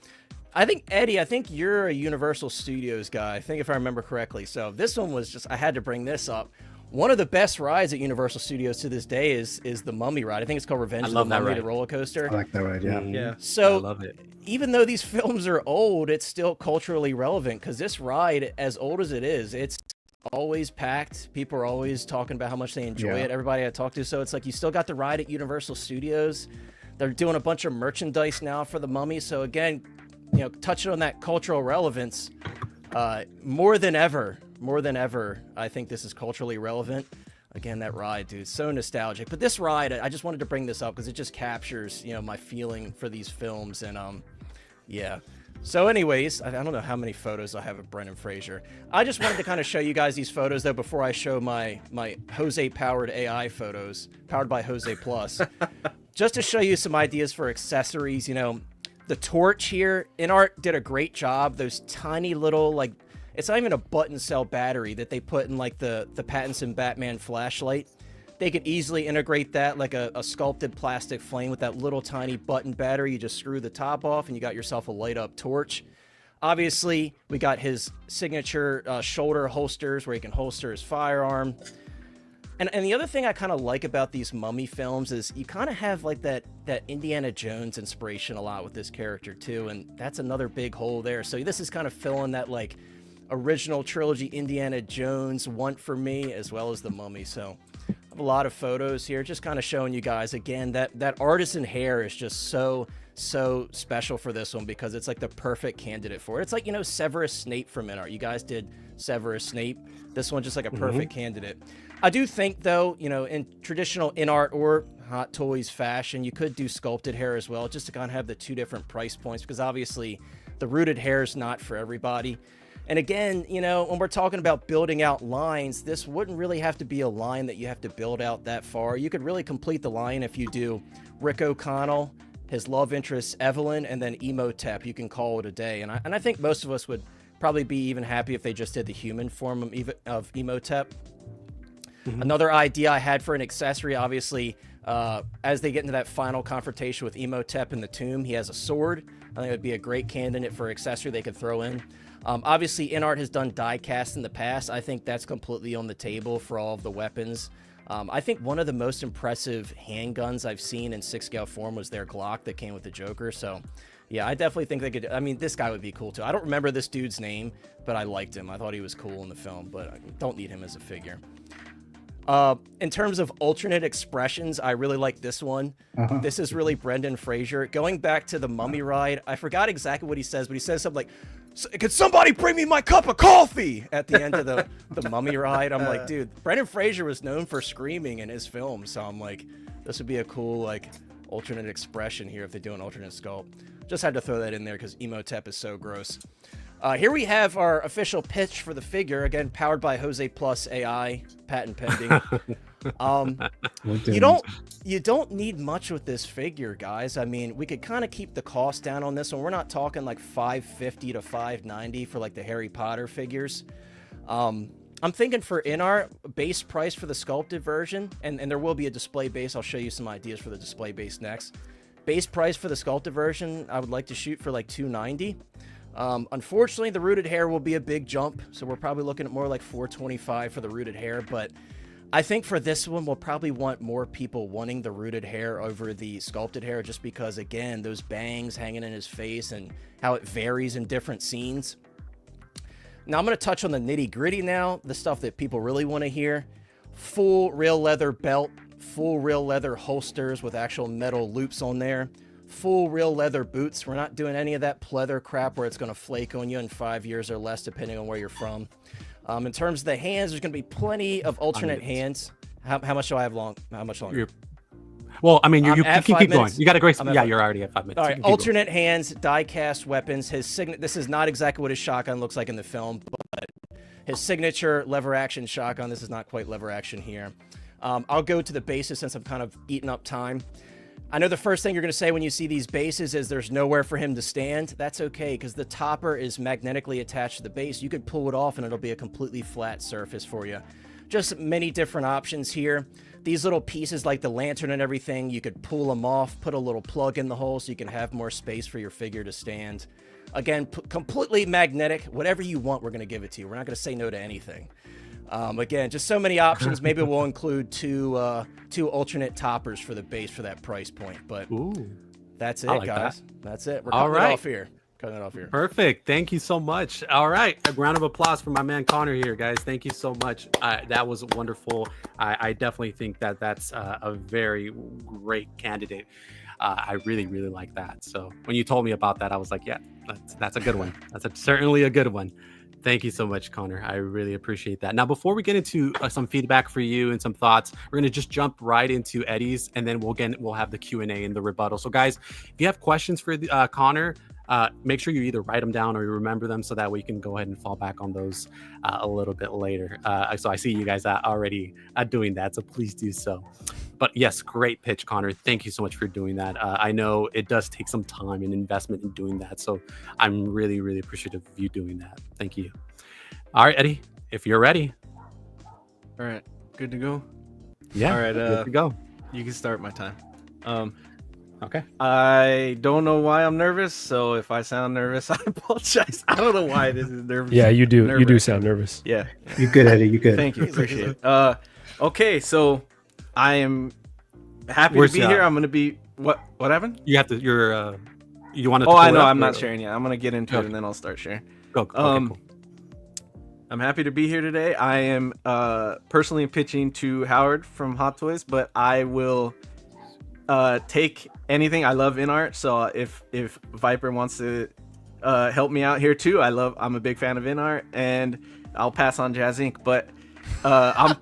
I think, Eddie, you're a Universal Studios guy, if I remember correctly. So this one was just, I had to bring this up. One of the best rides at Universal Studios to this day is the Mummy ride. I think it's called Revenge of the love that Mummy, ride. the roller coaster. I like that ride. Yeah. Yeah. I So love it. even though these films are old, it's still culturally relevant because this ride, as old as it is, it's always packed. People are always talking about how much they enjoy Yeah. it. Everybody I talk to. So it's like you still got the ride at Universal Studios. They're doing a bunch of merchandise now for the Mummy. So again, you know, touching on that cultural relevance, more than ever, I think this is culturally relevant. Again, that ride, dude, so nostalgic. But this ride, I just wanted to bring this up because it just captures, you know, my feeling for these films. And yeah. So anyways, I don't know how many photos I have of Brendan Fraser. I just wanted to kind of show you guys these photos, though, before I show my Jose-powered AI photos, powered by Jose Plus, just to show you some ideas for accessories. You know, the torch here, InArt did a great job. Those tiny little, like, it's not even a button cell battery that they put in, like, the Pattinson Batman flashlight. They could easily integrate that like a sculpted plastic flame with that little tiny button battery. You just screw the top off and you got yourself a light up torch. Obviously, we got his signature shoulder holsters where he can holster his firearm. And the other thing I kind of like about these Mummy films is you kind of have like that Indiana Jones inspiration a lot with this character too. And that's another big hole there. So this is kind of filling that like original trilogy Indiana Jones want for me, as well as the Mummy. So I have a lot of photos here, just kind of showing you guys again that artisan hair is just so special for this one because it's like the perfect candidate for it. It's like, you know, Severus Snape from InArt. You guys did Severus Snape. This one's just like a perfect candidate. I do think though, you know, in traditional InArt or Hot Toys fashion, you could do sculpted hair as well, just to kind of have the two different price points, because obviously the rooted hair is not for everybody. And again, you know, when we're talking about building out lines, this wouldn't really have to be a line that you have to build out that far. You could really complete the line if you do Rick O'Connell, his love interest Evelyn, and then Emotep. You can call it a day. And I think most of us would probably be even happy if they just did the human form of Emotep. Another idea I had for an accessory, obviously, as they get into that final confrontation with Emotep in the tomb, he has a sword. I think it would be a great candidate for accessory they could throw in. Obviously, InArt has done die cast in the past. I think that's completely on the table for all of the weapons. I think one of the most impressive handguns I've seen in 6-scale form was their Glock that came with the Joker. So, yeah, I definitely think they could. I mean, this guy would be cool, too. I don't remember this dude's name, but I liked him. I thought he was cool in the film, but I don't need him as a figure. In terms of alternate expressions, I really like this one. This is really Brendan Fraser. Going back to the Mummy ride, I forgot exactly what he says, but he says something like, "Could somebody bring me my cup of coffee?" at the end of the Mummy ride. I'm like, dude, Brendan Fraser was known for screaming in his films, so I'm like, this would be a cool, like, alternate expression here if they do an alternate sculpt. Just had to throw that in there because Emotep is so gross. Here we have our official pitch for the figure, again powered by Jose Plus AI, patent pending. You don't need much with this figure, guys. I mean, we could kind of keep the cost down on this one. We're not talking like $550 to $590 for like the Harry Potter figures. I'm thinking for InArt, base price for the sculpted version, and there will be a display base. I'll show you some ideas for the display base next. Base price for the sculpted version, I would like to shoot for like $290. Unfortunately, the rooted hair will be a big jump, so we're probably looking at more like $425 for the rooted hair, but I think for this one, we'll probably want more people wanting the rooted hair over the sculpted hair, just because, again, those bangs hanging in his face and how it varies in different scenes. Now, I'm going to touch on the nitty-gritty now, the stuff that people really want to hear. Full real leather belt, full real leather holsters with actual metal loops on there. Full real leather boots. We're not doing any of that pleather crap where it's going to flake on you in 5 years or less, depending on where you're from. In terms of the hands, there's going to be plenty of alternate hands. How much do I have How much longer? Well, I mean, you can keep going. You got a great. Yeah, you're already at 5 minutes. All right, alternate hands, die-cast weapons. This is not exactly what his shotgun looks like in the film, but his signature lever-action shotgun. This is not quite lever-action here. I'll go to the bases since I'm kind of eating up time. I know the first thing you're going to say when you see these bases is there's nowhere for him to stand. That's okay, because the topper is magnetically attached to the base. You could pull it off and it'll be a completely flat surface for you. Just many different options here. These little pieces like the lantern and everything, you could pull them off, put a little plug in the hole so you can have more space for your figure to stand. Again, completely magnetic. Whatever you want, we're going to give it to you. We're not going to say no to anything. Again, just so many options. Maybe we'll include two alternate toppers for the base for that price point. But that's it, like guys. That's it. We're All cutting right. it off here. Cutting it off here. Perfect. Thank you so much. All right. A round of applause for my man Connor here, guys. Thank you so much. That was wonderful. I definitely think that that's a very great candidate. I really, really like that. So when you told me about that, I was like, yeah, that's a good one. Certainly a good one. Thank you so much, Connor. I really appreciate that. Now, before we get into some feedback for you and some thoughts, we're going to just jump right into Eddie's, and then we'll have the Q&A and the rebuttal. So, guys, if you have questions for Connor, make sure you either write them down or you remember them so that we can go ahead and fall back on those a little bit later. So I see you guys already doing that, so please do so. But yes, great pitch, Connor. Thank you so much for doing that. I know it does take some time and investment in doing that, so I'm really, really appreciative of you doing that. Thank you. All right, Eddie, if you're ready. All right, good to go. Yeah, all right, good to go. You can start my time. Okay. I don't know why I'm nervous, so if I sound nervous, I apologize. I don't know why this is nervous. Yeah, you do. You do sound nervous. Yeah. You good, Eddie? You good? Thank you. Appreciate it. Okay, so I am happy to be here. I'm gonna be what happened? You have to. You want to? Oh, I know. I'm not sharing yet. I'm gonna get into it and then I'll start sharing. Go. Okay, cool. I'm happy to be here today. I am personally pitching to Howard from Hot Toys, but I will take anything. I love in art, so if Viper wants to help me out here too, I'm a big fan of in art, and I'll pass on Jazz Inc. But I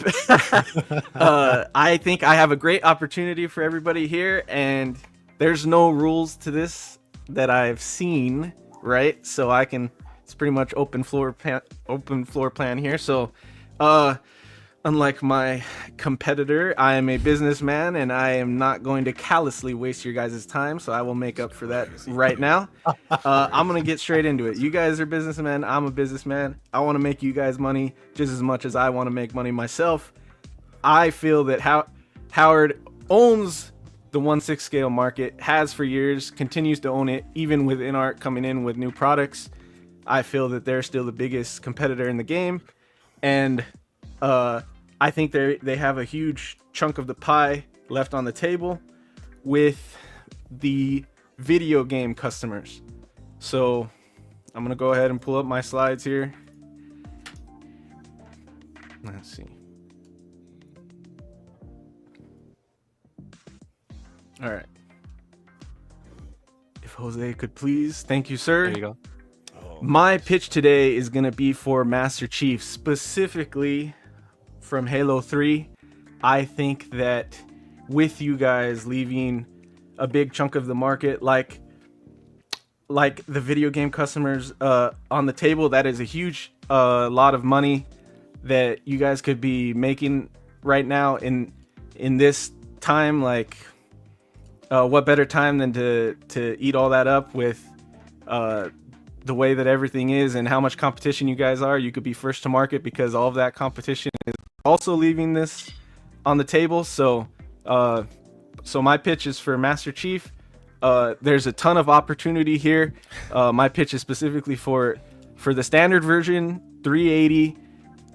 think I have a great opportunity for everybody here, and there's no rules to this that I've seen, right? So it's pretty much open floor plan here. So unlike my competitor, I am a businessman, and I am not going to callously waste your guys' time, so I will make up for that right now. I'm going to get straight into it. You guys are businessmen. I'm a businessman. I want to make you guys money just as much as I want to make money myself. I feel that Howard owns the 1/6 scale market, has for years, continues to own it, even with InArt coming in with new products. I feel that they're still the biggest competitor in the game, and I think they have a huge chunk of the pie left on the table with the video game customers. So I'm gonna go ahead and pull up my slides here. Let's see. All right. If Jose could please, thank you, sir. There you go. My pitch today is going to be for Master Chief, specifically from Halo 3. I think that with you guys leaving a big chunk of the market, like the video game customers on the table, that is a huge lot of money that you guys could be making right now in this time. Like, what better time than to eat all that up with the way that everything is and how much competition you guys are. You could be first to market because all of that competition is also leaving this on the table. So my pitch is for Master Chief. There's a ton of opportunity here. My pitch is specifically for the standard version, 380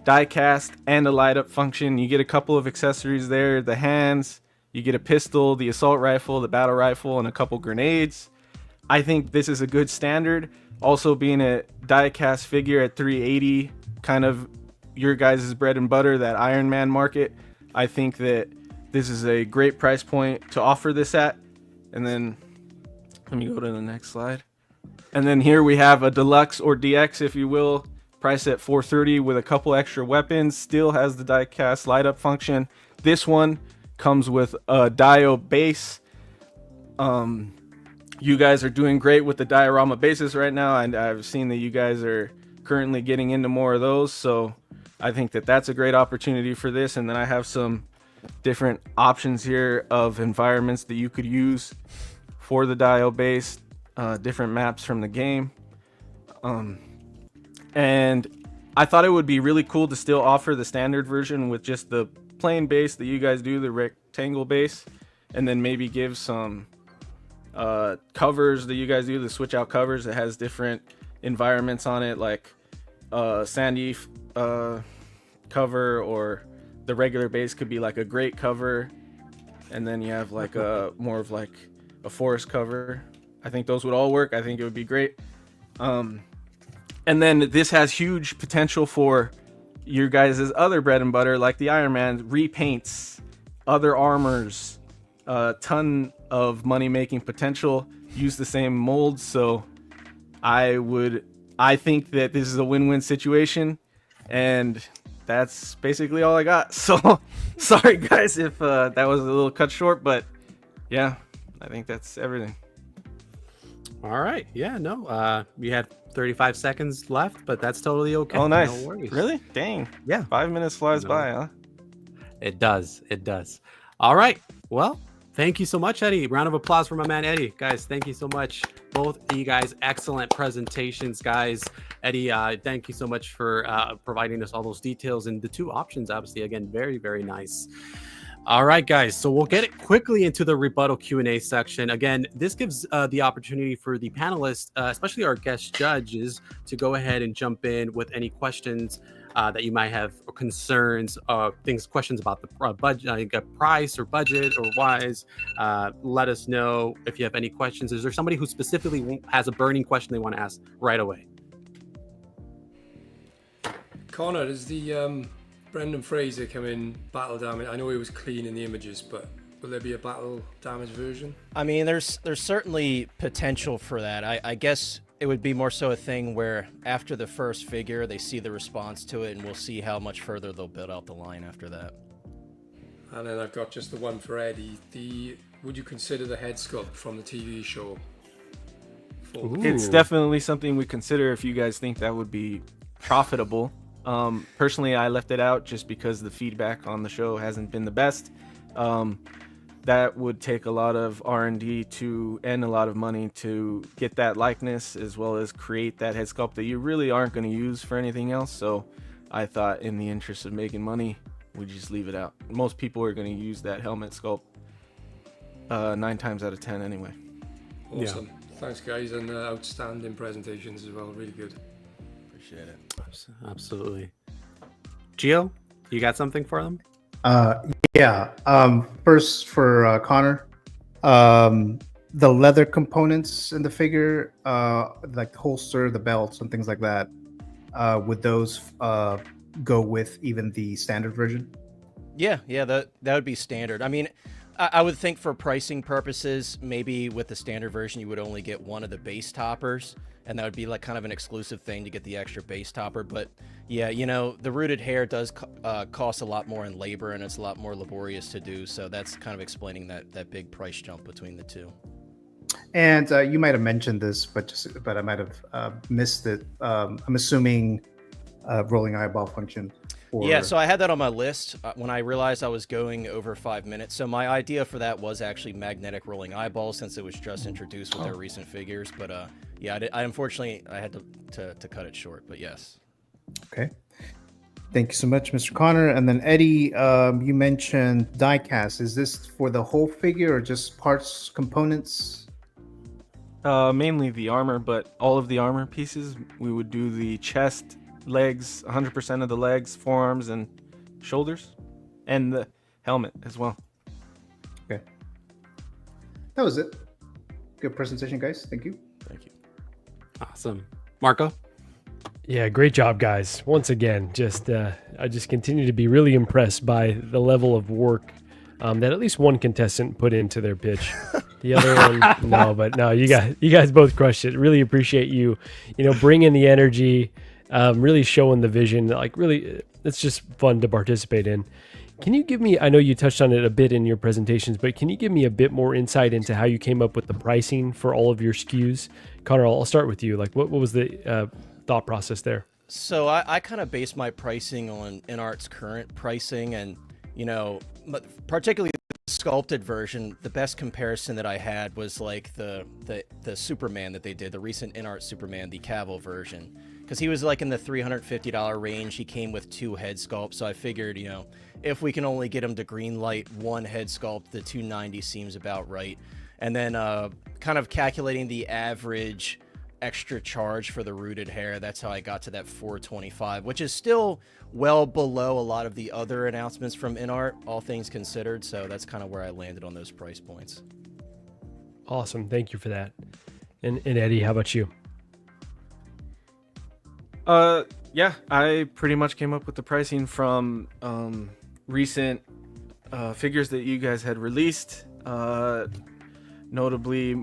die cast and a light up function. You get a couple of accessories there, the hands, you get a pistol, the assault rifle, the battle rifle, and a couple grenades. I think this is a good standard. Also, being a die-cast figure at 380, kind of your guys' bread and butter, that Iron Man market, I think that this is a great price point to offer this at. And then, let me go to the next slide. And then here we have a deluxe or DX, if you will, priced at $430 with a couple extra weapons. Still has the die-cast light-up function. This one comes with a Dio base. You guys are doing great with the diorama bases right now, and I've seen that you guys are currently getting into more of those, so I think that that's a great opportunity for this. And then I have some different options here of environments that you could use for the Dio base, different maps from the game. And I thought it would be really cool to still offer the standard version with just the plain base that you guys do, the rectangle base, and then maybe give some covers that you guys do, the switch out covers that has different environments on it, like sandy cover, or the regular base could be like a great cover, and then you have like a more of like a forest cover. I think those would all work. I think it would be great. And then this has huge potential for your guys' other bread and butter, like the Iron Man repaints, other armors, a ton of money making potential. Use the same molds, so I think that this is a win-win situation, and that's basically all I got. So sorry guys if that was a little cut short, but yeah, I think that's everything. All right. Yeah, no. You had 35 seconds left, but that's totally okay. Oh, nice. No worries. Really? Dang. Yeah. 5 minutes flies No. by, huh? It does. It does. All right. Well, thank you so much, Eddie. Round of applause for my man, Eddie. Guys, thank you so much. Both of you guys, excellent presentations, guys. Eddie, thank you so much for providing us all those details and the two options, obviously. Again, very, very nice. All right, guys. So we'll get it quickly into the rebuttal Q&A section. Again, this gives the opportunity for the panelists, especially our guest judges, to go ahead and jump in with any questions that you might have, or concerns, questions about the budget, price or budget or wise. Let us know if you have any questions. Is there somebody who specifically has a burning question they want to ask right away? Connor, does the Brendan Fraser come in battle damage? I know he was clean in the images, but will there be a battle damage version? I mean, there's certainly potential for that. I guess it would be more so a thing where after the first figure, they see the response to it, and we'll see how much further they'll build out the line after that. And then I've got just the one for Eddie. Would you consider the head sculpt from the TV show? It's definitely something we consider if you guys think that would be profitable. Personally, I left it out just because the feedback on the show hasn't been the best. That would take a lot of R&D and a lot of money to get that likeness, as well as create that head sculpt that you really aren't going to use for anything else. So I thought, in the interest of making money, we just leave it out. Most people are going to use that helmet sculpt 9 times out of 10 anyway. Awesome. Yeah. Thanks, guys, and outstanding presentations as well. Really good. Appreciate it. Absolutely. Gio, you got something for them? Yeah. First for Connor, the leather components in the figure, like the holster, the belts, and things like that, would those go with even the standard version? Yeah, that would be standard. I mean, I would think for pricing purposes, maybe with the standard version, you would only get one of the base toppers, and that would be like kind of an exclusive thing to get the extra base topper. But yeah, you know, the rooted hair does cost a lot more in labor, and it's a lot more laborious to do. So that's kind of explaining that big price jump between the two. And you might have mentioned this, but I might have missed it. I'm assuming rolling eyeball function. Yeah, so I had that on my list when I realized I was going over 5 minutes. So my idea for that was actually magnetic rolling eyeballs, since it was just introduced with their recent figures. But yeah, I unfortunately I had to cut it short. But yes. Okay. Thank you so much, Mr. Connor. And then Eddie, you mentioned diecast. Is this for the whole figure or just parts, components? Mainly the armor, but all of the armor pieces. We would do the chest, legs, 100% of the legs, forearms, and shoulders, and the helmet as well. Okay. That was it. Good presentation, guys. Thank you. Thank you. Awesome. Marco? Yeah, great job, guys. Once again, I just continue to be really impressed by the level of work that at least one contestant put into their pitch. The other one, you guys both crushed it. Really appreciate you bringing the energy, really showing the vision. Like, really, it's just fun to participate in. Can you give me, I know you touched on it a bit in your presentations, but can you give me a bit more insight into how you came up with the pricing for all of your SKUs? Connor, I'll start with you. Like, what was the thought process there? So I kind of base my pricing on InArt's current pricing, and particularly the sculpted version. The best comparison that I had was like the Superman that they did, the recent InArt Superman, the Cavill version, because he was like in the $350 range. He came with 2 head sculpts, so I figured, if we can only get him to green light 1 head sculpt, the $290 seems about right. And then kind of calculating the average extra charge for the rooted hair. That's how I got to that $425, which is still well below a lot of the other announcements from InArt, all things considered. So that's kind of where I landed on those price points. Awesome. Thank you for that. And Eddie, how about you? Yeah, I pretty much came up with the pricing from recent figures that you guys had released. Notably,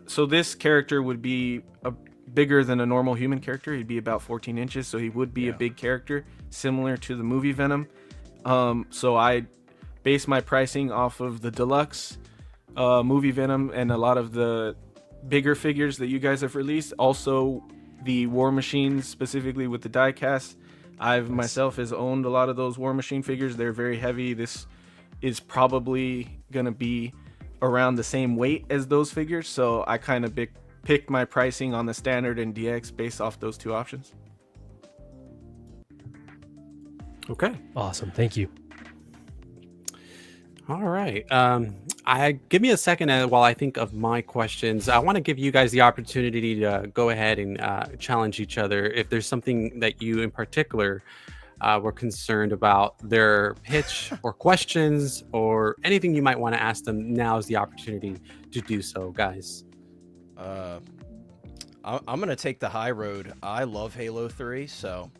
so this character would be bigger than a normal human character. He'd be about 14 inches, so he would be a big character, similar to the movie Venom. So I base my pricing off of the deluxe movie Venom and a lot of the bigger figures that you guys have released. Also, the War Machines, specifically with the diecast. I've myself has owned a lot of those War Machine figures. They're very heavy. This is probably going to be around the same weight as those figures. So I kind of picked my pricing on the standard and DX based off those two options. Okay. Awesome. Thank you. All right. Give me a second while I think of my questions. I want to give you guys the opportunity to go ahead and challenge each other. If there's something that you in particular were concerned about their pitch or questions or anything you might want to ask them, now is the opportunity to do so, guys. I'm going to take the high road. I love Halo 3, so...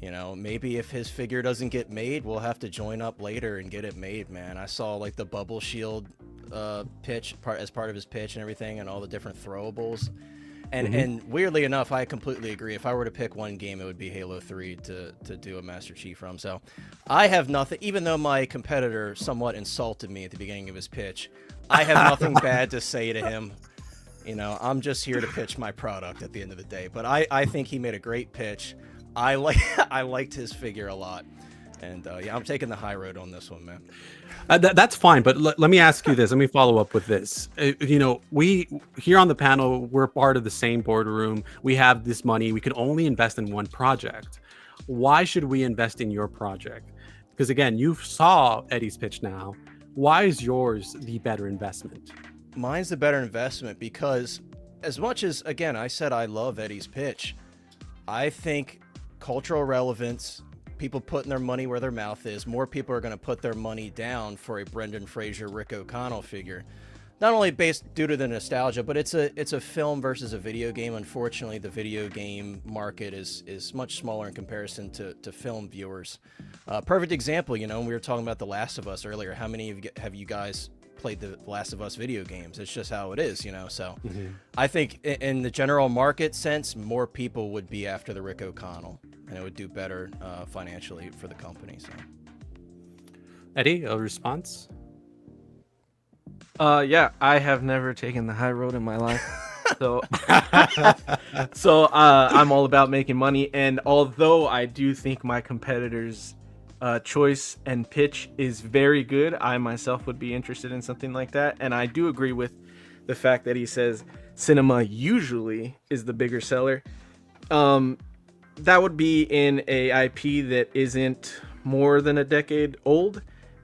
You know, maybe if his figure doesn't get made, we'll have to join up later and get it made, man. I saw like the bubble shield pitch as part of his pitch and everything, and all the different throwables. And weirdly enough, I completely agree. If I were to pick one game, it would be Halo 3 to do a Master Chief from. So I have nothing, even though my competitor somewhat insulted me at the beginning of his pitch, I have nothing bad to say to him. You know, I'm just here to pitch my product at the end of the day. But I think he made a great pitch. I liked his figure a lot, and yeah, I'm taking the high road on this one, man. That's fine, but let me ask you this. Let me follow up with this. You know, we here on the panel, we're part of the same boardroom. We have this money. We can only invest in one project. Why should we invest in your project? Because again, you saw Eddie's pitch now. Why is yours the better investment? Mine's the better investment because, as much as again I said I love Eddie's pitch, I think cultural relevance, people putting their money where their mouth is, more people are going to put their money down for a Brendan Fraser, Rick O'Connell figure. Not only based due to the nostalgia, but it's a film versus a video game. Unfortunately, the video game market is much smaller in comparison to film viewers. Perfect example, you know, when we were talking about The Last of Us earlier, how many have you guys played the Last of Us video games? It's just how it is, you know. So I think in the general market sense, more people would be after the Rick O'Connell, and it would do better financially for the company. So Eddie, a response? Yeah, I have never taken the high road in my life. So I'm all about making money, and although I do think my competitors choice and pitch is very good, I myself would be interested in something like that. And I do agree with the fact that he says cinema usually is the bigger seller. That would be in a IP that isn't more than a decade old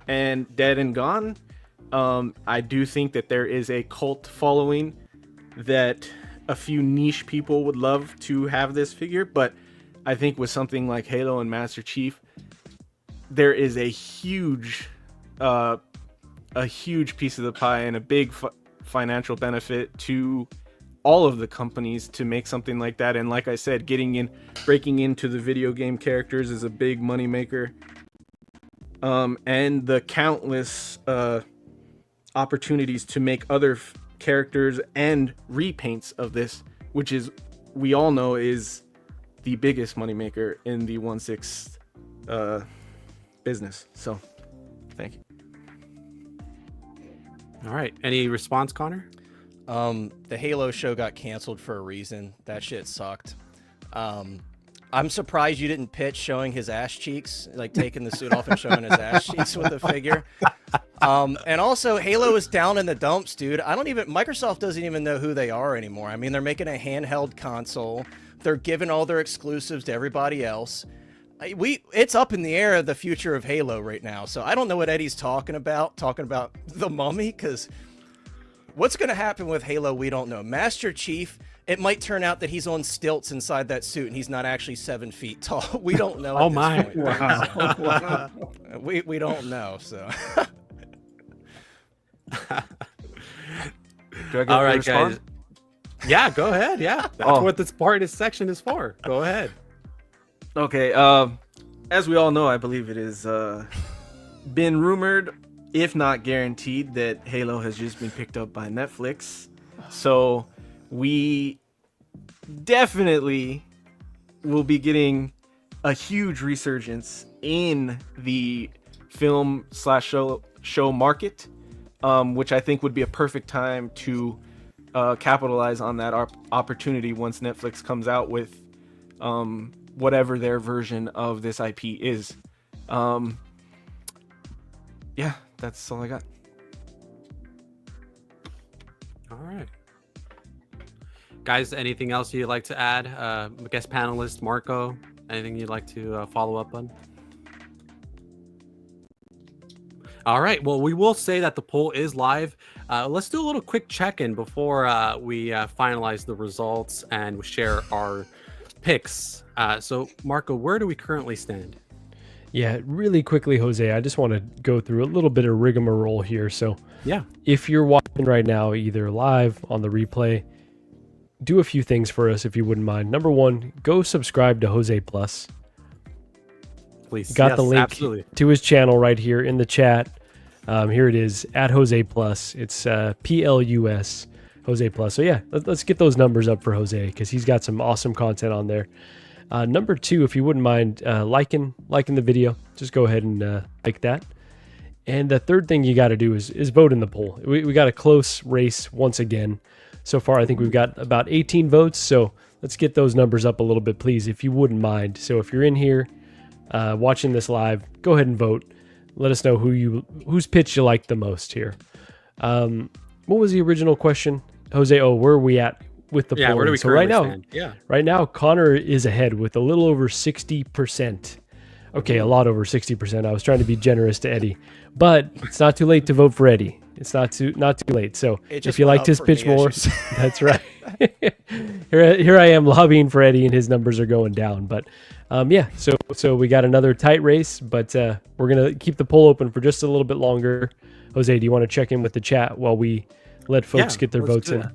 and dead and gone. I do think that there is a cult following that a few niche people would love to have this figure, but I think with something like Halo and Master Chief, there is a huge piece of the pie and a big financial benefit to all of the companies to make something like that. And like I said, breaking into the video game characters is a big moneymaker. And the countless opportunities to make other characters and repaints of this, which is, we all know, is the biggest moneymaker in the 1/6 business. So thank you. All right. Any response, Connor? The Halo show got canceled for a reason. That shit sucked. I'm surprised you didn't pitch showing his ass cheeks, like taking the suit off and showing his ass cheeks with the figure. And also, Halo is down in the dumps, dude. Microsoft doesn't even know who they are anymore. I mean, they're making a handheld console. They're giving all their exclusives to everybody else. It's up in the air of the future of Halo right now. So I don't know what Eddie's talking about the Mummy, because What's going to happen with Halo? We don't know. Master Chief, it might turn out that he's on stilts inside that suit and he's not actually 7 feet tall. We don't know. Oh, at this my. point. Wow. Wow. We don't know. So. Do I get All to right, respond? guys. Yeah, go ahead. Yeah, that's Oh. what this part, this section is for. Go ahead. Okay. As we all know, I believe it is been rumored, if not guaranteed, that Halo has just been picked up by Netflix. So we definitely will be getting a huge resurgence in the film/show market, which I think would be a perfect time to capitalize on that opportunity once Netflix comes out with whatever their version of this IP is. Yeah, that's all I got. All right. Guys, anything else you'd like to add? Guest panelist Marco, anything you'd like to follow up on? All right. Well, we will say that the poll is live. Let's do a little quick check-in before we finalize the results and share our picks. So, Marco, where do we currently stand? Yeah, really quickly, Jose, I just want to go through a little bit of rigmarole here. So, Yeah. if you're watching right now, either live on the replay, do a few things for us if you wouldn't mind. Number one, go subscribe to Jose Plus. Please. Got Yes, the link absolutely. to his channel right here in the chat. Here it is, at Jose Plus. It's PLUS, Jose Plus. So yeah, let's get those numbers up for Jose because he's got some awesome content on there. Number two, if you wouldn't mind liking the video, just go ahead and like that. And the third thing you got to do is vote in the poll. We got a close race once again. So far, I think we've got about 18 votes. So let's get those numbers up a little bit, please, if you wouldn't mind. So if you're in here watching this live, go ahead and vote. Let us know whose pitch you liked the most here. What was the original question, Jose? Oh, where are we at with the polling? Where do we So right currently now, stand? Yeah. right now, Connor is ahead with a little over 60%. Okay, a lot over 60%. I was trying to be generous to Eddie, but it's not too late to vote for Eddie. It's not too late. So It just if you went liked up his for pitch me, I more, should say. that's right. Here I am lobbying for Eddie, and his numbers are going down. But yeah, so we got another tight race, but we're gonna keep the poll open for just a little bit longer. Jose, do you want to check in with the chat while we let folks get their let's votes do in? that.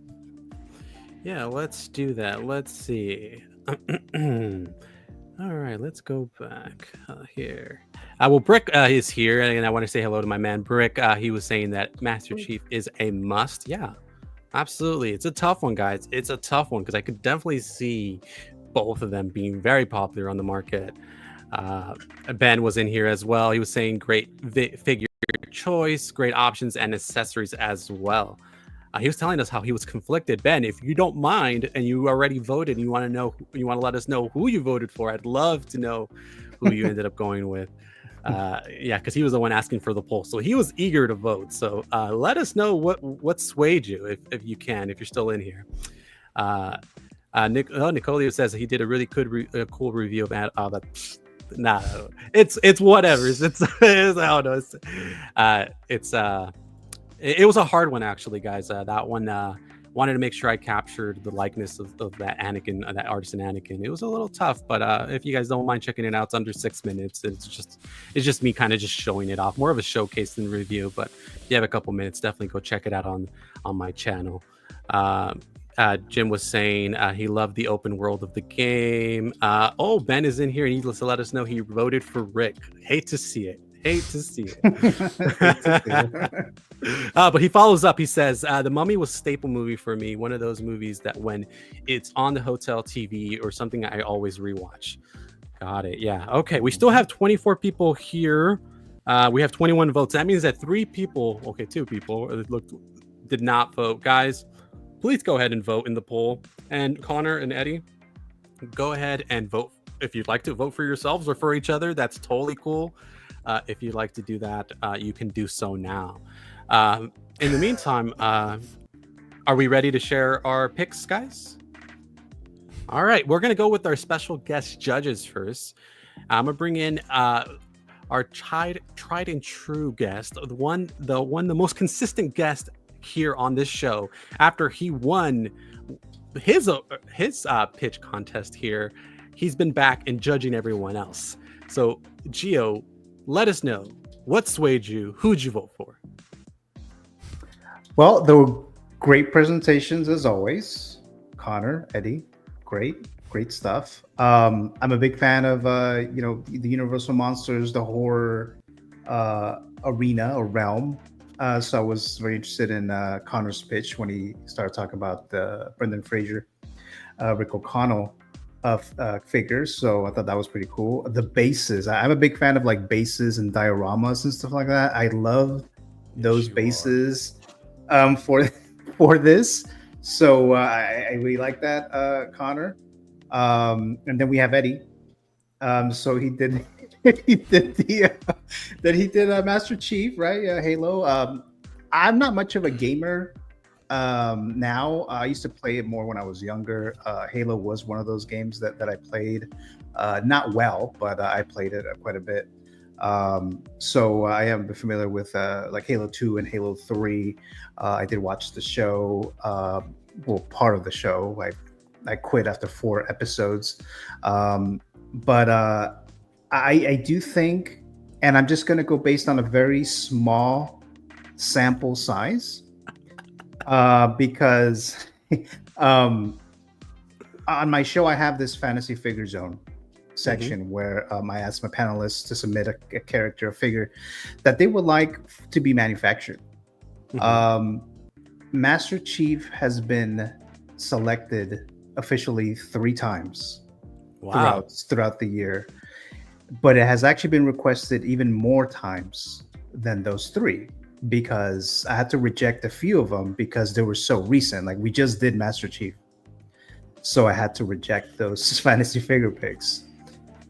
Yeah, let's do that. Let's see. All right, let's go back here. Well, Brick is here, and I want to say hello to my man Brick. He was saying that Master Chief is a must. Yeah, absolutely. It's a tough one, guys. It's a tough one because I could definitely see both of them being very popular on the market. Ben was in here as well. He was saying great figure choice, great options, and accessories as well. He was telling us how he was conflicted. Ben, if you don't mind, and you already voted, and you want to let us know who you voted for, I'd love to know who you ended up going with. Yeah, because he was the one asking for the poll, so he was eager to vote. So let us know what swayed you, if you can, if you're still in here. Nicolio says he did a really good, cool review of that. Nah, it's whatever. It's I don't know. It was a hard one, actually, guys. That one wanted to make sure I captured the likeness of that Anakin, that artisan Anakin. It was a little tough, but if you guys don't mind checking it out, it's under 6 minutes. It's just me kind of just showing it off, more of a showcase than review. But if you have a couple minutes, definitely go check it out on my channel. Jim was saying he loved the open world of the game. Ben is in here, and he let us know he voted for Rick. Hate to see it. But he follows up. He says, The Mummy was a staple movie for me. One of those movies that when it's on the hotel TV or something, I always rewatch. Got it. Yeah. Okay. We still have 24 people here. We have 21 votes. That means that 2 people did not vote. Guys, please go ahead and vote in the poll. And Connor and Eddie, go ahead and vote. If you'd like to vote for yourselves or for each other, that's totally cool. If you'd like to do that, you can do so now. In the meantime, are we ready to share our picks, guys? All right, we're going to go with our special guest judges first. I'm going to bring in our tried and true guest, the most consistent guest here on this show after he won his pitch contest here. He's been back and judging everyone else. So, Gio, let us know what swayed you. Who'd you vote for? Well, there were great presentations as always. Connor, Eddie, great stuff. I'm a big fan of the Universal Monsters, the horror arena or realm. So I was very interested in Connor's pitch when he started talking about the Brendan Fraser, Rick O'Connell figures. So I thought that was pretty cool. The bases, I'm a big fan of like bases and dioramas and stuff like that. I love those bases for this. So I really like that, Connor. And then we have Eddie. So he did Master Chief, right? Halo. I'm not much of a gamer now. I used to play it more when I was younger. Halo was one of those games that I played, not well, but I played it quite a bit. So I am familiar with like Halo 2 and Halo 3. I did watch the show, part of the show. I quit after 4 episodes. But I do think, and I'm just going to go based on a very small sample size, because on my show, I have this fantasy figure zone section where I ask my panelists to submit a character, a figure that they would like to be manufactured. Master Chief has been selected officially 3 times throughout the year, but it has actually been requested even more times than those 3, because I had to reject a few of them because they were so recent. Like we just did Master Chief, so I had to reject those fantasy figure picks.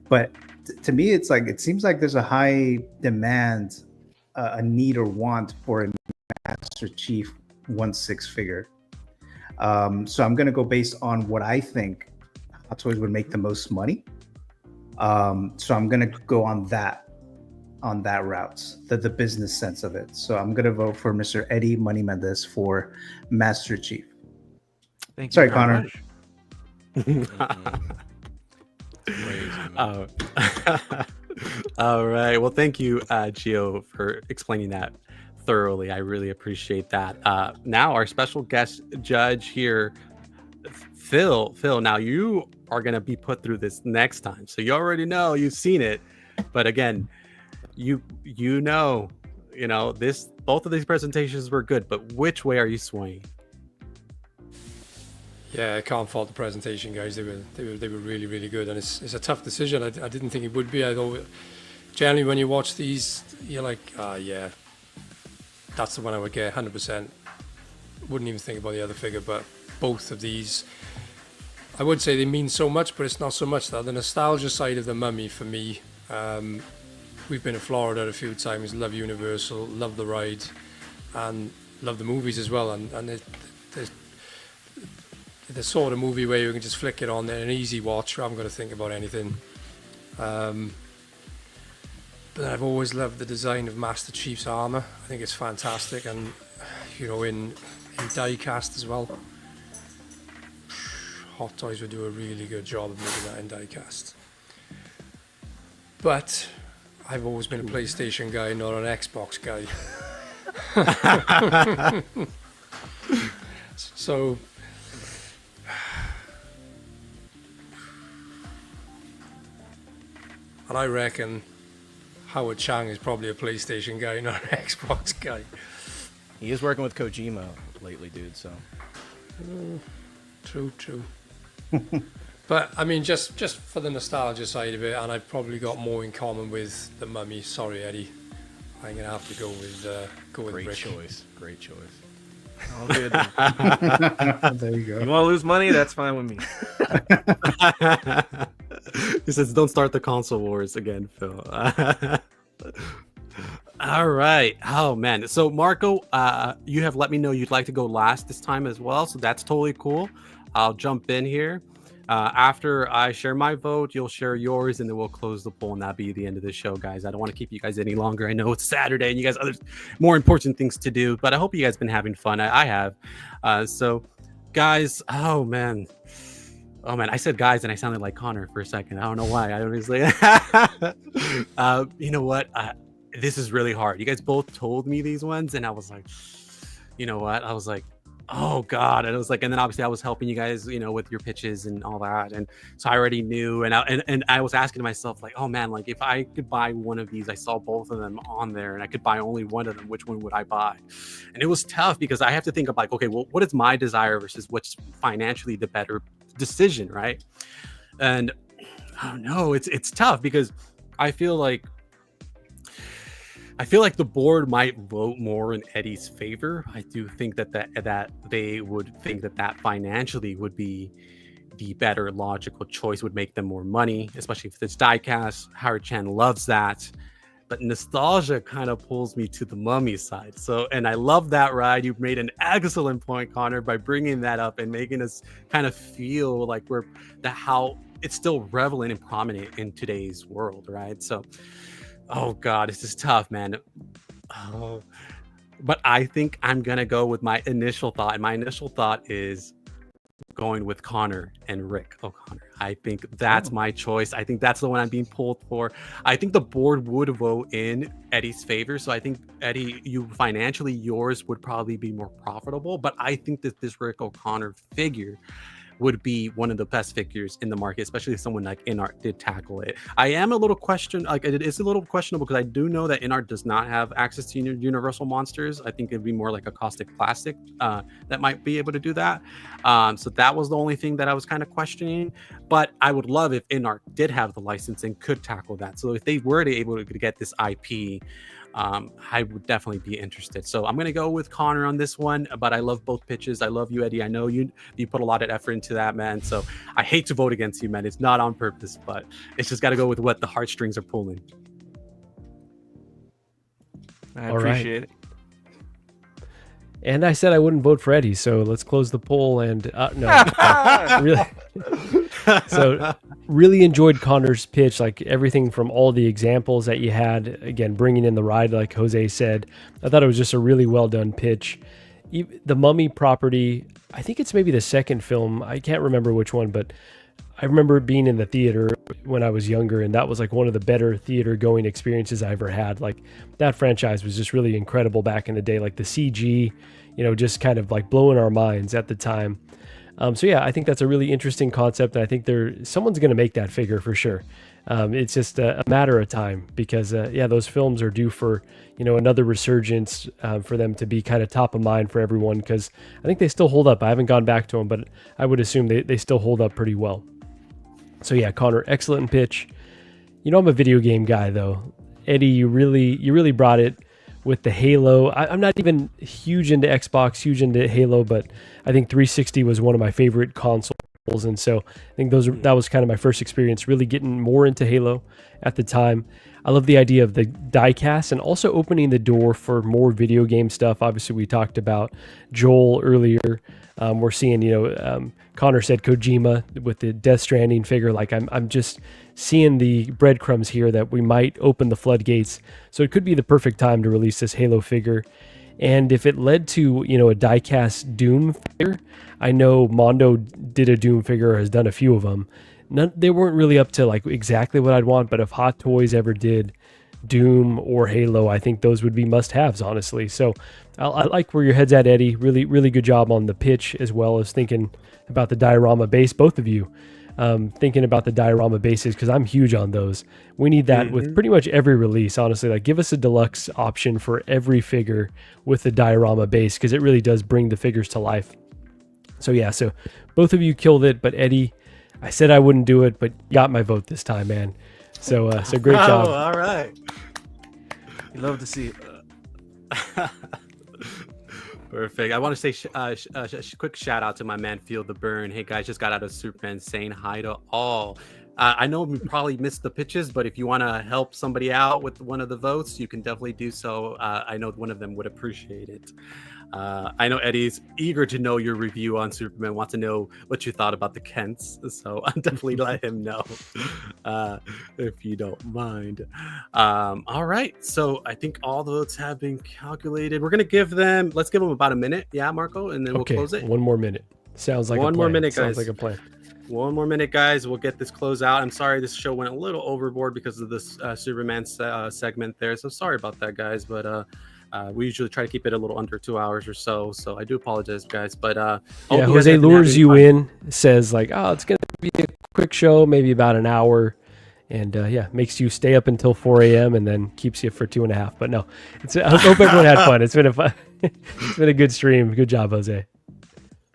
But to me, it's like, it seems like there's a high demand, a need or want for a Master Chief 1/6 figure. So I'm going to go based on what I think Hot Toys would make the most money. So I'm going to go on that route, the business sense of it. So I'm going to vote for Mr. Eddie Money Mendez for Master Chief. Thank you. Sorry, Connor. All right. Well, thank you, Gio, for explaining that thoroughly. I really appreciate that. Now our special guest judge here, Phil. Now you are going to be put through this next time, so you already know, you've seen it, but again, this, both of these presentations were good, but which way are you swaying? Yeah, I can't fault the presentation, guys. They were really, really good, and it's a tough decision. I didn't think it would be. I thought generally when you watch these, you're like, yeah, that's the one I would get 100%. Wouldn't even think about the other figure, but both of these, I would say they mean so much, but it's not so much that. The nostalgia side of the Mummy for me, we've been to Florida a few times, love Universal, love the ride, and love the movies as well. And the sort of movie where you can just flick it on there, an easy watch, rather than going to think about anything. But I've always loved the design of Master Chief's armor. I think it's fantastic, and in die cast as well. Hot Toys would do a really good job of making that in die cast. But I've always been a PlayStation guy, not an Xbox guy. So and I reckon Howard Chang is probably a PlayStation guy, not an Xbox guy. He is working with Kojima lately, dude, so. True. But I mean, just for the nostalgia side of it, and I've probably got more in common with the Mummy. Sorry, Eddie. I'm gonna have to go with Great Rick. Great choice. All good. There you go. You want to lose money? That's fine with me. He says, "Don't start the console wars again, Phil." All right. Oh man. So Marco, you have let me know you'd like to go last this time as well, so that's totally cool. I'll jump in here. After I share my vote, you'll share yours, and then we'll close the poll, and that'll be the end of the show, guys. I don't want to keep you guys any longer. I know it's Saturday, and you guys other more important things to do, but I hope you guys been having fun. I have. So, guys, oh man, I said guys, and I sounded like Connor for a second. I don't know why. I honestly, you know what? This is really hard. You guys both told me these ones, and I was like, you know what? I was like, oh god. And it was like, and then obviously I was helping you guys, with your pitches and all that, and so I already knew, and I was asking myself, like, oh man, like if I could buy one of these, I saw both of them on there, and I could buy only one of them, which one would I buy? And it was tough because I have to think of like, okay, well, what is my desire versus what's financially the better decision, right? And I don't know, it's tough because I feel like the board might vote more in Eddie's favor. I do think that they would think that financially would be the better logical choice, would make them more money, especially if it's diecast. Howard Chan loves that. But nostalgia kind of pulls me to the Mummy side. So, and I love that ride. You've made an excellent point, Connor, by bringing that up and making us kind of feel like how it's still relevant and prominent in today's world, right? So, oh god, this is tough, man. Oh, but I think I'm gonna go with my initial thought, and my initial thought is going with Connor and Rick O'Connor. I think that's my choice. I think that's the one I'm being pulled for. I think the board would vote in Eddie's favor, so I think Eddie, you financially, yours would probably be more profitable. But I think that this Rick O'Connor figure would be one of the best figures in the market, especially if someone like Inart did tackle it. I am a little it is a little questionable because I do know that Inart does not have access to Universal Monsters. I think it'd be more like a Caustic Plastic that might be able to do that. So that was the only thing that I was kind of questioning. But I would love if Inart did have the license and could tackle that. So if they were able to get this IP, I would definitely be interested. So I'm going to go with Connor on this one, but I love both pitches. I love you, Eddie. I know you put a lot of effort into that, man. So I hate to vote against you, man. It's not on purpose, but it's just got to go with what the heartstrings are pulling. I appreciate it. And I said I wouldn't vote for Eddie, so let's close the poll. And no, really. So really enjoyed Connor's pitch, like everything from all the examples that you had. Again, bringing in the ride, like Jose said, I thought it was just a really well done pitch. The Mummy property, I think it's maybe the second film. I can't remember which one, but I remember being in the theater when I was younger, and that was like one of the better theater going experiences I ever had. Like that franchise was just really incredible back in the day. Like the CG, just kind of like blowing our minds at the time. So yeah, I think that's a really interesting concept, and I think someone's going to make that figure for sure. It's just a matter of time because those films are due for another resurgence, for them to be kind of top of mind for everyone, because I think they still hold up. I haven't gone back to them, but I would assume they still hold up pretty well. So yeah, Connor, excellent pitch. I'm a video game guy though. Eddie, you really brought it with the Halo. I'm not even huge into Xbox, huge into Halo, but I think 360 was one of my favorite consoles, and so I think that was kind of my first experience really getting more into Halo at the time. I love the idea of the diecast and also opening the door for more video game stuff. Obviously, we talked about Joel earlier. We're seeing, Connor said Kojima with the Death Stranding figure. Like I'm just seeing the breadcrumbs here that we might open the floodgates. So it could be the perfect time to release this Halo figure. And if it led to, a diecast Doom figure, I know Mondo did a Doom figure, or has done a few of them. They weren't really up to like exactly what I'd want, but if Hot Toys ever did Doom or Halo, I think those would be must-haves, honestly. So I like where your head's at, Eddie. Really, really good job on the pitch, as well as thinking about the diorama base, both of you. Thinking about the diorama bases, because I'm huge on those. We need that with pretty much every release, honestly. Like, give us a deluxe option for every figure with the diorama base, because it really does bring the figures to life. So yeah, so both of you killed it, but Eddie, I said I wouldn't do it, but you got my vote this time, man. So great job. All right. You love to see it. Perfect. I want to say quick shout out to my man Feel the Burn. Hey guys, just got out of Superman saying hi to all. I know we probably missed the pitches, but if you want to help somebody out with one of the votes, you can definitely do so. I know one of them would appreciate it. I know Eddie's eager to know your review on Superman, wants to know what you thought about the Kents. So I'll definitely let him know if you don't mind. All right. So I think all the votes have been calculated. We're going to let's give them about a minute. Yeah, Marco, and then we'll close it. One more minute. Sounds like one a plan. more minute, Sounds guys. like a plan. One more minute, guys. We'll get this closed out. I'm sorry this show went a little overboard because of this Superman segment there. So sorry about that, guys. But we usually try to keep it a little under 2 hours or so. So I do apologize, guys. But Jose lures you in, says like, oh, it's going to be a quick show, maybe about an hour. And makes you stay up until 4 a.m. and then keeps you for 2.5. But no, I hope everyone had fun. It's been it's been a good stream. Good job, Jose.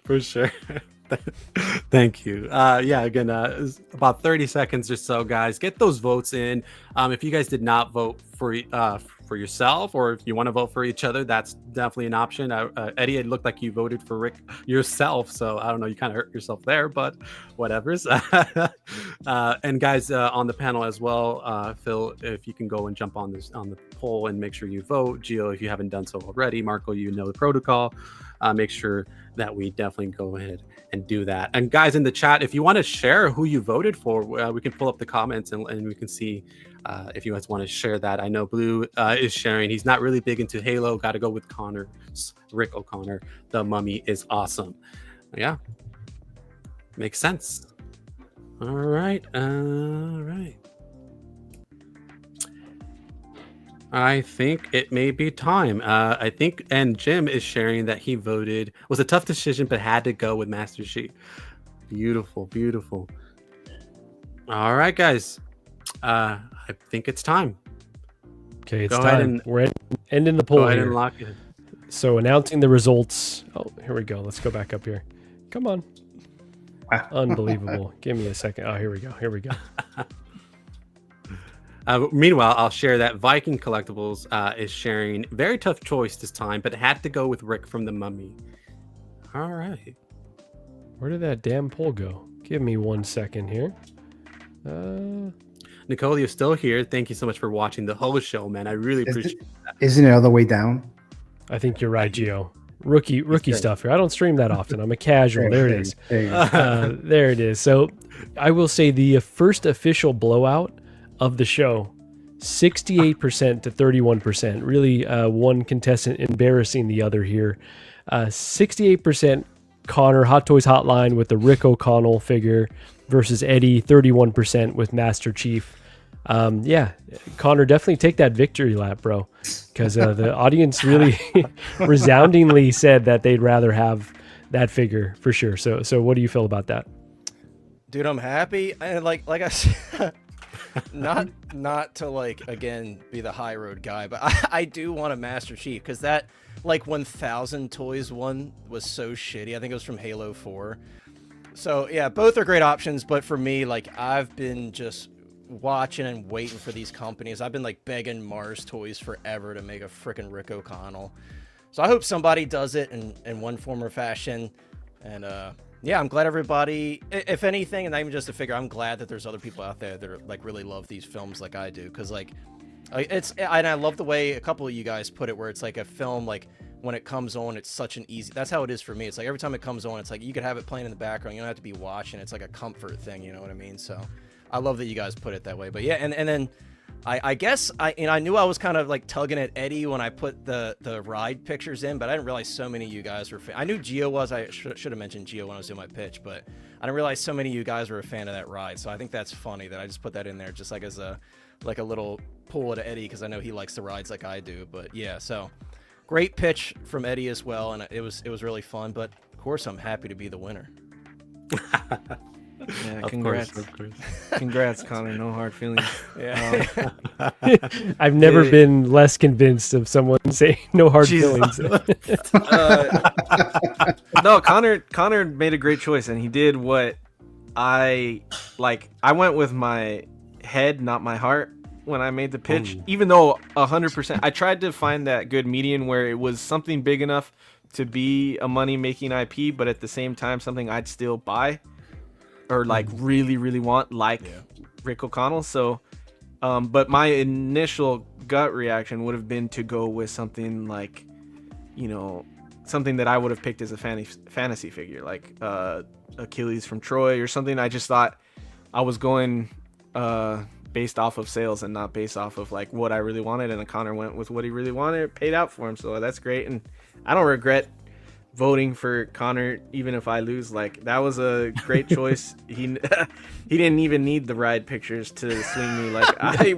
For sure. Thank you. Again, about 30 seconds or so, guys. Get those votes in. If you guys did not vote for yourself, or if you want to vote for each other, that's definitely an option. Eddie, it looked like you voted for Rick yourself, so I don't know, you kind of hurt yourself there, but whatever's. And guys on the panel as well, Phil, if you can go and jump on the poll and make sure you vote. Gio, if you haven't done so already. Marco, you know the protocol. Make sure that we definitely go ahead and do that. And guys in the chat, if you want to share who you voted for, we can pull up the comments and we can see if you guys want to share that. I know Blue is sharing. He's not really big into Halo. Got to go with Rick O'Connor. The Mummy is awesome. Yeah, makes sense. All right. I think it may be time. I think, and Jim is sharing that he voted. Was a tough decision, but had to go with Master Chief. Beautiful. All right, guys. I think it's time. Okay, it's time. We're ending the poll. Go ahead here. and lock it. So announcing the results. Oh, here we go. Let's go back up here. Come on. Unbelievable. Give me a second. Oh, here we go. Meanwhile, I'll share that Viking Collectibles is sharing. Very tough choice this time, but had to go with Rick from The Mummy. All right. Where did that damn poll go? Give me 1 second here. Nicole, you're still here. Thank you so much for watching the whole show, man. I really appreciate that. Isn't it all the way down? I think you're right, Gio. Rookie stuff here. I don't stream that often. I'm a casual. There it is. There it is. So I will say the first official blowout of the show, 68% to 31%. Really, one contestant embarrassing the other here. 68% Connor, Hot Toys Hotline with the Rick O'Connell figure versus Eddie, 31% with Master Chief. Connor, definitely take that victory lap, bro, because the audience really resoundingly said that they'd rather have that figure for sure. So what do you feel about that? Dude, I'm happy. And like I said, not to like again be the high road guy, but I do want a Master Chief because that like 1,000 Toys one was so shitty. I think it was from Halo 4. So yeah, both are great options, but for me, like I've been just watching and waiting for these companies. I've been like begging Mars Toys forever to make a freaking Rick O'Connell. So I hope somebody does it in one form or fashion. And I'm glad everybody, if anything, and not even just a figure, I'm glad that there's other people out there that are like really love these films like I do, because like and I love the way a couple of you guys put it, where it's like a film, like when it comes on, it's such an easy, that's how it is for me. It's like every time it comes on, it's like you could have it playing in the background, you don't have to be watching. It's like a comfort thing, you know what I mean? So I love that you guys put it that way. But yeah, and then I guess I knew I was kind of like tugging at Eddie when I put the ride pictures in, but I didn't realize so many of you guys were I knew Gio was. I should have mentioned Gio when I was doing my pitch, but I didn't realize so many of you guys were a fan of that ride. So I think that's funny that I just put that in there just like as a little pull at Eddie, because I know he likes the rides like I do. But yeah, so great pitch from Eddie as well, and it was really fun. But of course, I'm happy to be the winner. Yeah, congrats. Of course. Congrats, Connor. No hard feelings. Yeah. I've never been less convinced of someone saying no hard feelings. No, Connor made a great choice, and he did what I like. I went with my head, not my heart, when I made the pitch. Even though 100%, I tried to find that good median where it was something big enough to be a money-making IP, but at the same time, something I'd still buy. or like really, really want, like Rick O'Connell. So, but my initial gut reaction would have been to go with something like, you know, something that I would have picked as a fantasy figure, like Achilles from Troy or something. I just thought I was going based off of sales and not based off of like what I really wanted. And Connor went with what he really wanted. It paid out for him, so that's great. And I don't regret voting for Connor, even if I lose. Like, that was a great choice. He didn't even need the ride pictures to swing me. Like, I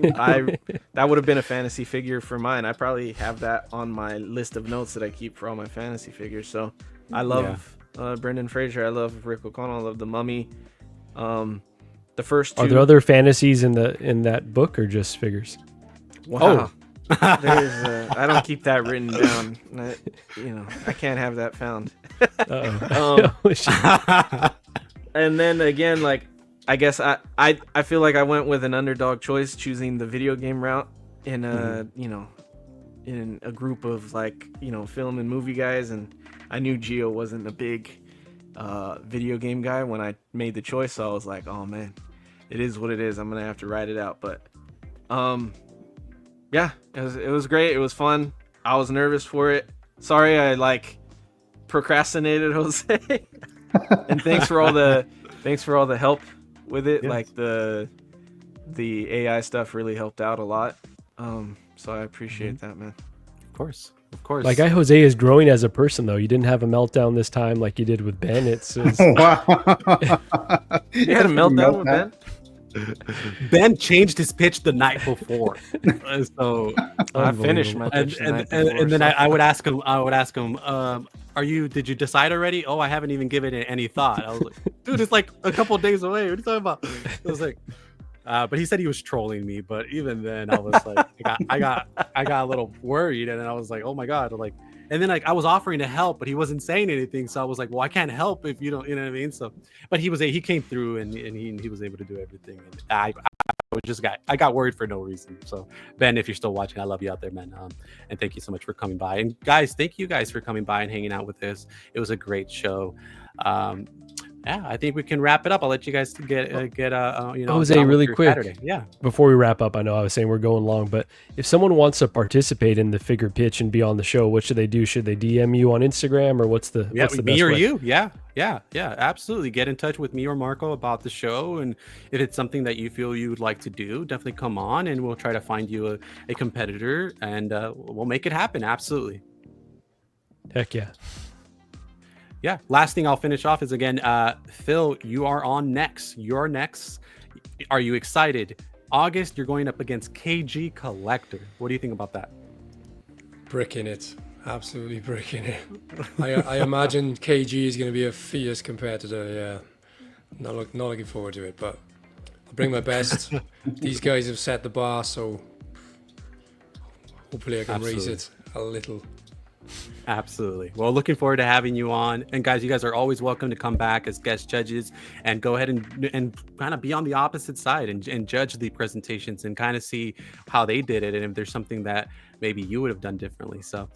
that would have been a fantasy figure for mine. I probably have that on my list of notes that I keep for all my fantasy figures. So I love Brendan Fraser. I love Rick O'Connell. I love the Mummy. The first two. Are there other fantasies in that book or just figures? Wow. I don't keep that written down. I can't have that found. And then again, like, I guess I feel like I went with an underdog choice, choosing the video game route in a in a group of, like, film and movie guys, and I knew Gio wasn't a big video game guy when I made the choice, so I was like, oh man, it is what it is. I'm gonna have to ride it out. But yeah, it was great. It was fun. I was nervous for it. Sorry I procrastinated, Jose. And thanks for all the help with it. Yes. Like the AI stuff really helped out a lot. So I appreciate that, man. Of course. Like, Jose is growing as a person, though. You didn't have a meltdown this time like you did with Ben. It's wow. You had a meltdown with Ben? Ben changed his pitch the night before, so I finished my pitch and then I would ask him. Did you decide already? Oh, I haven't even given it any thought. I was like, dude, it's like a couple of days away. What are you talking about? I was like, but he said he was trolling me. But even then, I was like, I got a little worried, and then I was like, oh my god, like. And then, like, I was offering to help, but he wasn't saying anything. So I was like, well, I can't help if you don't, you know what I mean? So, but he came through and he was able to do everything. And I got worried for no reason. So Ben, if you're still watching, I love you out there, man. And thank you so much for coming by. And guys, thank you guys for coming by and hanging out with us. It was a great show. Yeah, I think we can wrap it up. I'll let you guys get Jose, really quick. Saturday. Yeah. Before we wrap up, I know I was saying we're going long, but if someone wants to participate in the figure pitch and be on the show, what should they do? Should they DM you on Instagram, or what's the me best or way? you? Yeah, absolutely. Get in touch with me or Marco about the show, and if it's something that you feel you would like to do, definitely come on, and we'll try to find you a competitor, and we'll make it happen. Absolutely. Heck yeah. Yeah. Last thing I'll finish off is, again, Phil, you are on next. You're next. Are you excited? August, you're going up against KG Collector. What do you think about that? Bricking it. Absolutely bricking it. I imagine KG is going to be a fierce competitor. Yeah. Not looking forward to it, but I'll bring my best. These guys have set the bar, so hopefully I can raise it a little. Absolutely. Well, looking forward to having you on. And guys, you guys are always welcome to come back as guest judges and go ahead and kind of be on the opposite side and judge the presentations and kind of see how they did it and if there's something that maybe you would have done differently. So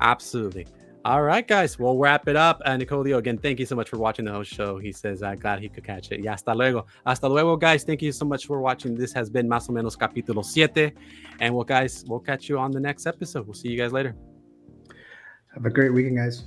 absolutely. All right, guys, we'll wrap it up. Nicolio, again, thank you so much for watching the host show. He says, glad he could catch it. Y hasta luego. Hasta luego, guys. Thank you so much for watching. This has been Más o Menos Capítulo 7. And we'll catch you on the next episode. We'll see you guys later. Have a great weekend, guys.